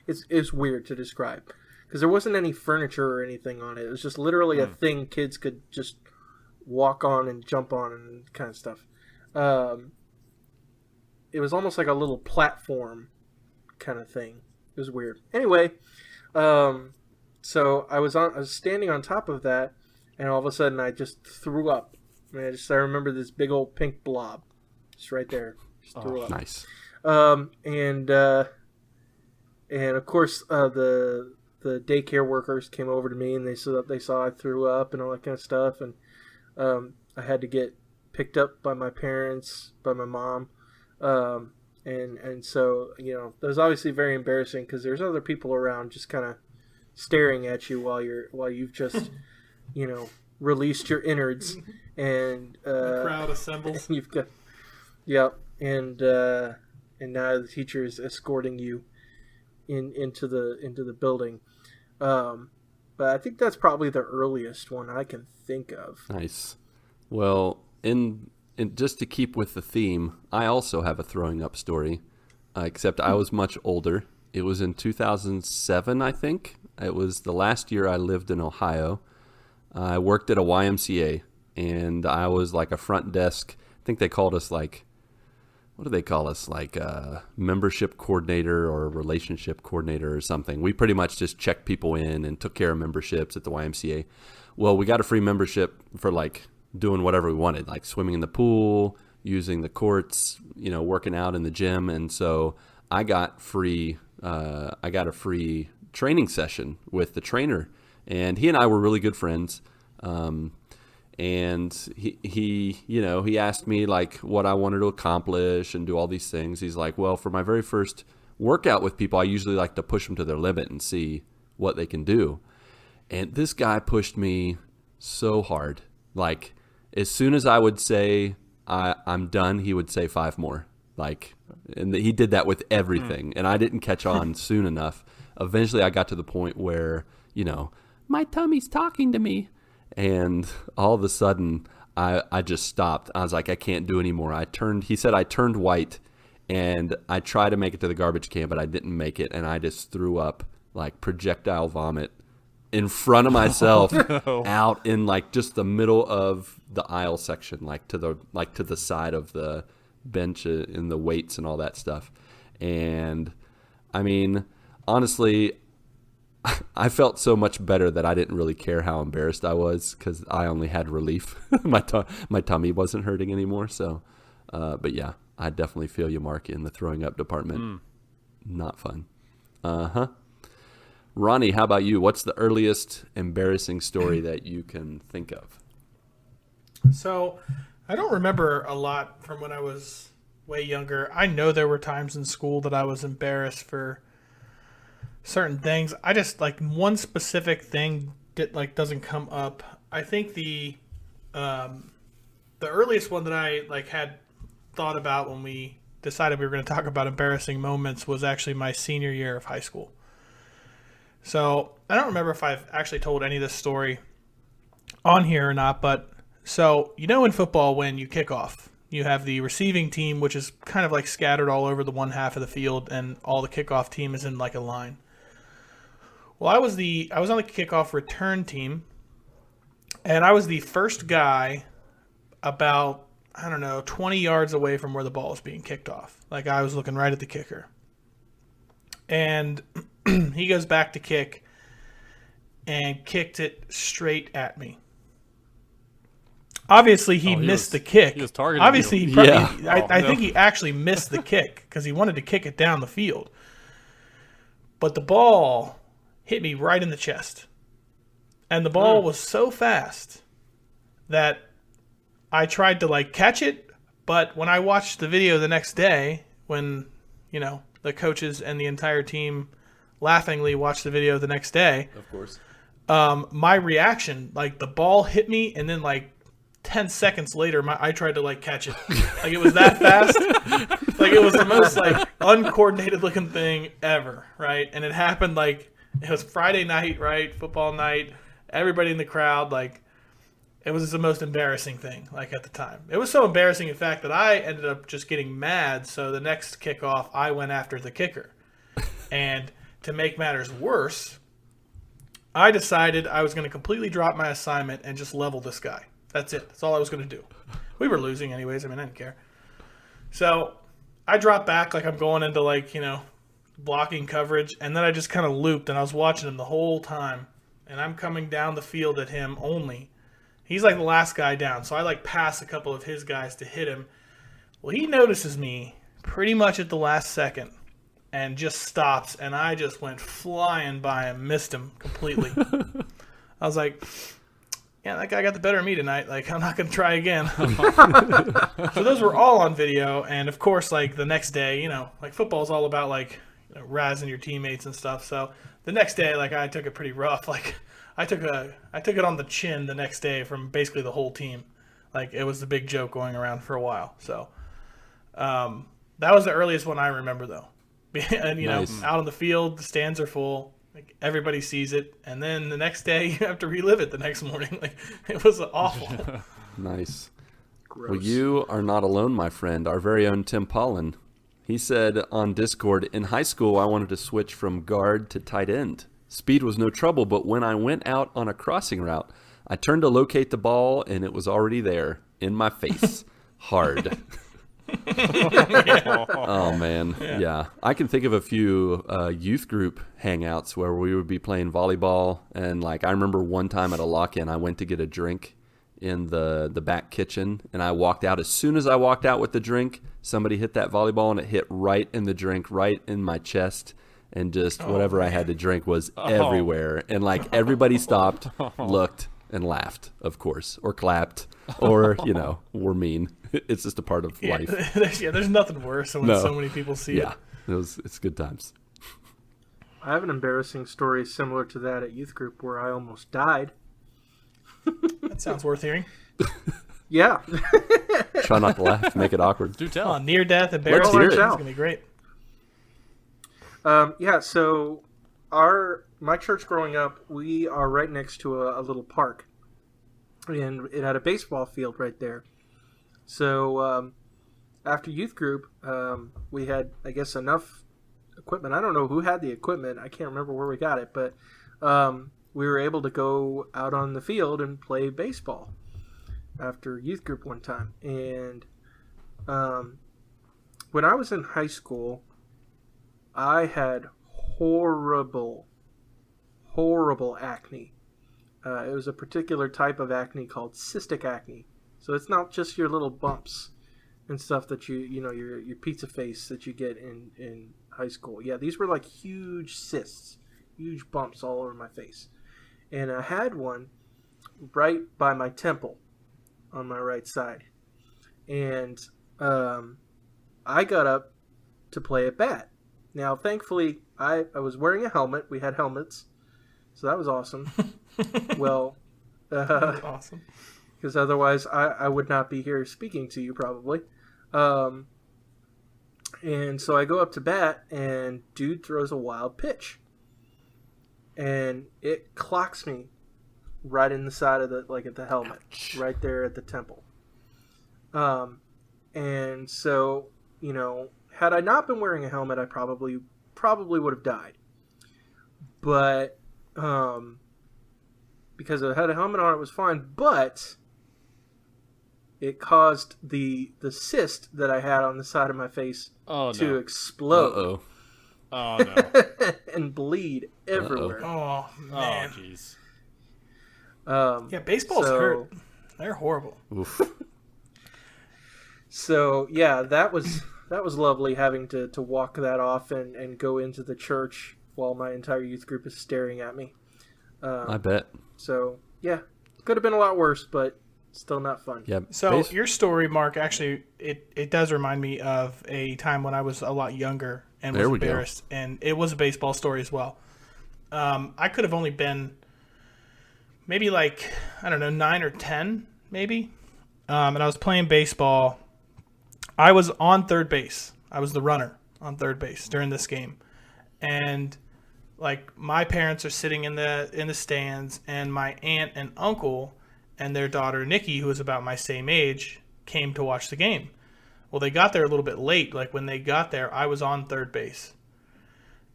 It's weird to describe because there wasn't any furniture or anything on it. It was just literally a thing kids could just walk on and jump on and kind of stuff. It was almost like a little platform kind of thing. It was weird. Anyway, so I was standing on top of that, and all of a sudden I just threw up. I remember this big old pink blob, just right there. Just threw up. Nice. And of course the daycare workers came over to me and they saw I threw up and all that kind of stuff, and I had to get picked up by my parents, by my mom, and so that was obviously very embarrassing because there's other people around just kind of staring at you while you've just released your innards, and the crowd assembles. And you've got, and now the teacher is escorting you into the building. But I think that's probably the earliest one I can think of. Nice. Well, in just to keep with the theme, I also have a throwing up story, except I was much older. It was in 2007, I think. It was the last year I lived in Ohio. I worked at a YMCA, and I was like a front desk. I think they called us what do they call us? Like a membership coordinator or a relationship coordinator or something. We pretty much just checked people in and took care of memberships at the YMCA. Well, we got a free membership for like doing whatever we wanted, like swimming in the pool, using the courts, working out in the gym. And so I got a free training session with the trainer. And he and I were really good friends, and he asked me like what I wanted to accomplish and do all these things. He's like, well, for my very first workout with people, I usually like to push them to their limit and see what they can do. And this guy pushed me so hard. Like as soon as I would say I'm done, he would say 5 more. And he did that with everything, and I didn't catch on soon enough. Eventually, I got to the point where my tummy's talking to me. And all of a sudden, I just stopped. I was like, I can't do anymore. He said I turned white, and I tried to make it to the garbage can, but I didn't make it. And I just threw up like projectile vomit in front of myself out in like just the middle of the aisle section, to the side of the bench in the weights and all that stuff. And I mean, honestly, I felt so much better that I didn't really care how embarrassed I was because I only had relief. My tummy wasn't hurting anymore. So, but yeah, I definitely feel you, Mark, in the throwing up department. Not fun. Ronnie, how about you? What's the earliest embarrassing story that you can think of? So, I don't remember a lot from when I was way younger. I know there were times in school that I was embarrassed for certain things. I just like one specific thing that doesn't come up. I think the earliest one that I had thought about when we decided we were going to talk about embarrassing moments was actually my senior year of high school. So I don't remember if I've actually told any of this story on here or not, but so in football when you kick off, you have the receiving team, which is kind of like scattered all over the one half of the field, and all the kickoff team is in like a line. Well, I was on the kickoff return team, and I was the first guy about, 20 yards away from where the ball was being kicked off. Like I was looking right at the kicker. And he goes back to kick and kicked it straight at me. Obviously, he missed the kick. He was targeting Obviously, you. he probably, I think he actually missed the kick because he wanted to kick it down the field. But the ball hit me right in the chest. And the ball was so fast that I tried to catch it, but when I watched the video the next day, when, the coaches and the entire team laughingly watched the video the next day, Of course. my reaction, the ball hit me, and then 10 seconds later, I tried to catch it. It was that fast. It was the most uncoordinated looking thing ever, right? And it happened it was Friday night, right? Football night. Everybody in the crowd It was the most embarrassing thing, like, at the time. It was so embarrassing, in fact, that I ended up just getting mad. So the next kickoff, I went after the kicker. And to make matters worse, I decided I was going to completely drop my assignment and just level this guy. That's it. That's all I was going to do. We were losing anyways. I mean, I didn't care. So I dropped back like I'm going into, like, blocking coverage. And then I just kind of looped, and I was watching him the whole time. And I'm coming down the field at him only. He's like the last guy down, so I like pass a couple of his guys to hit him. Well, he notices me pretty much at the last second and just stops, and I just went flying by him, missed him completely. I was like, yeah, that guy got the better of me tonight. Like, I'm not going to try again. So those were all on video, and of course, like, the next day, like, football's all about, like, razzing your teammates and stuff. So the next day, like, I took it pretty rough. Like, I took it on the chin the next day from basically the whole team. Like, it was the big joke going around for a while. So that was the earliest one I remember, though. And Nice. Out on the field, the stands are full. Like, everybody sees it, and then the next day you have to relive it the next morning. Like, it was awful. Nice. Gross. Well, you are not alone, my friend. Our very own Tim Pollen. He said on Discord, in high school, I wanted to switch from guard to tight end. Speed was no trouble, but when I went out on a crossing route, I turned to locate the ball, and it was already there, in my face. Hard. Oh, man. Yeah. I can think of a few youth group hangouts where we would be playing volleyball, and, like, I remember one time at a lock-in, I went to get a drink in the back kitchen, and I walked out. As soon as I walked out with the drink, somebody hit that volleyball, and it hit right in the drink, right in my chest. And just whatever I had to drink was everywhere. And, like, everybody stopped, looked, and laughed, of course, or clapped, or, were mean. It's just a part of life. There's nothing worse than when so many people see it. Yeah, it's good times. I have an embarrassing story similar to that at youth group where I almost died. That sounds worth hearing. Yeah. Try not to laugh, make it awkward. Do tell. Near-death embarrassing. hear it. It's going to be great. So my church growing up, we are right next to a little park, and it had a baseball field right there. So after youth group, we had, I guess, enough equipment. I don't know who had the equipment. I can't remember where we got it, but we were able to go out on the field and play baseball after youth group one time. And when I was in high school, I had horrible acne. It was a particular type of acne called cystic acne. So it's not just your little bumps and stuff that your pizza face that you get in high school. Yeah, these were like huge cysts, huge bumps all over my face. And I had one right by my temple on my right side. And I got up to play at bat. Now, thankfully, I was wearing a helmet. We had helmets, so that was awesome. Well, Awesome. Because otherwise I would not be here speaking to you probably. And so I go up to bat, and dude throws a wild pitch. And it clocks me right in the side of at the helmet, right there at the temple. And so, had I not been wearing a helmet, I probably would have died. But because I had a helmet on, it was fine. But it caused the cyst that I had on the side of my face to explode. Oh no! And bleed everywhere. Oh, man. Oh jeez. Yeah, baseball's hurt. They're horrible. Oof. So yeah, that was lovely having to walk that off and go into the church while my entire youth group is staring at me. I bet. So yeah, could have been a lot worse, but still not fun. Yeah. So your story, Mark, actually, it does remind me of a time when I was a lot younger and was embarrassed, and it was a baseball story as well. I could have only been maybe 9 or 10, maybe, and I was playing baseball. I was on third base. I was the runner on third base during this game, and my parents are sitting in the stands, and my aunt and uncle and their daughter Nikki, who was about my same age, came to watch the game. Well, they got there a little bit late. Like when they got there, I was on third base.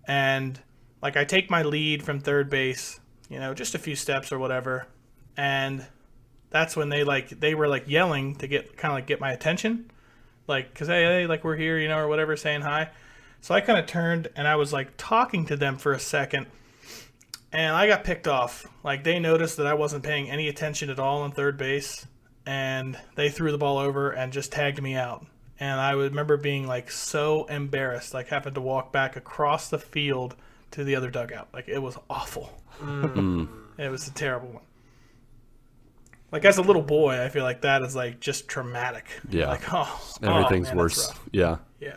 And like I take my lead from third base, just a few steps or whatever. And that's when they were like yelling to get my attention. Like, cause hey, like we're here, or whatever, saying hi. So I kind of turned and I was like talking to them for a second. And I got picked off. Like they noticed that I wasn't paying any attention at all on third base. And they threw the ball over and just tagged me out. And I remember being like so embarrassed, like having to walk back across the field to the other dugout. Like it was awful. It was a terrible one. Like as a little boy, I feel like that is like just traumatic. Yeah. Like, everything's man, worse. Yeah. Yeah.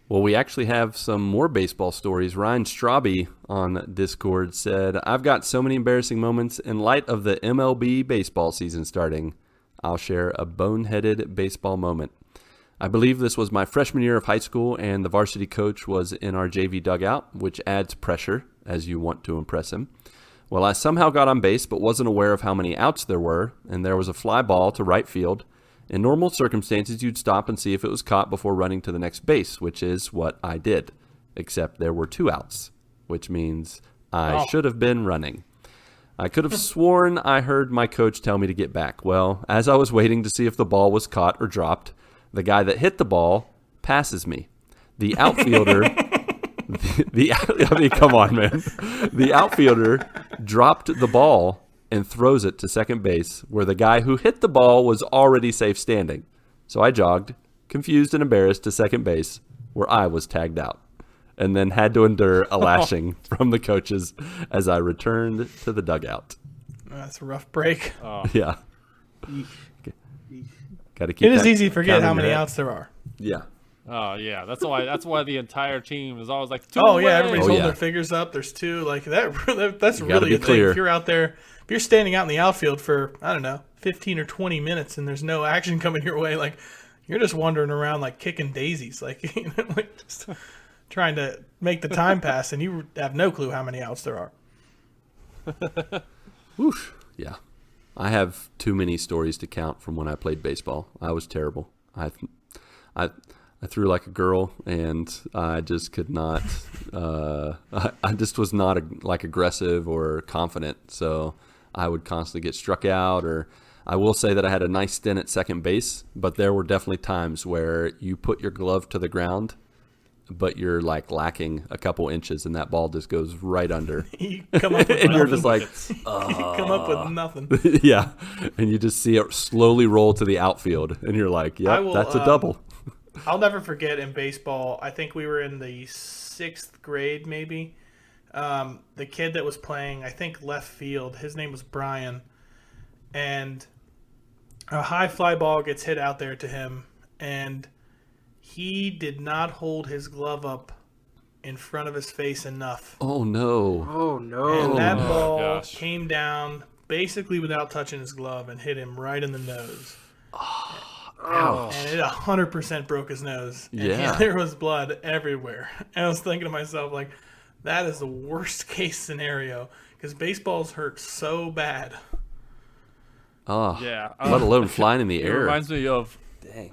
Well, we actually have some more baseball stories. Ryan Straube on Discord said, I've got so many embarrassing moments. In light of the MLB baseball season starting, I'll share a boneheaded baseball moment. I believe this was my freshman year of high school, and the varsity coach was in our JV dugout, which adds pressure as you want to impress him. Well, I somehow got on base but wasn't aware of how many outs there were, and there was a fly ball to right field. In normal circumstances, you'd stop and see if it was caught before running to the next base, which is what I did, except there were 2 outs, which means I should have been running. I could have sworn I heard my coach tell me to get back. Well, as I was waiting to see if the ball was caught or dropped, the guy that hit the ball passes me. The outfielder, come on, man. The outfielder dropped the ball and throws it to second base, where the guy who hit the ball was already safe standing. So I jogged, confused and embarrassed, to second base, where I was tagged out, and then had to endure a lashing from the coaches as I returned to the dugout. That's a rough break. Yeah. Got to keep. It is easy to forget how many outs there are. Yeah. Oh yeah, that's why the entire team is always like 2 everybody's holding their fingers up. There's 2, like that. That's really a thing. If you're out there, if you're standing out in the outfield for 15 or 20 minutes, and there's no action coming your way, like you're just wandering around like kicking daisies, like like just trying to make the time pass, and you have no clue how many outs there are. Whoosh. Yeah. I have too many stories to count from when I played baseball. I was terrible. I threw like a girl, and I just could not. I just was not aggressive or confident, so I would constantly get struck out. Or I will say that I had a nice stint at second base, but there were definitely times where you put your glove to the ground, but you're like lacking a couple inches, and that ball just goes right under. You come up with and you're just like, you come up with nothing. Yeah, and you just see it slowly roll to the outfield, and you're like, yep, that's a double. I'll never forget in baseball, I think we were in the 6th grade maybe. The kid that was playing, I think left field, his name was Brian, and a high fly ball gets hit out there to him, and he did not hold his glove up in front of his face enough. Oh, no. Oh, no. And that ball came down basically without touching his glove and hit him right in the nose. Ouch. And it 100% broke his nose. And Yeah. there was blood everywhere. And I was thinking to myself, like, that is the worst case scenario because baseballs hurt so bad. Oh, Yeah. let alone flying in the It air. reminds me of Dang.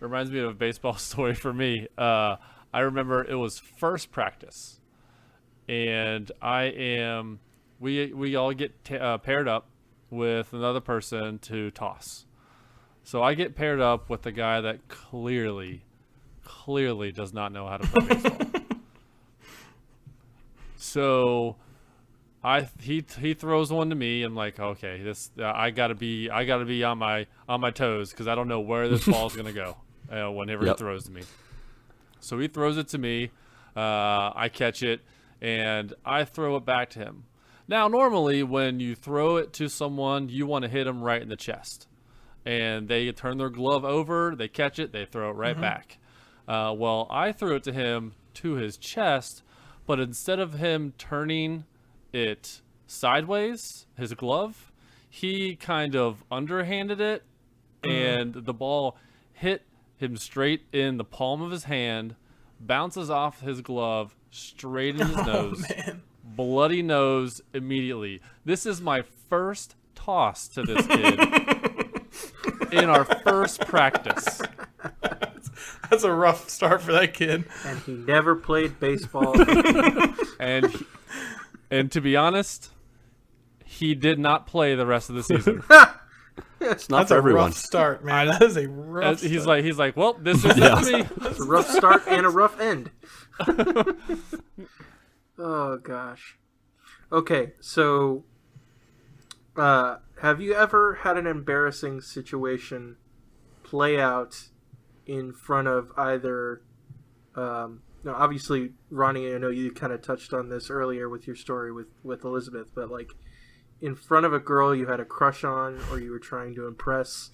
reminds me of a baseball story for me. I remember it was first practice, and we all get paired up with another person to toss. So I get paired up with the guy that clearly does not know how to play baseball. So he throws one to me. I'm like, okay, this I gotta be on my toes because I don't know where this ball's gonna go whenever he throws to me. So he throws it to me. I catch it and I throw it back to him. Now, normally when you throw it to someone, you want to hit them right in the chest, and they turn their glove over, they catch it, they throw it right back. Well, I threw it to him to his chest, but instead of him turning it sideways, his glove, he kind of underhanded it, and the ball hit him straight in the palm of his hand, bounces off his glove straight in his nose. Man. Bloody nose immediately. This is my first toss to this kid in our first practice. That's a rough start for that kid. And he never played baseball. And to be honest, he did not play the rest of the season. It's not That's for a everyone. rough start, man. That is a rough start. He's like, well, this is it for me. It's a rough start and a rough end. Oh gosh. Okay, so have you ever had an embarrassing situation play out in front of either now obviously Ronnie, I know you kind of touched on this earlier with your story with Elizabeth, but like in front of a girl you had a crush on or you were trying to impress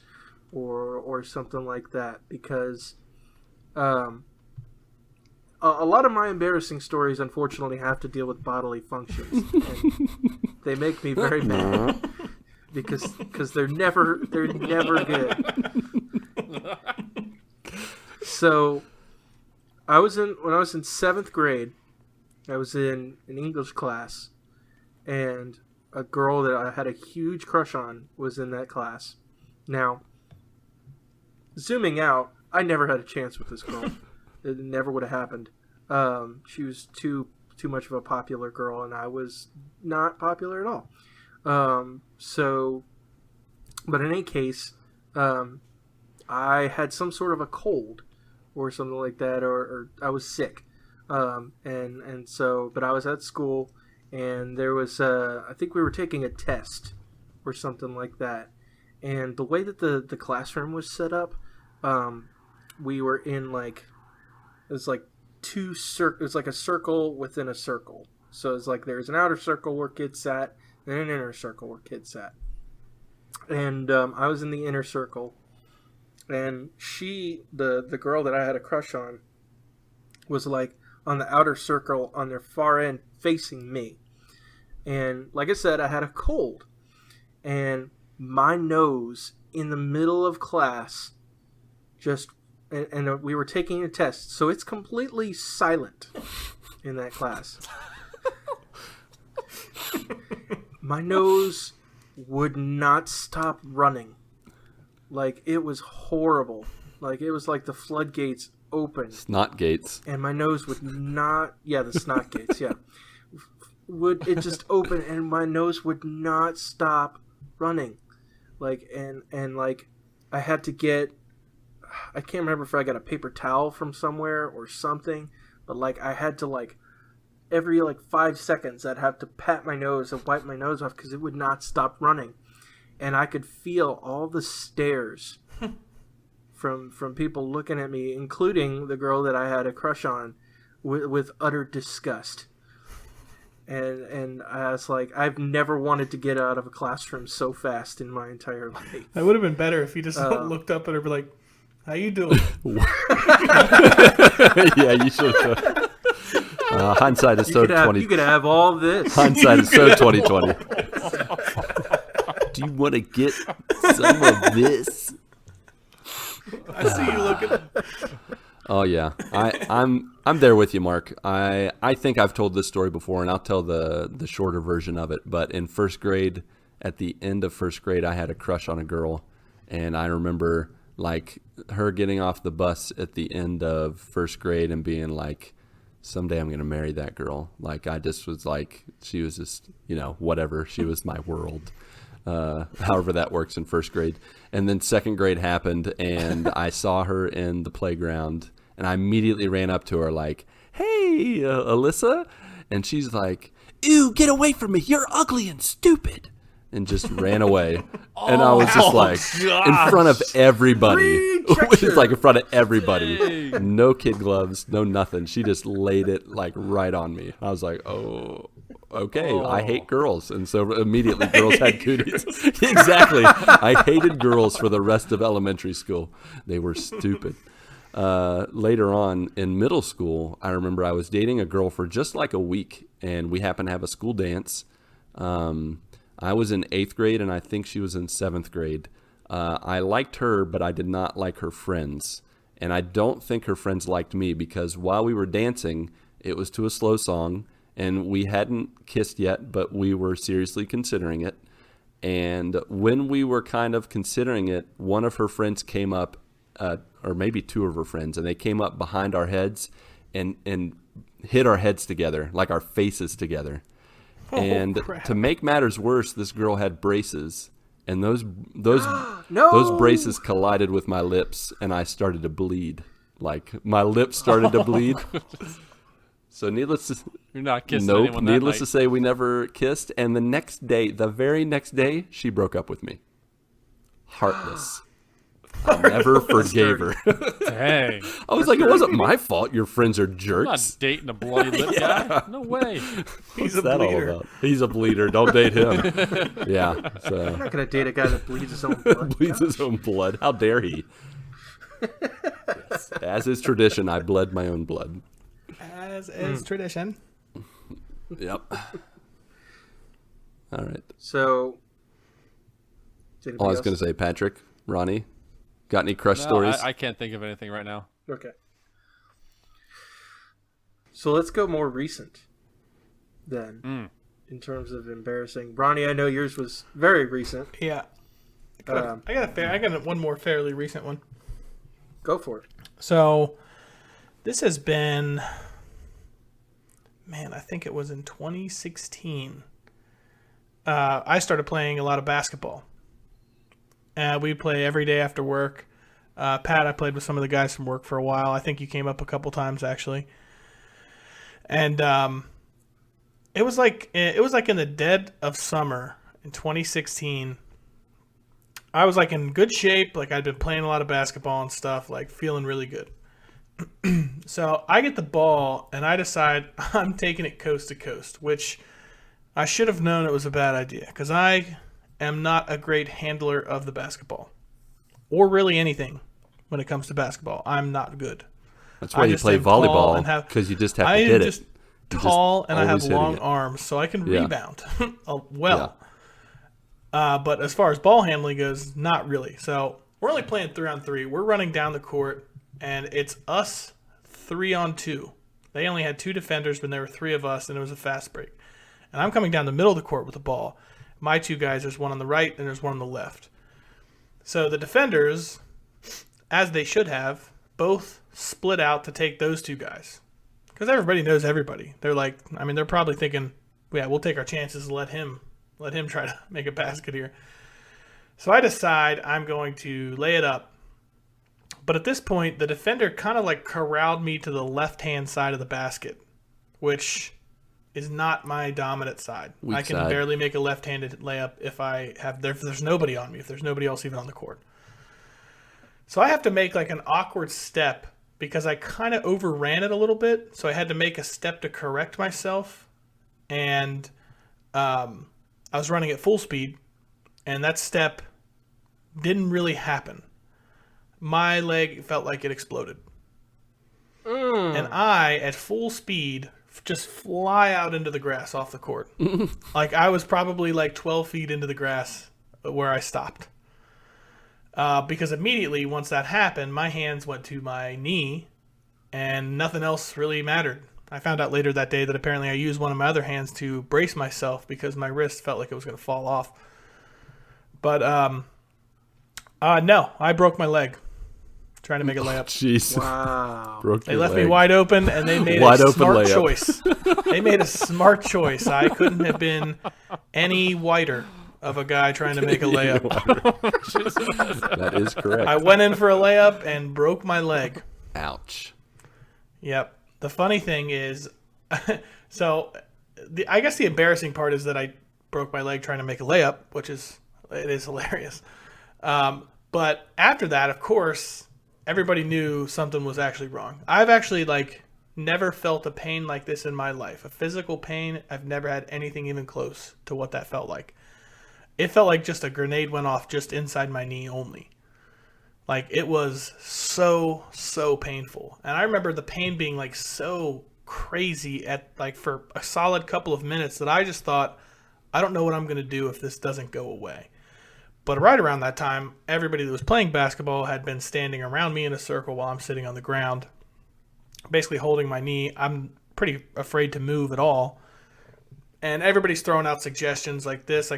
or something like that? Because a lot of my embarrassing stories unfortunately have to deal with bodily functions, and they make me very mad because they're never good. So when I was in 7th grade, I was in an English class, and a girl that I had a huge crush on was in that class. Now, zooming out, I never had a chance with this girl. It never would have happened. She was too much of a popular girl, and I was not popular at all. But in any case, I had some sort of a cold or something like that, or I was sick. But I was at school, and there was I think we were taking a test or something like that. And the way that the classroom was set up, we were in like, it was like it was like a circle within a circle. So it's like there's an outer circle where kids sat, and an inner circle where kids sat. And I was in the inner circle, and the girl that I had a crush on, was like on the outer circle on their far end facing me. And like I said, I had a cold, and my nose in the middle of class just, and we were taking a test, so it's completely silent in that class. My nose would not stop running. Like, it was horrible. Like, it was like the floodgates opened. Snot gates. And my nose would not... Yeah, the snot gates, yeah. It just open, and my nose would not stop running. Like, and like, I had to get... I can't remember if I got a paper towel from somewhere or something, but like, I had to like... Every like 5 seconds, I'd have to pat my nose and wipe my nose off because it would not stop running. And I could feel all the stares from people looking at me, including the girl that I had a crush on, with utter disgust. And I was like, I've never wanted to get out of a classroom so fast in my entire life. That would have been better if you just looked up at her and be like, "How you doing?" Yeah, you should have. Hindsight is so 20. You could have all this. Hindsight is so 2020. Do you want to get some of this? I see you looking. Oh yeah, I'm there with you, Mark. I think I've told this story before, and I'll tell the shorter version of it. But in 1st grade, at the end of 1st grade, I had a crush on a girl, and I remember like her getting off the bus at the end of 1st grade and being like, someday I'm going to marry that girl. Like, I just was like, she was just, whatever. She was my world. However that works in 1st grade. And then 2nd grade happened, and I saw her in the playground, and I immediately ran up to her like, "Hey, Alyssa." And she's like, "Ew, get away from me. You're ugly and stupid." And just ran away. And I was just like, in front of everybody. It's like in front of everybody. No kid gloves, no nothing. She just laid it like right on me. I was like, oh, okay. I hate girls. And so immediately girls had cooties. Exactly. I hated girls for the rest of elementary school. They were stupid. Later on in middle school, I remember I was dating a girl for just like a week, and we happened to have a school dance. I was in 8th grade, and I think she was in 7th grade. I liked her, but I did not like her friends. And I don't think her friends liked me, because while we were dancing, it was to a slow song, and we hadn't kissed yet, but we were seriously considering it. And when we were kind of considering it, one of her friends came up, or maybe two of her friends, and they came up behind our heads and hit our heads together, like our faces together. And crap. to make matters worse, this girl had braces, and those No! braces collided with my lips, and I started to bleed. Like, my lips started to bleed. So needless to You're not kissing anyone that needless night. to say, we never kissed. And the very next day, she broke up with me. Heartless. I never forgave her. Dang. I was like, it wasn't my fault. Your friends are I'm not jerks. dating a bloody lip guy. No way. He's What's a that all bleeder. about? He's a bleeder. Don't date him. Yeah. So I'm not going to date a guy that bleeds his own blood. bleeds his own blood. How dare he? Yes. As is tradition, I bled my own blood. As is tradition. Yep. All right. So, I was going to say, Patrick, Ronnie, got any crush No, stories? I can't think of anything right now. Okay. So let's go more recent then, in terms of embarrassing. Ronnie, I know yours was very recent. Yeah. I got one more fairly recent one. Go for it. So, this has been, man, I think it was in 2016. I started playing a lot of basketball. We play every day after work. Pat, I played with some of the guys from work for a while. I think you came up a couple times actually. And it was like in the dead of summer in 2016. I was like in good shape, like I'd been playing a lot of basketball and stuff, like feeling really good. So I get the ball and I decide I'm taking it coast to coast, which I should have known it was a bad idea because I am not a great handler of the basketball or really anything when it comes to basketball. I'm not good. That's why you just play am tall volleyball, and have- because you just have to I am hit just it. You tall and I have always hitting long it. arms, so I can Yeah. rebound well. But as far as ball handling goes, not really. So we're only playing 3-on-3. We're running down the court, and it's us 3-on-2. They only had 2 defenders, but there were 3 of us, and it was a fast break. And I'm coming down the middle of the court with the ball. My 2 guys, there's one on the right and there's one on the left. So the defenders, as they should have, both split out to take those 2 guys. Because everybody knows everybody. They're like, I mean, they're probably thinking, yeah, we'll take our chances and let him try to make a basket here. So I decide I'm going to lay it up. But at this point, the defender kind of like corralled me to the left-hand side of the basket, which is not my dominant side. Weak I can side. barely make a left-handed layup if there's nobody on me, if there's nobody else even on the court. So I have to make like an awkward step because I kind of overran it a little bit. So I had to make a step to correct myself. And I was running at full speed, and that step didn't really happen. My leg felt like it exploded. And I, at full speed, just fly out into the grass off the court. Like I was probably like 12 feet into the grass where I stopped. Because immediately, once that happened, my hands went to my knee, and nothing else really mattered. I found out later that day that apparently I used one of my other hands to brace myself because my wrist felt like it was going to fall off. But no, I broke my leg trying to make a layup. Jeez. Wow. Broke They your left me leg. wide open, and they made Wide a open smart layup. choice. They made a smart choice. I couldn't have been any whiter of a guy trying to make a layup. That is correct. I went in for a layup and broke my leg. Ouch. Yep. The funny thing is, I guess the embarrassing part is that I broke my leg trying to make a layup, it is hilarious. But after that, of course, everybody knew something was actually wrong. I've actually never felt a pain like this in my life. A physical pain, I've never had anything even close to what that felt like. It felt like just a grenade went off just inside my knee only. Like, it was so painful. And I remember the pain being so crazy for a solid couple of minutes that I just thought, I don't know what I'm going to do if this doesn't go away. But right around that time, everybody that was playing basketball had been standing around me in a circle while I'm sitting on the ground, basically holding my knee. I'm pretty afraid to move at all. And everybody's throwing out suggestions like this.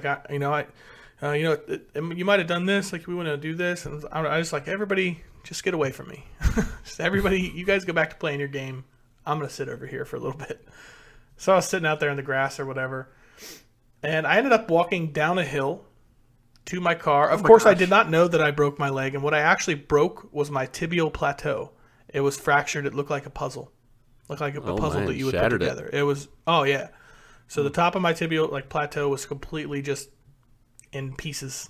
you might have done this. Like, we want to do this. And I just like, everybody, just get away from me. Just everybody, you guys go back to playing your game. I'm going to sit over here for a little bit. So I was sitting out there in the grass or whatever. And I ended up walking down a hill to my car. Of course, I did not know that I broke my leg. And what I actually broke was my tibial plateau. It was fractured. It looked like a puzzle. Looked like a puzzle that you would put together. It was, oh, yeah. So the top of my tibial plateau was completely just in pieces.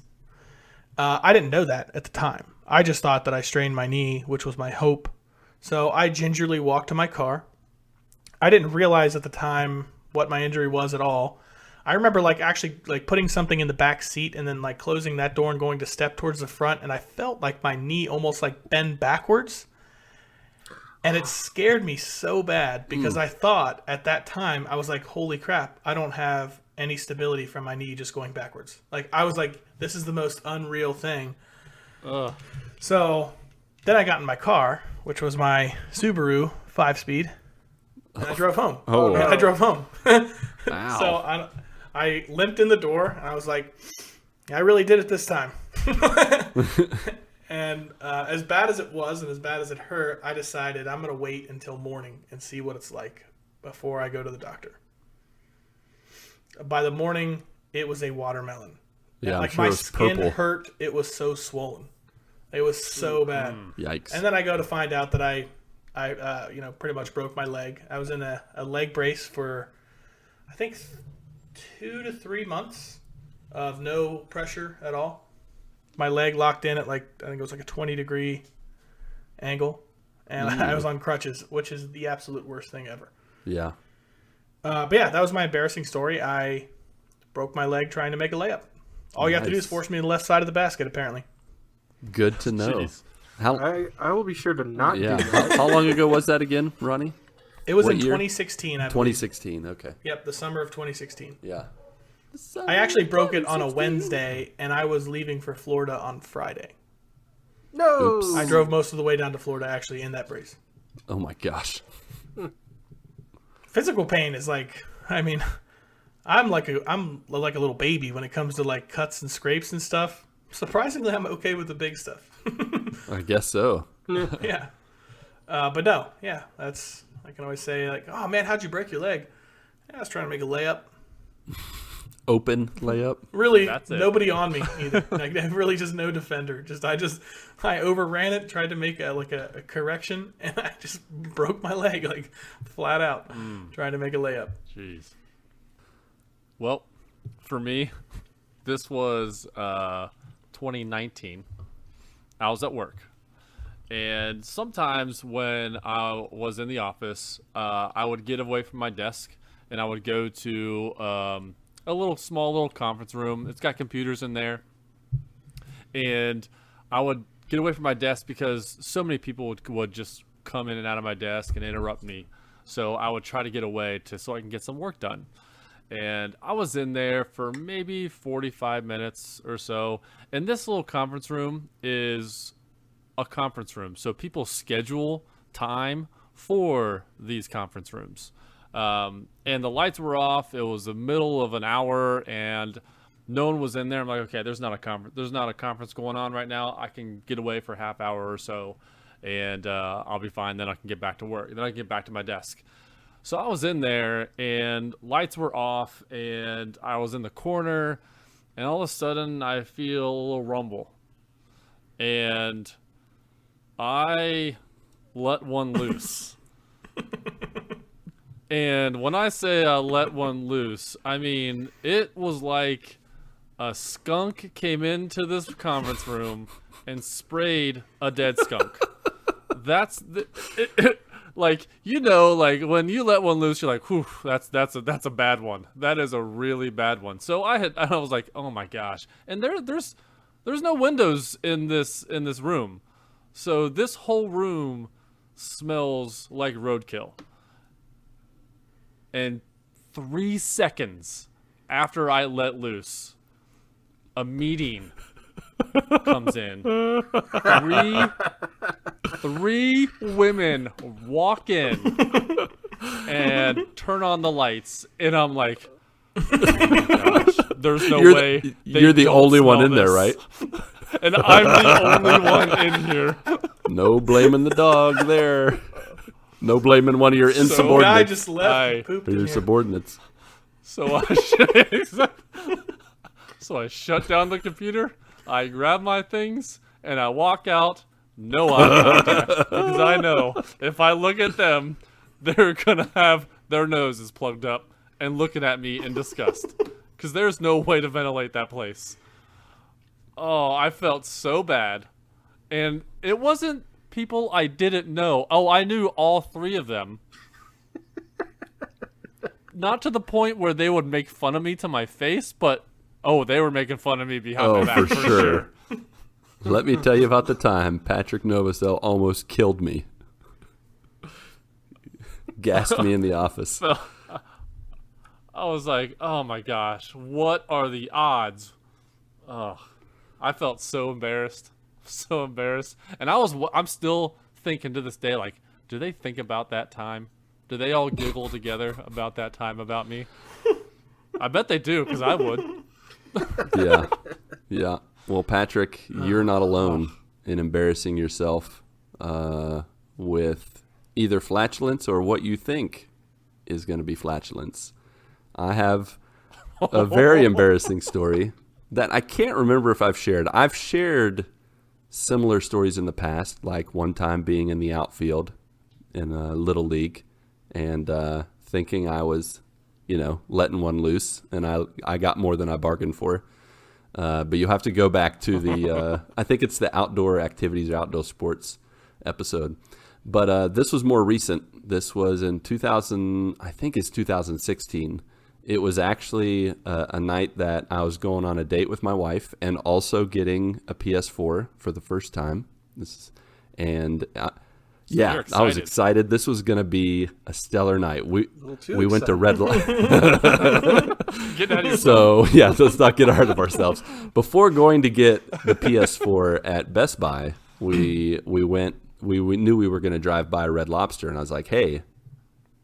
I didn't know that at the time. I just thought that I strained my knee, which was my hope. So I gingerly walked to my car. I didn't realize at the time what my injury was at all. I remember actually putting something in the back seat and then closing that door and going to step towards the front, and I felt like my knee almost bend backwards. And it scared me so bad because I thought at that time, I was like, holy crap, I don't have any stability from my knee just going backwards. I was like, this is the most unreal thing. So then I got in my car, which was my Subaru 5-speed, and I drove home. I drove home. Wow. So I limped in the door, and I was like, I really did it this time. And as bad as it was and as bad as it hurt, I decided I'm going to wait until morning and see what it's like before I go to the doctor. By the morning, it was a watermelon. Yeah, my skin hurt. It was so swollen. It was so bad. Yikes. And then I go to find out that I pretty much broke my leg. I was in a leg brace for, I think, 2 to 3 months of no pressure at all. My leg locked in at I think it was a 20-degree angle, and I was on crutches, which is the absolute worst thing ever. Yeah. But yeah, that was my embarrassing story. I broke my leg trying to make a layup. All you have to do is force me to the left side of the basket, apparently. Good to know. I will be sure to not do that. How long ago was that again, Ronnie? It was in 2016, I believe. 2016, okay. Yep, the summer of 2016. Yeah. I actually broke it on a Wednesday, and I was leaving for Florida on Friday. No! Oops. I drove most of the way down to Florida, actually, in that brace. Oh, my gosh. Physical pain is I'm like a little baby when it comes to cuts and scrapes and stuff. Surprisingly, I'm okay with the big stuff. I guess so. Yeah. But no, yeah, I can always say oh man, how'd you break your leg? Yeah, I was trying to make a layup. Open layup. Really, nobody on me either. Really, just no defender. I overran it, tried to make a correction, and I just broke my leg flat out trying to make a layup. Jeez. Well, for me, this was 2019. I was at work, and sometimes when I was in the office, I would get away from my desk and I would go to a small little conference room. It's got computers in there, and I would get away from my desk because so many people would just come in and out of my desk and interrupt me. So I would try to get away so I can get some work done. And I was in there for maybe 45 minutes or so. And this little conference room is a conference room, so people schedule time for these conference rooms. And the lights were off. It was the middle of an hour, and no one was in there. I'm like, okay, there's not a conference going on right now. I can get away for a half hour or so, and I'll be fine. Then I can get back to work. Then I can get back to my desk. So I was in there, and lights were off, and I was in the corner, and all of a sudden I feel a little rumble, and I let one loose. And when I say I let one loose, I mean it was like a skunk came into this conference room and sprayed a dead skunk. That's when you let one loose, you're like, whew, that's a bad one. That is a really bad one. So I was like, oh my gosh. And there's no windows in this room. So this whole room smells like roadkill. And 3 seconds after I let loose, a meeting comes in. Three women walk in and turn on the lights, and I'm like, Gosh, there's no You're way. you're the don't only one smell in there, this. right? And I'm the only one in here. No blaming the dog there. No blaming one of your Guy insubordinates just left and pooped or in your here. subordinates. So I shut down the computer, I grab my things, and I walk out. No eye contact. Because I know if I look at them, they're going to have their noses plugged up and looking at me in disgust. Because there's no way to ventilate that place. Oh, I felt so bad. And it wasn't people I didn't know. Oh, I knew all three of them. Not to the point where they would make fun of me to my face, but they were making fun of me behind my back For sure. Let me tell you about the time Patrick Novosel almost killed me. Gassed me in the office. So, I was like, oh my gosh, what are the odds? Oh, I felt so embarrassed. So embarrassed. And I'm still thinking to this day, like, do they think about that time? Do they all giggle together about that time about me? I bet they do, because I would. Yeah. Well, Patrick, you're not alone in embarrassing yourself with either flatulence or what you think is going to be flatulence. I have a very embarrassing story that I can't remember if I've shared. I've shared similar stories in the past, like one time being in the outfield in a little league and thinking I was, letting one loose, and I got more than I bargained for. But you have to go back to the, I think it's the outdoor activities or outdoor sports episode. But this was more recent. This was in 2016. It was actually a night that I was going on a date with my wife and also getting a PS4 for the first time. Yeah, I was excited. This was going to be a stellar night. We went to Red So, yeah, let's not get ahead of ourselves. Before going to get the PS4 at Best Buy, we knew we were going to drive by Red Lobster, and I was like, hey,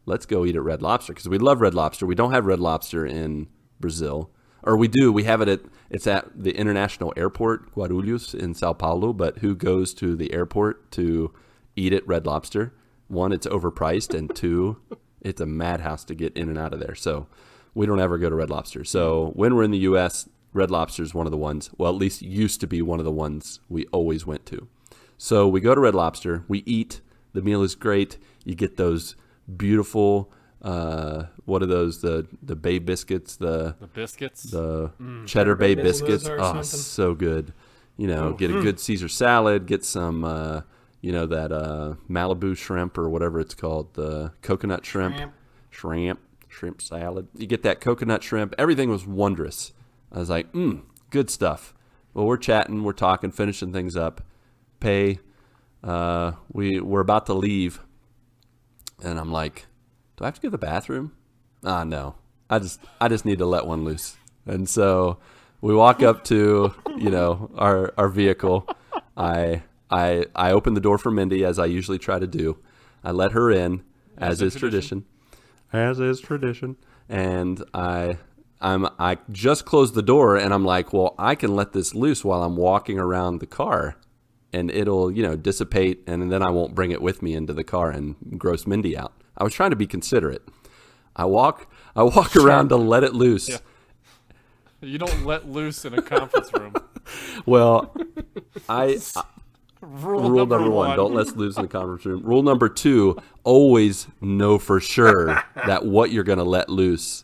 let's go eat at Red Lobster, because we love Red Lobster. We don't have Red Lobster in Brazil. Or we do. We have it it's at the International Airport, Guarulhos, in Sao Paulo, but who goes to the airport to eat at Red Lobster? One, it's overpriced, and two, it's a madhouse to get in and out of there. So we don't ever go to Red Lobster. So when we're in the U.S., Red Lobster is one of the ones, well, at least used to be one of the ones we always went to. So we go to Red Lobster. We eat. The meal is great. You get those beautiful, what are those? The Bay biscuits, the biscuits, the Cheddar Bay biscuits. Oh, so good. Get a good Caesar salad. Get some, that Malibu shrimp or whatever it's called, the coconut shrimp salad. You get that coconut shrimp. Everything was wondrous. I was like, good stuff. Well, we're chatting, we're talking, finishing things up. Pay. We're about to leave, and I'm like, do I have to go to the bathroom? No. I just need to let one loose. And so we walk up to, our vehicle. I open the door for Mindy, as I usually try to do. I let her in, as is tradition. And I just closed the door, and I'm like, well, I can let this loose while I'm walking around the car, and it'll, dissipate, and then I won't bring it with me into the car and gross Mindy out. I was trying to be considerate. I walk around to let it loose. Yeah. You don't let loose in a conference room. Well, Rule number one, don't let loose in the conference room. Rule number two, always know for sure that what you're going to let loose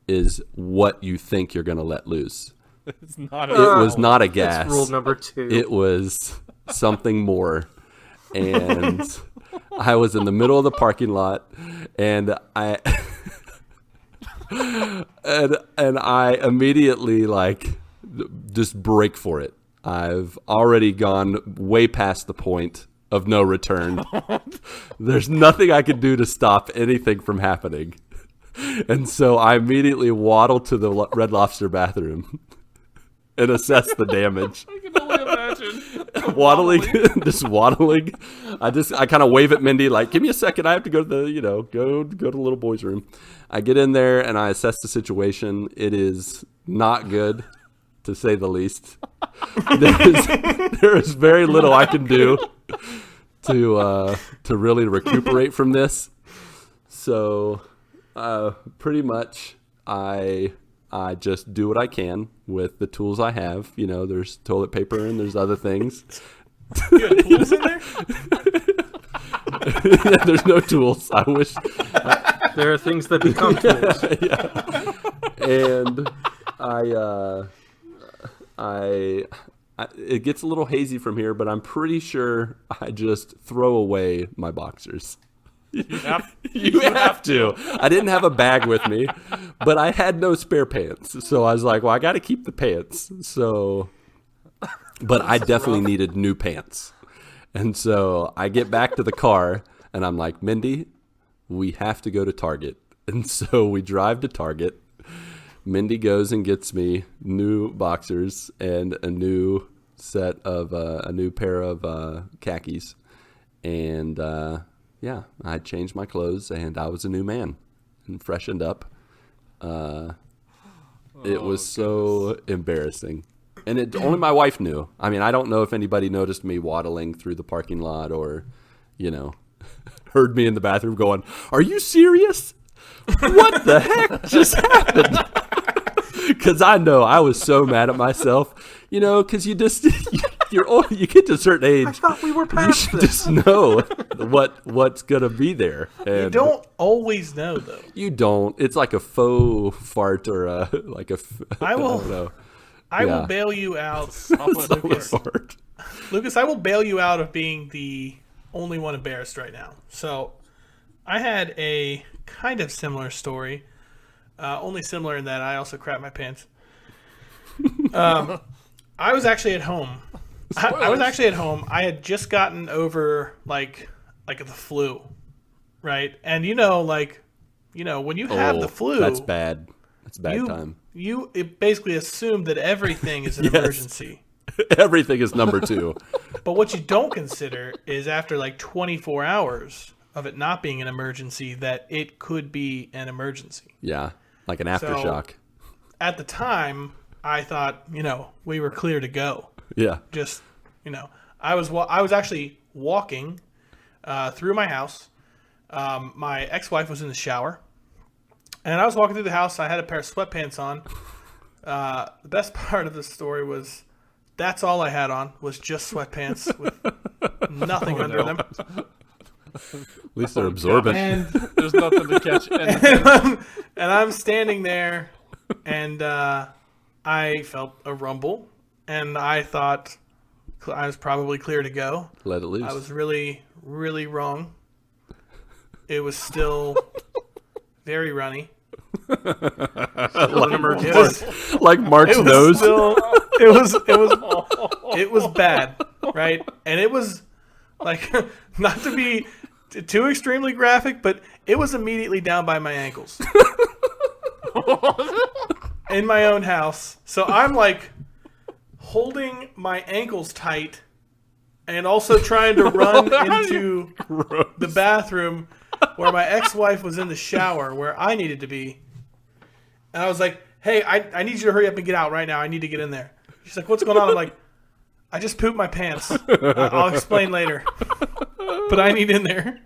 is what you think you're going to let loose. It was not a gas. That's rule number two. It was something more. And I was in the middle of the parking lot, and I immediately just break for it. I've already gone way past the point of no return. There's nothing I can do to stop anything from happening. And so I immediately waddle to the Red Lobster bathroom and assess the damage. I can only imagine. waddling, just waddling. I kind of wave at Mindy like, give me a second. I have to go to the, go to the little boy's room. I get in there and I assess the situation. It is not good, to say the least. There is very little I can do to really recuperate from this. So pretty much I just do what I can with the tools I have. There's toilet paper and there's other things. You have tools in there? There's no tools. I wish. There are things that become tools. Yeah. And it gets a little hazy from here, but I'm pretty sure I just throw away my boxers. You have to. I didn't have a bag with me, but I had no spare pants. So I was like, well, I got to keep the pants. So, but I definitely needed new pants. And so I get back to the car and I'm like, Mindy, we have to go to Target. And so we drive to Target. Mindy goes and gets me new boxers and a new pair of khakis. And, yeah, I changed my clothes and I was a new man and freshened up. It was so embarrassing. And only my wife knew. I mean, I don't know if anybody noticed me waddling through the parking lot or, heard me in the bathroom going, "Are you serious? What the heck just happened?" Because I know I was so mad at myself, because you're old, you get to a certain age. I thought we were past you this. just know what's gonna be there. And You don't always know, though. You don't. It's like a faux fart or I I don't know. I will bail you out, Lucas. Lucas, I will bail you out of being the only one embarrassed right now. So, I had a kind of similar story. Only similar in that I also crapped my pants. I was actually at home. I was actually at home. I had just gotten over like the flu, right? And when you have the flu, that's bad. That's a bad time. You basically assume that everything is an emergency. Everything is number 2. But what you don't consider is after like 24 hours of it not being an emergency, that it could be an emergency. Yeah, like an aftershock. So, at the time, I thought, we were clear to go. Yeah. Just, I was actually walking through my house. My ex-wife was in the shower. And I was walking through the house. I had a pair of sweatpants on. The best part of the story was that's all I had on was just sweatpants with nothing under them. At least they're absorbent. And There's nothing to catch anything. and I'm standing there, and I felt a rumble, and I thought I was probably clear to go. Let it loose. I was really, really wrong. It was still very runny. Like Mark's nose. It was bad, right? And it was like, not to be too extremely graphic, but it was immediately down by my ankles. In my own house. So I'm like holding my ankles tight and also trying to run into the bathroom where my ex-wife was in the shower where I needed to be. And I was like, hey, I need you to hurry up and get out right now. I need to get in there. She's like, what's going on? I'm like, I just pooped my pants. I'll explain later. But I need in there.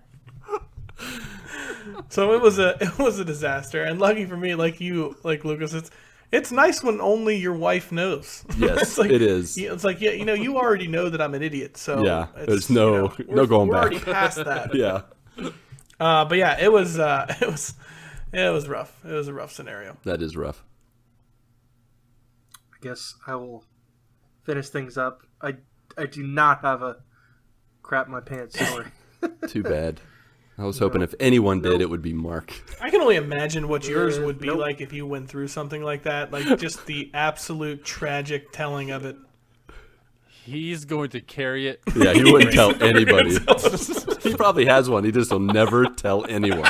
So it was a disaster. And lucky for me, like Lucas, it's nice when only your wife knows. Yes, like, it is. It's like, yeah, you already know that I'm an idiot. So yeah, there's no going we're back. already past that. Yeah. But yeah, it was rough. It was a rough scenario. That is rough. I guess I will finish things up. I do not have a crap my pants story. Too bad. I was hoping if anyone did, it would be Mark. I can only imagine what yours would be like if you went through something like that. Like just the absolute tragic telling of it. He's going to carry it. Yeah, he wouldn't tell anybody. He probably has one. He just will never tell anyone.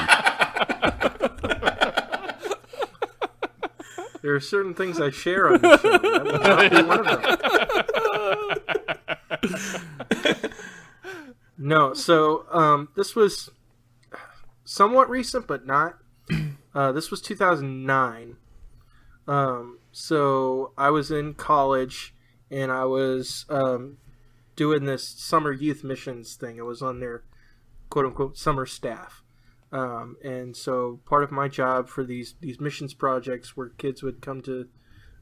There are certain things I share on this show. That will not be one of them. No, so this was somewhat recent, but not. This was 2009. So I was in college, and I was doing this summer youth missions thing. I was on their quote-unquote summer staff. And so part of my job for these missions projects where kids would come to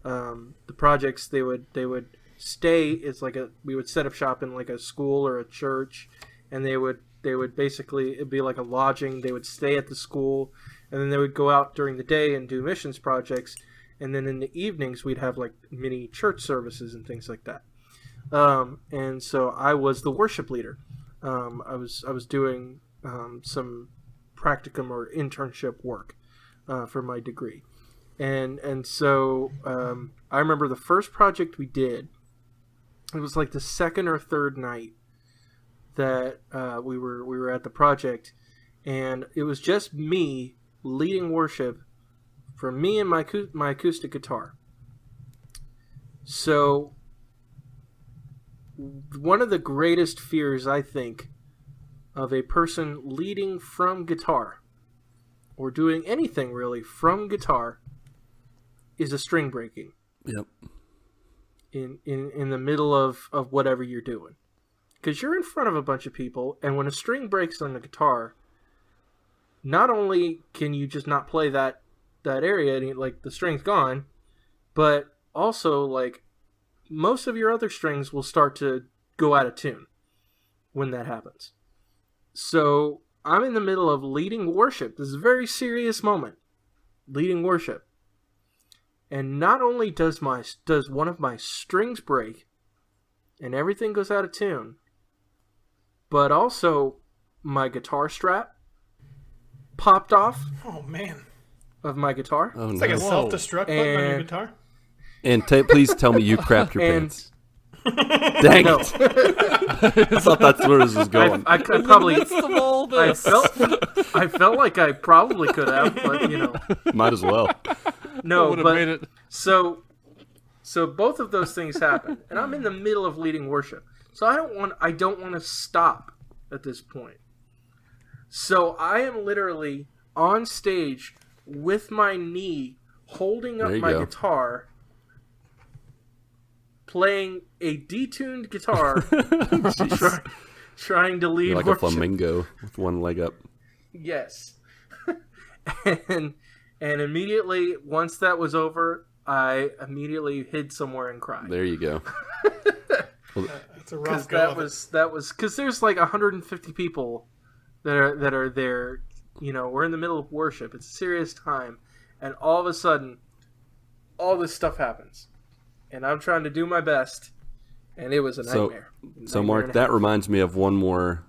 the projects, they would stay. It's like we would set up shop in like a school or a church, and they would basically, it'd be like a lodging. They would stay at the school, and then they would go out during the day and do missions projects, and then in the evenings we'd have like mini church services and things like that. And so I was the worship leader. I was doing some practicum or internship work for my degree, and so I remember the first project we did. It was like the second or third night that we were at the project, and it was just me leading worship for me and my acoustic guitar. So one of the greatest fears, I think, of a person leading from guitar or doing anything really from guitar is a string breaking. Yep. In the middle of whatever you're doing. Because you're in front of a bunch of people, and when a string breaks on the guitar, not only can you just not play that area, and like the string's gone, but also like most of your other strings will start to go out of tune when that happens. So I'm in the middle of leading worship. This is a very serious moment. Leading worship. And not only does one of my strings break and everything goes out of tune, but also my guitar strap popped off. Oh, man. Of my guitar. It's like a self-destruct button on your guitar. And please tell me you crapped your pants. Dang it. I thought that's where this was going. I probably... I felt like I probably could have, but you know. Might as well. No, but so both of those things happen, and I'm in the middle of leading worship. So I don't want to stop at this point. So I am literally on stage with my knee holding up my guitar, playing a detuned guitar, trying to lead like worship. A flamingo with one leg up. Yes. And immediately, once that was over, I immediately hid somewhere and cried. There you go. That's a rough go. That was because there's like 150 people that are there. You know, we're in the middle of worship. It's a serious time, and all of a sudden, all this stuff happens, and I'm trying to do my best, and it was a nightmare. So Mark, that reminds me of one more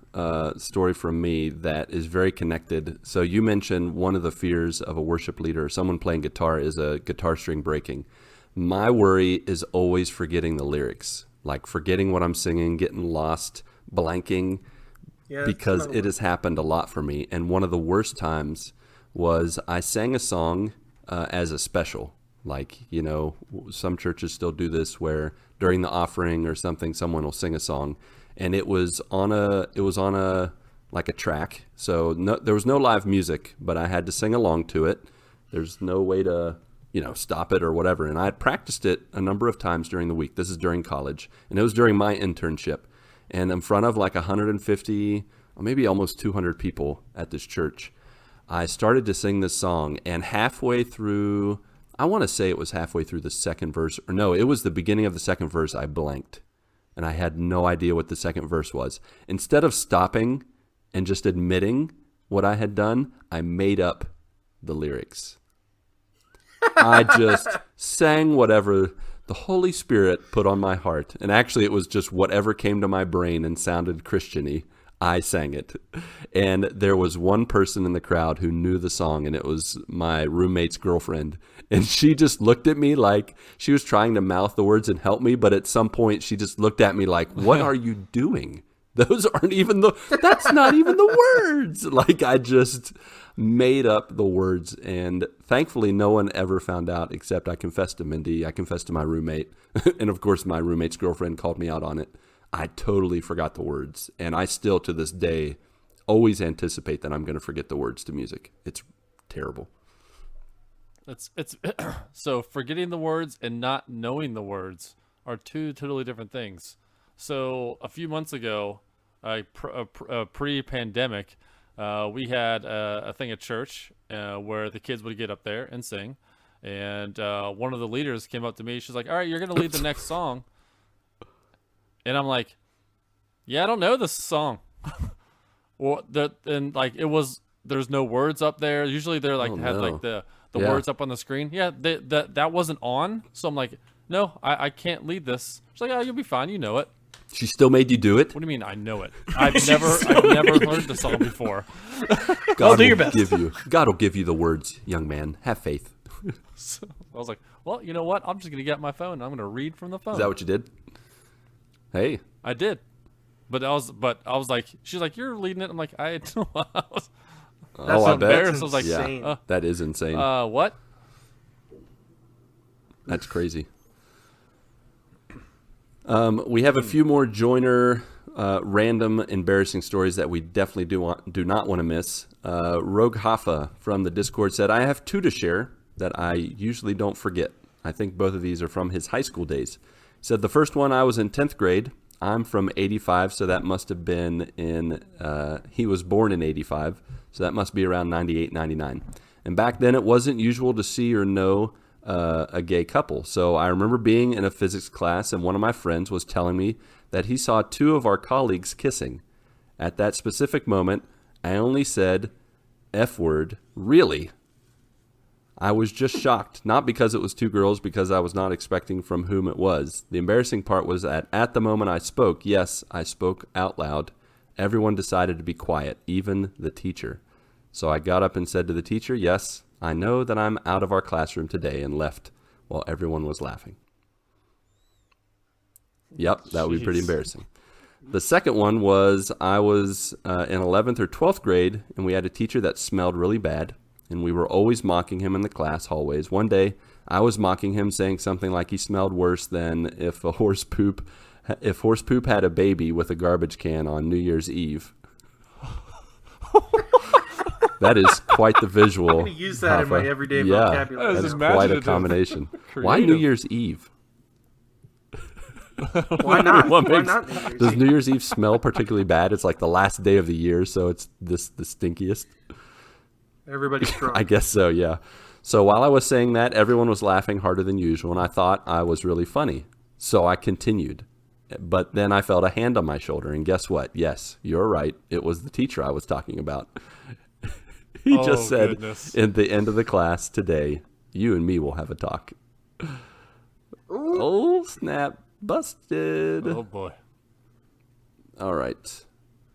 story from me that is very connected. So you mentioned one of the fears of a worship leader or someone playing guitar is a guitar string breaking. My worry is always forgetting the lyrics, like forgetting what I'm singing, getting lost, blanking, because it has happened a lot for me. And one of the worst times was I sang a song as a special. Like, you know, some churches still do this where during the offering or something, someone will sing a song. And it was on a like a track. So there was no live music, but I had to sing along to it. There's no way to, you know, stop it or whatever. And I had practiced it a number of times during the week. This is during college. And it was during my internship. And in front of like 150 or maybe almost 200 people at this church, I started to sing this song. And halfway through, I want to say it was halfway through the second verse. Or no, it was the beginning of the second verse. I blanked. And I had no idea what the second verse was. Instead of stopping and just admitting what I had done, I made up the lyrics. I just sang whatever the Holy Spirit put on my heart. And actually, it was just whatever came to my brain and sounded Christian-y. I sang it. And there was one person in the crowd who knew the song, and it was my roommate's girlfriend. And she just looked at me like she was trying to mouth the words and help me, but at some point she just looked at me like, what are you doing? That's not even the words. Like, I just made up the words, and thankfully no one ever found out except I confessed to Mindy, I confessed to my roommate, and of course my roommate's girlfriend called me out on it. I totally forgot the words. And I still, to this day, always anticipate that I'm going to forget the words to music. It's terrible. It's so forgetting the words and not knowing the words are two totally different things. So a few months ago, pre-pandemic, we had a thing at church where the kids would get up there and sing. And one of the leaders came up to me. She's like, all right, you're going to lead the next song. And I'm like, yeah, I don't know this song. Well, there's no words up there. Usually they're like, like the words up on the screen. Yeah, that wasn't on. So I'm like, no, I can't lead this. She's like, oh, you'll be fine. You know it. She still made you do it? What do you mean I know it? I've never heard the song before. God do your best. God will give you the words, young man. Have faith. So I was like, well, you know what? I'm just going to get my phone. And I'm going to read from the phone. Is that what you did? Hey. I did. But I was like, she's like, you're leading it. I'm like, I know. I I bet. Embarrassed. I was like, yeah, that is insane. What? That's crazy. We have a few more joiner random embarrassing stories that we definitely do not want to miss. Rogue Hoffa from the Discord said, I have two to share that I usually don't forget. I think both of these are from his high school days. He said, the first one, I was in 10th grade. I'm from 85, so that must have been he was born in 85, so that must be around 98, 99. And back then it wasn't usual to see or know a gay couple. So I remember being in a physics class and one of my friends was telling me that he saw two of our colleagues kissing. At that specific moment, I only said, F word, really? I was just shocked, not because it was two girls, because I was not expecting from whom it was. The embarrassing part was that at the moment I spoke, yes, I spoke out loud, everyone decided to be quiet, even the teacher. So I got up and said to the teacher, yes, I know that I'm out of our classroom today, and left while everyone was laughing. Yep, that would be pretty embarrassing. The second one was I was in 11th or 12th grade, and we had a teacher that smelled really bad, and we were always mocking him in the class hallways. One day, I was mocking him, saying something like he smelled worse than if horse poop had a baby with a garbage can on New Year's Eve. That is quite the visual. I'm going to use that in my everyday vocabulary. That is quite a combination. Why New Year's Eve? Why not? Why not New Year's Does Eve? New Year's Eve smell particularly bad? It's like the last day of the year, so it's the stinkiest. Everybody's drunk. I guess so, yeah. So while I was saying that, everyone was laughing harder than usual, and I thought I was really funny. So I continued. But then I felt a hand on my shoulder, and guess what? Yes, you're right. It was the teacher I was talking about. He just said, goodness. In the end of the class today, you and me will have a talk. Ooh. Oh, snap. Busted. Oh, boy. All right.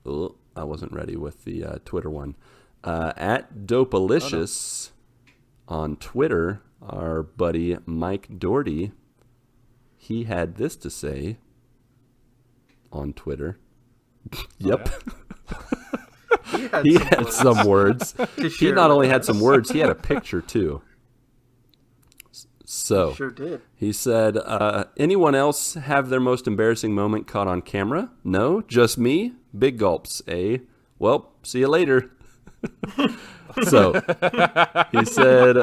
Oh, I wasn't ready with the Twitter one. At Dopalicious on Twitter, our buddy Mike Doherty, he had this to say on Twitter. Yep. He had some words. He not only had some words, he had a picture too. So Sure did. he said, anyone else have their most embarrassing moment caught on camera? No, just me? Big gulps, eh? Well, see you later. So he said,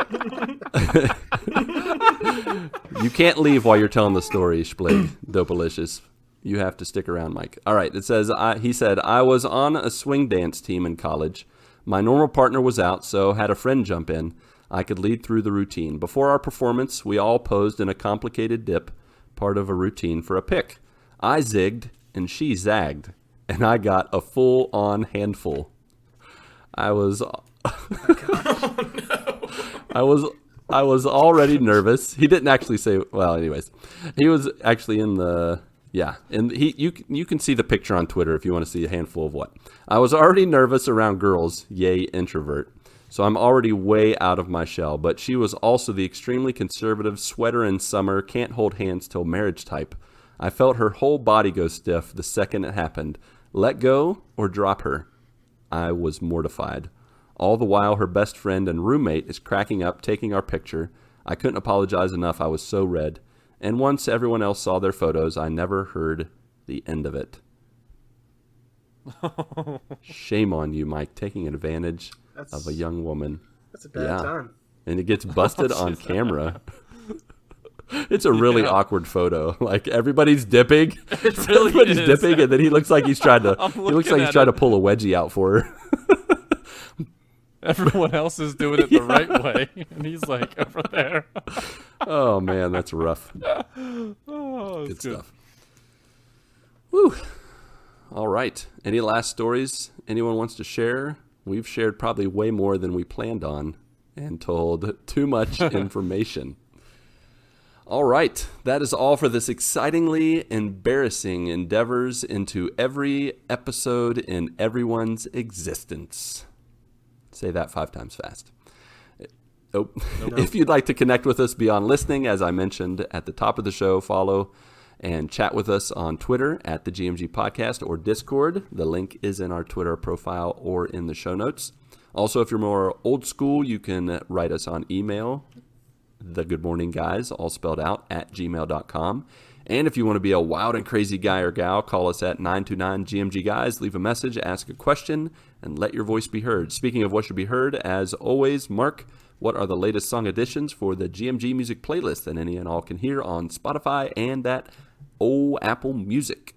you can't leave while you're telling the story, Splig, Dopalicious. You have to stick around, Mike. All right, it says, he said, I was on a swing dance team in college. My normal partner was out, so had a friend jump in. I could lead through the routine. Before our performance, we all posed in a complicated dip, part of a routine for a pick. I zigged, and she zagged, and I got a full-on handful. I was already nervous. He didn't actually say, well, anyways. He was actually in the, and you can see the picture on Twitter if you want to see a handful of what. I was already nervous around girls, yay introvert. So I'm already way out of my shell, but she was also the extremely conservative sweater in summer, can't hold hands till marriage type. I felt her whole body go stiff the second it happened. Let go or drop her. I was mortified. All the while, her best friend and roommate is cracking up, taking our picture. I couldn't apologize enough. I was so red. And once everyone else saw their photos, I never heard the end of it. Shame on you, Mike, taking advantage of a young woman. That's a bad time. And it gets busted on camera. It's a really awkward photo. Like everybody's dipping. Everybody's dipping, and then he looks like he's trying to. He looks like he's trying to pull a wedgie out for her. Everyone else is doing it the right way, and he's like over there. Oh man, that's rough. Good stuff. Woo. All right. Any last stories anyone wants to share? We've shared probably way more than we planned on and told too much information. All right. That is all for this excitingly embarrassing endeavors into every episode in everyone's existence. Say that 5 times fast. Nope. If you'd like to connect with us beyond listening, as I mentioned at the top of the show, follow and chat with us on Twitter at the GMG Podcast or Discord. The link is in our Twitter profile or in the show notes. Also, if you're more old school, you can write us on email, thegoodmorningguys, all spelled out, @gmail.com. And if you want to be a wild and crazy guy or gal, call us at 929-GMG-GUYS, leave a message, ask a question, and let your voice be heard. Speaking of what should be heard, as always, Mark, what are the latest song additions for the GMG Music playlist that any and all can hear on Spotify and that old Apple Music?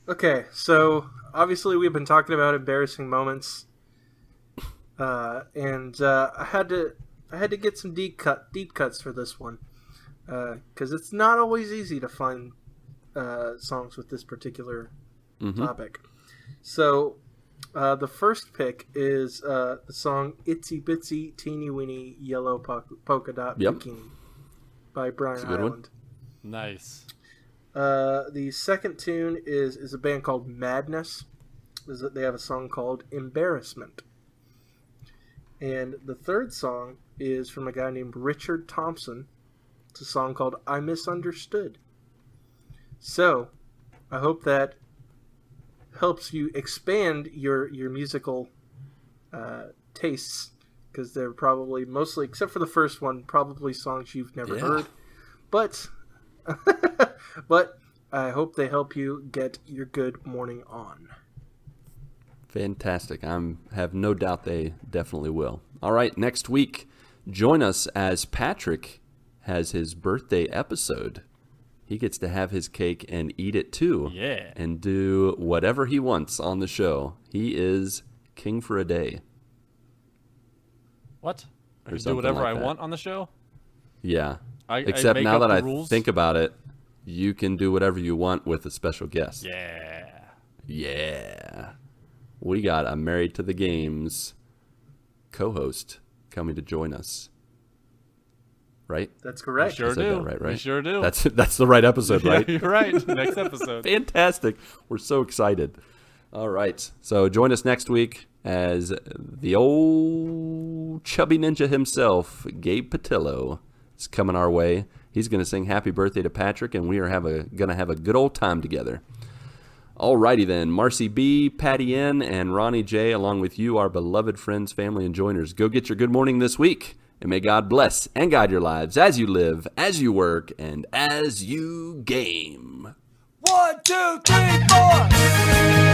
Okay, so obviously we've been talking about embarrassing moments, and I had to get some deep cuts for this one, because it's not always easy to find songs with this particular topic. So the first pick is the song "Itsy Bitsy Teeny Weeny Yellow Polka Dot Bikini" by Brian Hyland. Nice. The second tune is a band called Madness. They have a song called "Embarrassment." And the third song is from a guy named Richard Thompson. It's a song called "I Misunderstood." So, I hope that helps you expand your musical tastes, because they're probably mostly, except for the first one, probably songs you've never heard. But but I hope they help you get your good morning on. Fantastic. I have no doubt they definitely will. All right, next week, join us as Patrick has his birthday episode. He gets to have his cake and eat it too. Yeah. And do whatever he wants on the show. He is king for a day. What? I Or can do whatever like I that. want on the show? Yeah. I Except make now up that the I rules? think about it, you can do whatever you want with a special guest. Yeah. Yeah. We got a Married to the Games co-host coming to join us. Right? That's correct. Sure I said do. that right? We sure do. That's the right episode, right? Yeah, you're right. Next episode. Fantastic. We're so excited. All right. So join us next week as the old chubby ninja himself, Gabe Patillo, is coming our way. He's going to sing happy birthday to Patrick, and we are going to have a good old time together. Alrighty then, Marcy B, Patty N, and Ronnie J, along with you, our beloved friends, family, and joiners. Go get your good morning this week, and may God bless and guide your lives as you live, as you work, and as you game. 1, 2, 3, 4.